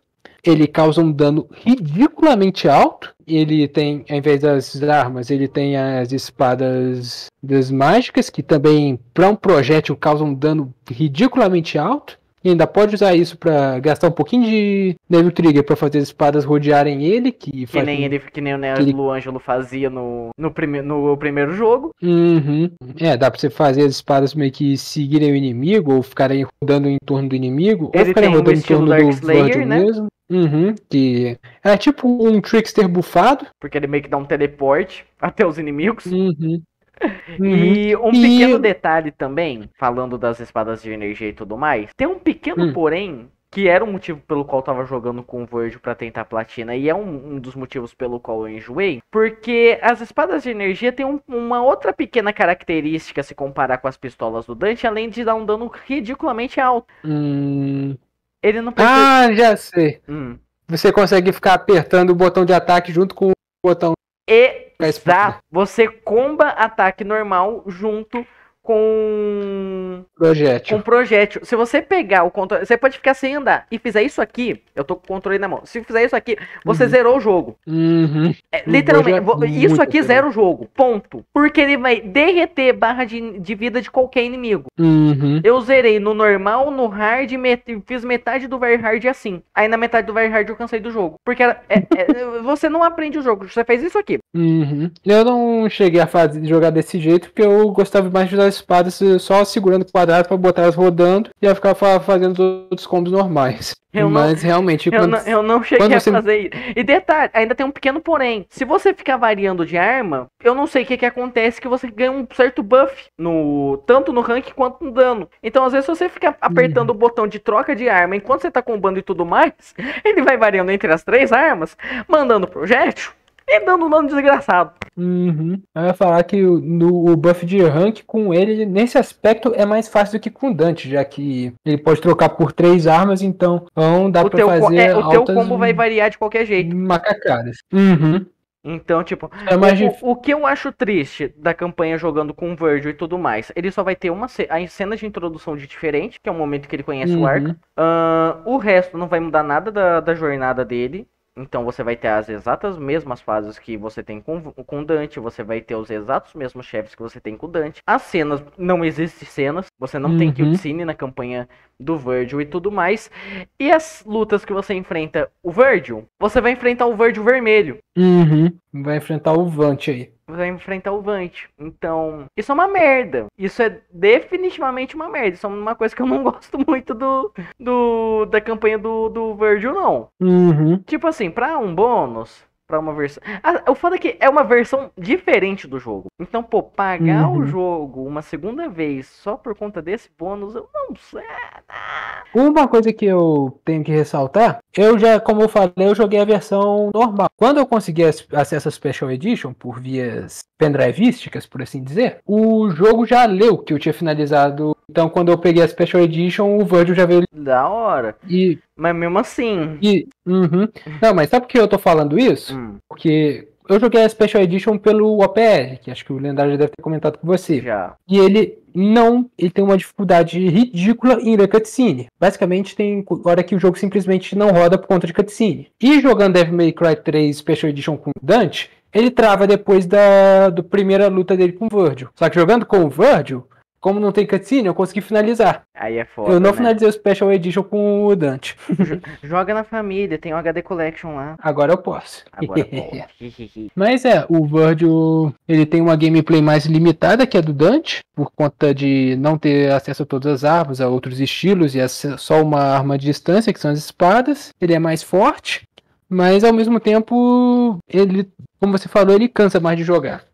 Ele causa um dano ridiculamente alto. Ele tem, ao invés das armas, ele tem as espadas das mágicas, que também, para um projétil, causam um dano ridiculamente alto. E ainda pode usar isso para gastar um pouquinho de Devil Trigger para fazer as espadas rodearem ele. Que nem o Lu Ângelo fazia no primeiro jogo. Uhum. Dá pra você fazer as espadas meio que seguirem o inimigo, ou ficarem rodando em torno do inimigo, ou ficarem rodando em torno do Virgil mesmo. Que é tipo um Trickster bufado. Porque ele meio que dá um teleporte até os inimigos. E pequeno detalhe também, falando das espadas de energia e tudo mais, tem um pequeno porém, que era o motivo pelo qual eu tava jogando com o Virgil pra tentar platina, e é um dos motivos pelo qual eu enjoei, porque as espadas de energia tem uma outra pequena característica se comparar com as pistolas do Dante, além de dar um dano ridiculamente alto. Ele não precisa... já sei. Você consegue ficar apertando o botão de ataque junto com o botão... Exato. Você comba ataque normal junto com projétil. Se você pegar o controle, você pode ficar sem andar e fizer isso aqui, eu tô com o controle na mão. Se fizer isso aqui, você zerou o jogo. Literalmente, isso aqui zera o jogo. Ponto. Porque ele vai derreter barra de vida de qualquer inimigo. Eu zerei no normal, no hard, fiz metade do very hard assim. Aí na metade do very hard eu cansei do jogo. Porque você não aprende o jogo, você fez isso aqui. Eu não cheguei a jogar desse jeito, porque eu gostava mais de usar espadas só segurando o quadrado pra botar elas rodando e eu ficava fazendo outros combos normais. Mas realmente... Eu não cheguei a fazer isso. E detalhe, ainda tem um pequeno porém. Se você ficar variando de arma, eu não sei o que acontece, que você ganha um certo buff, tanto no rank quanto no dano. Então às vezes se você ficar apertando o botão de troca de arma enquanto você tá combando e tudo mais, ele vai variando entre as 3 armas, mandando projétil e dando um dano desgraçado. Eu ia falar que o buff de rank com ele, nesse aspecto, é mais fácil do que com o Dante, já que ele pode trocar por 3 armas, então dá pra fazer o teu combo vai variar de qualquer jeito. Macacadas. Então, tipo, o que eu acho triste da campanha jogando com o Virgil e tudo mais, ele só vai ter a cena de introdução de diferente, que é o momento que ele conhece o arco. O resto não vai mudar nada da jornada dele. Então você vai ter as exatas mesmas fases que você tem com o Dante, você vai ter os exatos mesmos chefes que você tem com o Dante. As cenas, não existem cenas, você não tem cutscene na campanha do Virgil e tudo mais. E as lutas que você enfrenta o Virgil, você vai enfrentar o Virgil vermelho. Vai enfrentar o Vant aí. Vai enfrentar o Vant. Então, isso é uma merda. Isso é definitivamente uma merda. Isso é uma coisa que eu não gosto muito da campanha do Virgil, não. Tipo assim, pra um bônus, pra uma versão. O foda é que é uma versão diferente do jogo. Então, pô, pagar o jogo uma segunda vez só por conta desse bônus, eu não sei. Uma coisa que eu tenho que ressaltar, como eu falei, eu joguei a versão normal. Quando eu consegui acesso à Special Edition por vias pendrivísticas, por assim dizer, o jogo já leu que eu tinha finalizado. Então, quando eu peguei a Special Edition, o Virgil já veio. Da hora. Mas mesmo assim. Não, mas sabe por que eu tô falando isso? Porque eu joguei a Special Edition pelo OPL, que acho que o Lendário já deve ter comentado com você. Já. E ele tem uma dificuldade ridícula em ler cutscene. Basicamente tem hora que o jogo simplesmente não roda por conta de cutscene. E jogando Devil May Cry 3 Special Edition com o Dante, ele trava depois da primeira luta dele com o Virgil. Só que jogando com o Virgil, como não tem cutscene, eu consegui finalizar. Aí é foda, eu não né? finalizei o Special Edition com o Dante. Joga na família, tem o HD Collection lá. Agora eu posso. Agora pode. Mas o Virgil, ele tem uma gameplay mais limitada que a do Dante, por conta de não ter acesso a todas as armas, a outros estilos, e só uma arma de distância, que são as espadas. Ele é mais forte, mas ao mesmo tempo, ele, como você falou, ele cansa mais de jogar.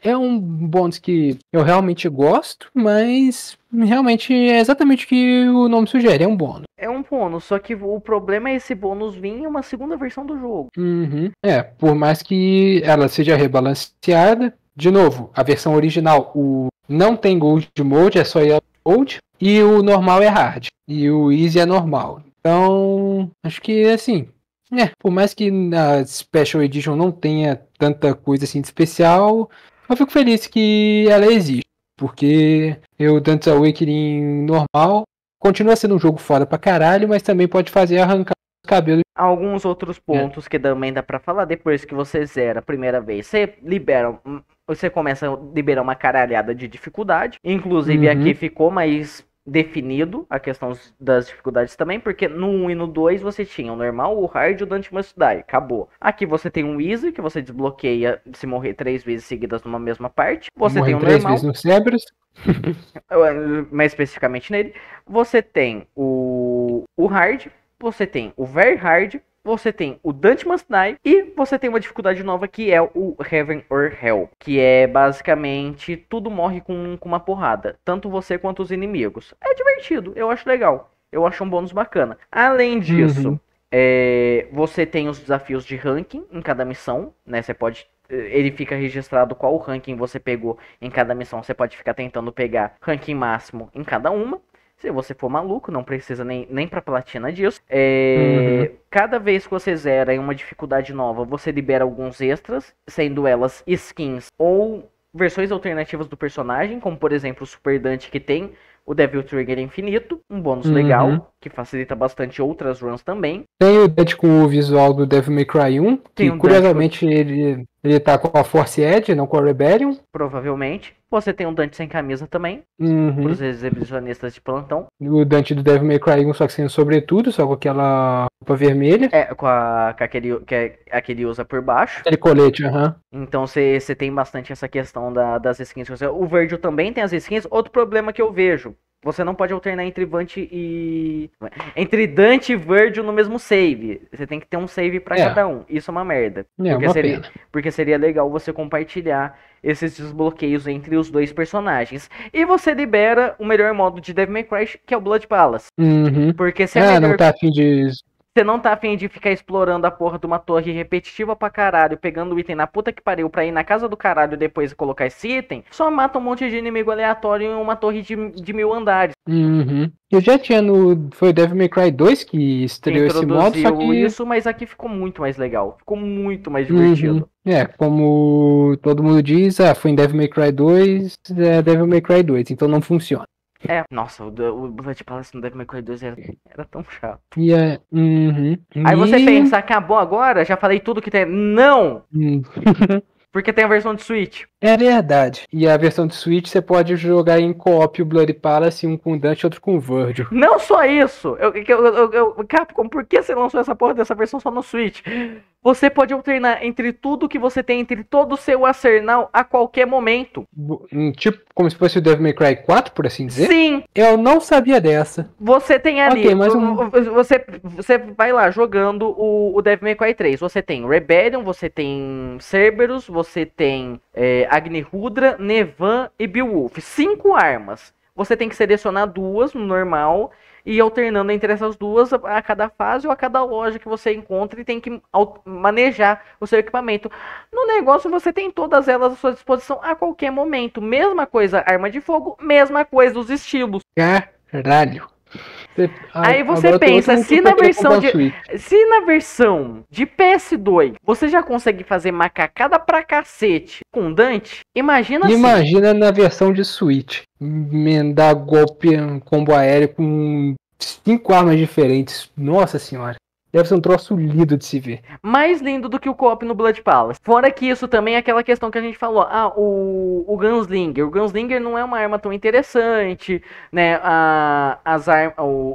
É um bônus que eu realmente gosto, mas realmente é exatamente o que o nome sugere, é um bônus. É um bônus, só que o problema é esse bônus vir em uma segunda versão do jogo. Por mais que ela seja rebalanceada, de novo, a versão original não tem Gold Mode, é só Yellow Mode, e o normal é Hard, e o Easy é normal. Então, acho que assim... por mais que na Special Edition não tenha tanta coisa assim de especial, eu fico feliz que ela existe. Porque o Dante's Awakening normal continua sendo um jogo foda pra caralho, mas também pode fazer arrancar os cabelos. Alguns outros pontos que também dá pra falar, depois que você zera a primeira vez, você começa a liberar uma caralhada de dificuldade. Inclusive aqui ficou mais definido a questão das dificuldades também, porque no 1 e no 2 você tinha o normal, o hard e o Dante Must Die, acabou. Aqui você tem um easy, que você desbloqueia se morrer 3 vezes seguidas numa mesma parte. Você tem o normal. 3 vezes no Cerberus. Mais especificamente nele. Você tem o hard, você tem o very hard, você tem o Dante Must Die e você tem uma dificuldade nova que é o Heaven or Hell, que é basicamente tudo morre com uma porrada, tanto você quanto os inimigos. É divertido, eu acho legal, eu acho um bônus bacana. Além disso, você tem os desafios de ranking em cada missão, né? Ele fica registrado qual ranking você pegou em cada missão, você pode ficar tentando pegar ranking máximo em cada uma. Se você for maluco, não precisa nem pra platina disso. Cada vez que você zera em uma dificuldade nova, você libera alguns extras, sendo elas skins ou versões alternativas do personagem, como por exemplo o Super Dante, que tem o Devil Trigger infinito, um bônus legal, que facilita bastante outras runs também. Tem o Dante com o visual do Devil May Cry 1, que curiosamente ele tá com a Force Edge, não com a Rebellion. Provavelmente. Você tem um Dante sem camisa também, pros exibicionistas de plantão. O Dante do Devil May Cry 1, só que sem sobretudo, só com aquela roupa vermelha. Com aquele usa por baixo. Aquele colete, Então você tem bastante essa questão das skins. O Virgil também tem as skins. Outro problema que eu vejo, você não pode alternar entre Dante e Virgil no mesmo save. Você tem que ter um save pra cada um. Isso é uma merda. Porque seria legal você compartilhar esses desbloqueios entre os dois personagens. E você libera o melhor modo de Devil May Cry, que é o Blood Palace. Porque se não tá afim de... Você não tá afim de ficar explorando a porra de uma torre repetitiva pra caralho, pegando o item na puta que pariu pra ir na casa do caralho depois e colocar esse item, só mata um monte de inimigo aleatório em uma torre de 1000 andares. Eu já tinha foi o Devil May Cry 2 que estreou esse modo, só que... isso, mas aqui ficou muito mais legal, ficou muito mais divertido. Como todo mundo diz, foi em Devil May Cry 2, é Devil May Cry 2, então não funciona. Nossa, o Blood Palace no Devil May Cry 2 era tão chato. Aí você pensa, acabou agora? Já falei tudo que tem. Não! Porque tem a versão de Switch. É verdade. E a versão de Switch você pode jogar em co-op o Bloody Palace, um com Dante e outro com Virgil. Não só isso, Capcom, por que você lançou essa porra dessa versão só no Switch? Você pode alternar entre tudo que você tem, entre todo o seu arsenal a qualquer momento. Tipo, como se fosse o Devil May Cry 4, por assim dizer? Sim! Eu não sabia dessa. Você tem ali, Ok, mas você vai lá jogando o Devil May Cry 3. Você tem Rebellion, você tem Cerberus, você tem Agni-Rudra, Nevan e Beowulf. 5 armas. Você tem que selecionar 2 no normal e ir alternando entre essas 2 a cada fase ou a cada loja que você encontra e tem que manejar o seu equipamento. No negócio você tem todas elas à sua disposição a qualquer momento. Mesma coisa arma de fogo, mesma coisa os estilos. Caralho. Aí você pensa, se na versão de PS2 você já consegue fazer macacada pra cacete com Dante, imagina na versão de Switch. Emendar golpe, combo aéreo com 5 armas diferentes. Nossa senhora. Deve ser um troço lindo de se ver. Mais lindo do que o co-op no Blood Palace. Fora que isso também é aquela questão que a gente falou. O Gunslinger. O Gunslinger não é uma arma tão interessante, né?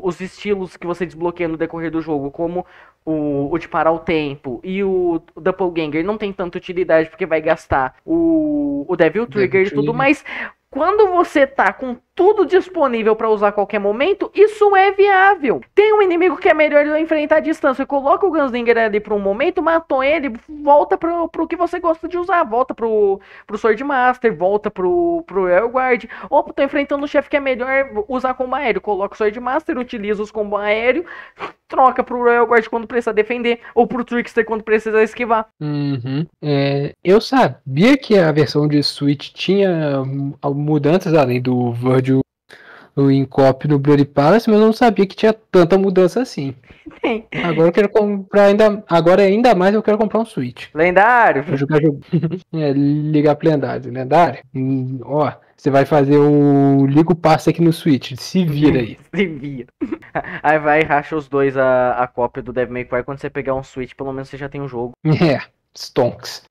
Os estilos que você desbloqueia no decorrer do jogo, como o de parar o tempo e o Doppelganger, não tem tanta utilidade porque vai gastar o Devil Trigger e tudo mais. Quando você tá com tudo disponível para usar a qualquer momento, isso é viável. Tem um inimigo que é melhor eu enfrentar à distância. Coloca o Gunslinger ali por um momento, matou ele, volta pro que você gosta de usar. Volta pro Swordmaster, volta pro Railguard. Opa, tô enfrentando um chefe que é melhor usar combo aéreo. Coloca o Swordmaster, utiliza os combo aéreo, troca pro Railguard quando precisa defender, ou pro Trickster quando precisa esquivar. Eu sabia que a versão de Switch tinha mudanças além do Virgil em co-op no Bloody Palace, mas eu não sabia que tinha tanta mudança assim. Tem. Agora eu quero comprar ainda mais eu quero comprar um Switch. Lendário. Pra jogar jogo. Ligar pro lendário. Lendário? Ó, você vai fazer o Liga o Passe aqui no Switch. Se vira aí. Se vira. Aí vai e racha os dois a cópia do Devil May Cry. Quando você pegar um Switch, pelo menos você já tem um jogo. Stonks.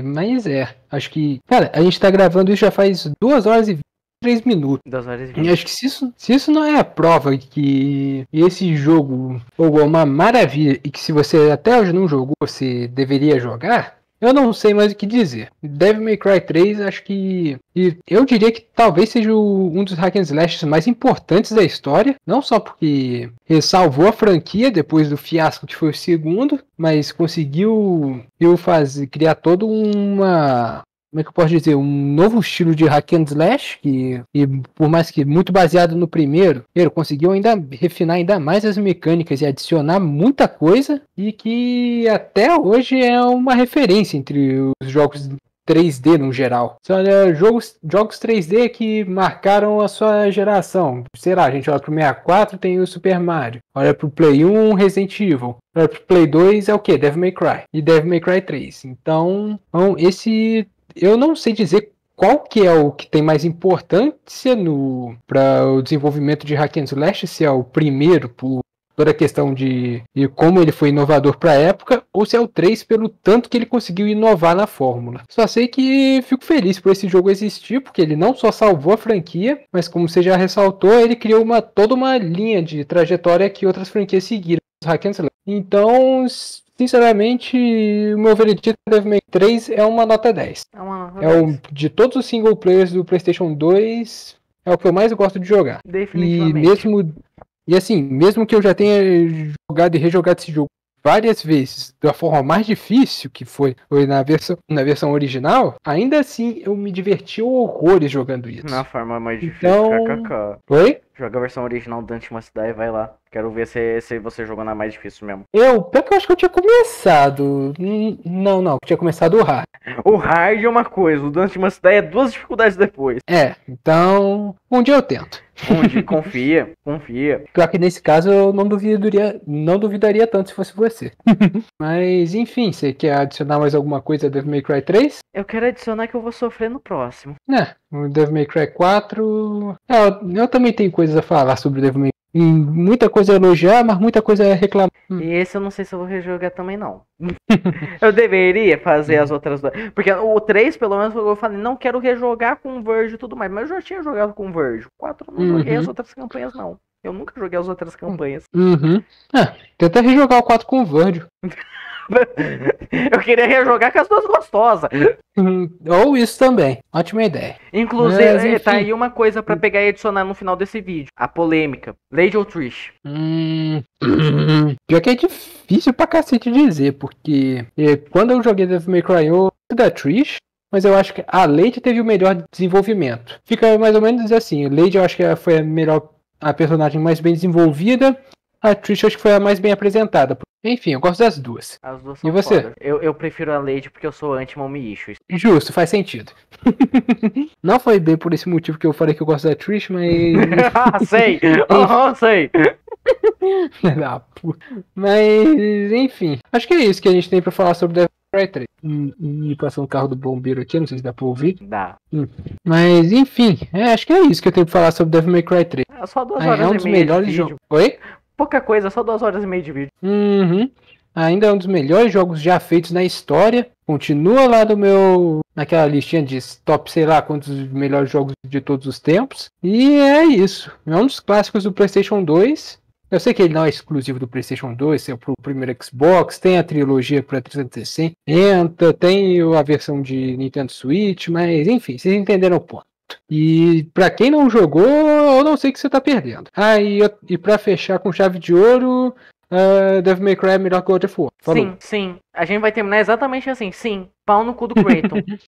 Mas acho que... Cara, a gente tá gravando isso já faz 2 horas e 3 minutos. 2 horas e 20. E acho que se isso não é a prova que esse jogo é uma maravilha e que se você até hoje não jogou, você deveria jogar, eu não sei mais o que dizer. Devil May Cry 3, acho que... Eu diria que talvez seja um dos hack and slashes mais importantes da história. Não só porque ele salvou a franquia depois do fiasco que foi o segundo, mas conseguiu criar toda uma... Como é que eu posso dizer? Um novo estilo de hack and slash, e por mais que muito baseado no primeiro, ele conseguiu ainda refinar ainda mais as mecânicas e adicionar muita coisa, e que até hoje é uma referência entre os jogos 3D no geral. São jogos 3D que marcaram a sua geração. Sei lá, a gente olha pro 64, tem o Super Mario. Olha pro Play 1, Resident Evil. Olha pro Play 2, é o que? Devil May Cry. E Devil May Cry 3. Então esse... Eu não sei dizer qual que é o que tem mais importância para o desenvolvimento de hack and slash, se é o primeiro por toda a questão de como ele foi inovador para a época, ou se é o 3 pelo tanto que ele conseguiu inovar na fórmula. Só sei que fico feliz por esse jogo existir, porque ele não só salvou a franquia, mas como você já ressaltou, ele criou toda uma linha de trajetória que outras franquias seguiram, os hack and slash. Então... Sinceramente, o meu veredito do Devil May Cry 3 é uma nota 10. De todos os single players do PlayStation 2, é o que eu mais gosto de jogar. Definitivamente. Mesmo que eu já tenha jogado e rejogado esse jogo várias vezes, da forma mais difícil, que foi na versão original, ainda assim eu me diverti horrores jogando isso. Na forma mais difícil, kkk. Oi? Joga a versão original do Dante Must Die, vai lá. Quero ver se você jogou na mais difícil mesmo. Pior que eu acho que eu tinha começado. Não, tinha começado o hard. O hard é uma coisa, o Dante Must Die é 2 dificuldades depois. Então, um dia eu tento. Confia. Pior que nesse caso eu não duvidaria tanto se fosse você. Mas enfim, você quer adicionar mais alguma coisa a Devil May Cry 3? Eu quero adicionar que eu vou sofrer no próximo. O Devil May Cry 4... Eu também tenho coisas a falar sobre o Devil May Cry. Muita coisa a elogiar, mas muita coisa a reclamar. E esse eu não sei se eu vou rejogar também, não. Eu deveria fazer as outras duas. Porque o 3, pelo menos, eu falei, não quero rejogar com o Verge e tudo mais. Mas eu já tinha jogado com o Verge. O 4 eu não joguei as outras campanhas, não. Eu nunca joguei as outras campanhas. Tenta rejogar o 4 com o Verge. Eu queria rejogar com as duas gostosas. Ou isso também. Ótima ideia. Inclusive, tá aí uma coisa pra pegar e adicionar no final desse vídeo. A polêmica. Lady ou Trish? Pior que é difícil pra cacete dizer, porque quando eu joguei Devil May Cry, eu da Trish, mas eu acho que a Lady teve o melhor desenvolvimento. Fica mais ou menos assim. A Lady eu acho que foi a personagem mais bem desenvolvida. A Trish eu acho que foi a mais bem apresentada. Enfim, eu gosto das duas. As duas são E você? fodas. Eu prefiro a Lady porque eu sou anti-mommy issues. Justo, faz sentido. Não foi bem por esse motivo que eu falei que eu gosto da Trish, mas... Sei! Sei! Mas, enfim. Acho que é isso que a gente tem pra falar sobre Devil May Cry 3. E passou um carro do bombeiro aqui, não sei se dá pra ouvir. Dá. Mas, enfim. Acho que é isso que eu tenho pra falar sobre Devil May Cry 3. É só 2 horas É um e dos meia melhores de vídeo. jogos. Oi? Pouca coisa, só 2 horas e meia de vídeo. Ainda é um dos melhores jogos já feitos na história. Continua lá naquela listinha de top, sei lá, quantos melhores jogos de todos os tempos. E é isso. É um dos clássicos do PlayStation 2. Eu sei que ele não é exclusivo do PlayStation 2, é pro primeiro Xbox, tem a trilogia para 360, tem a versão de Nintendo Switch, mas enfim, vocês entenderam o ponto. E pra quem não jogou, eu não sei o que você tá perdendo. E pra fechar com chave de ouro, Devil May Cry é melhor que God of War. Falou. Sim. A gente vai terminar exatamente assim. Sim, pau no cu do Kratos.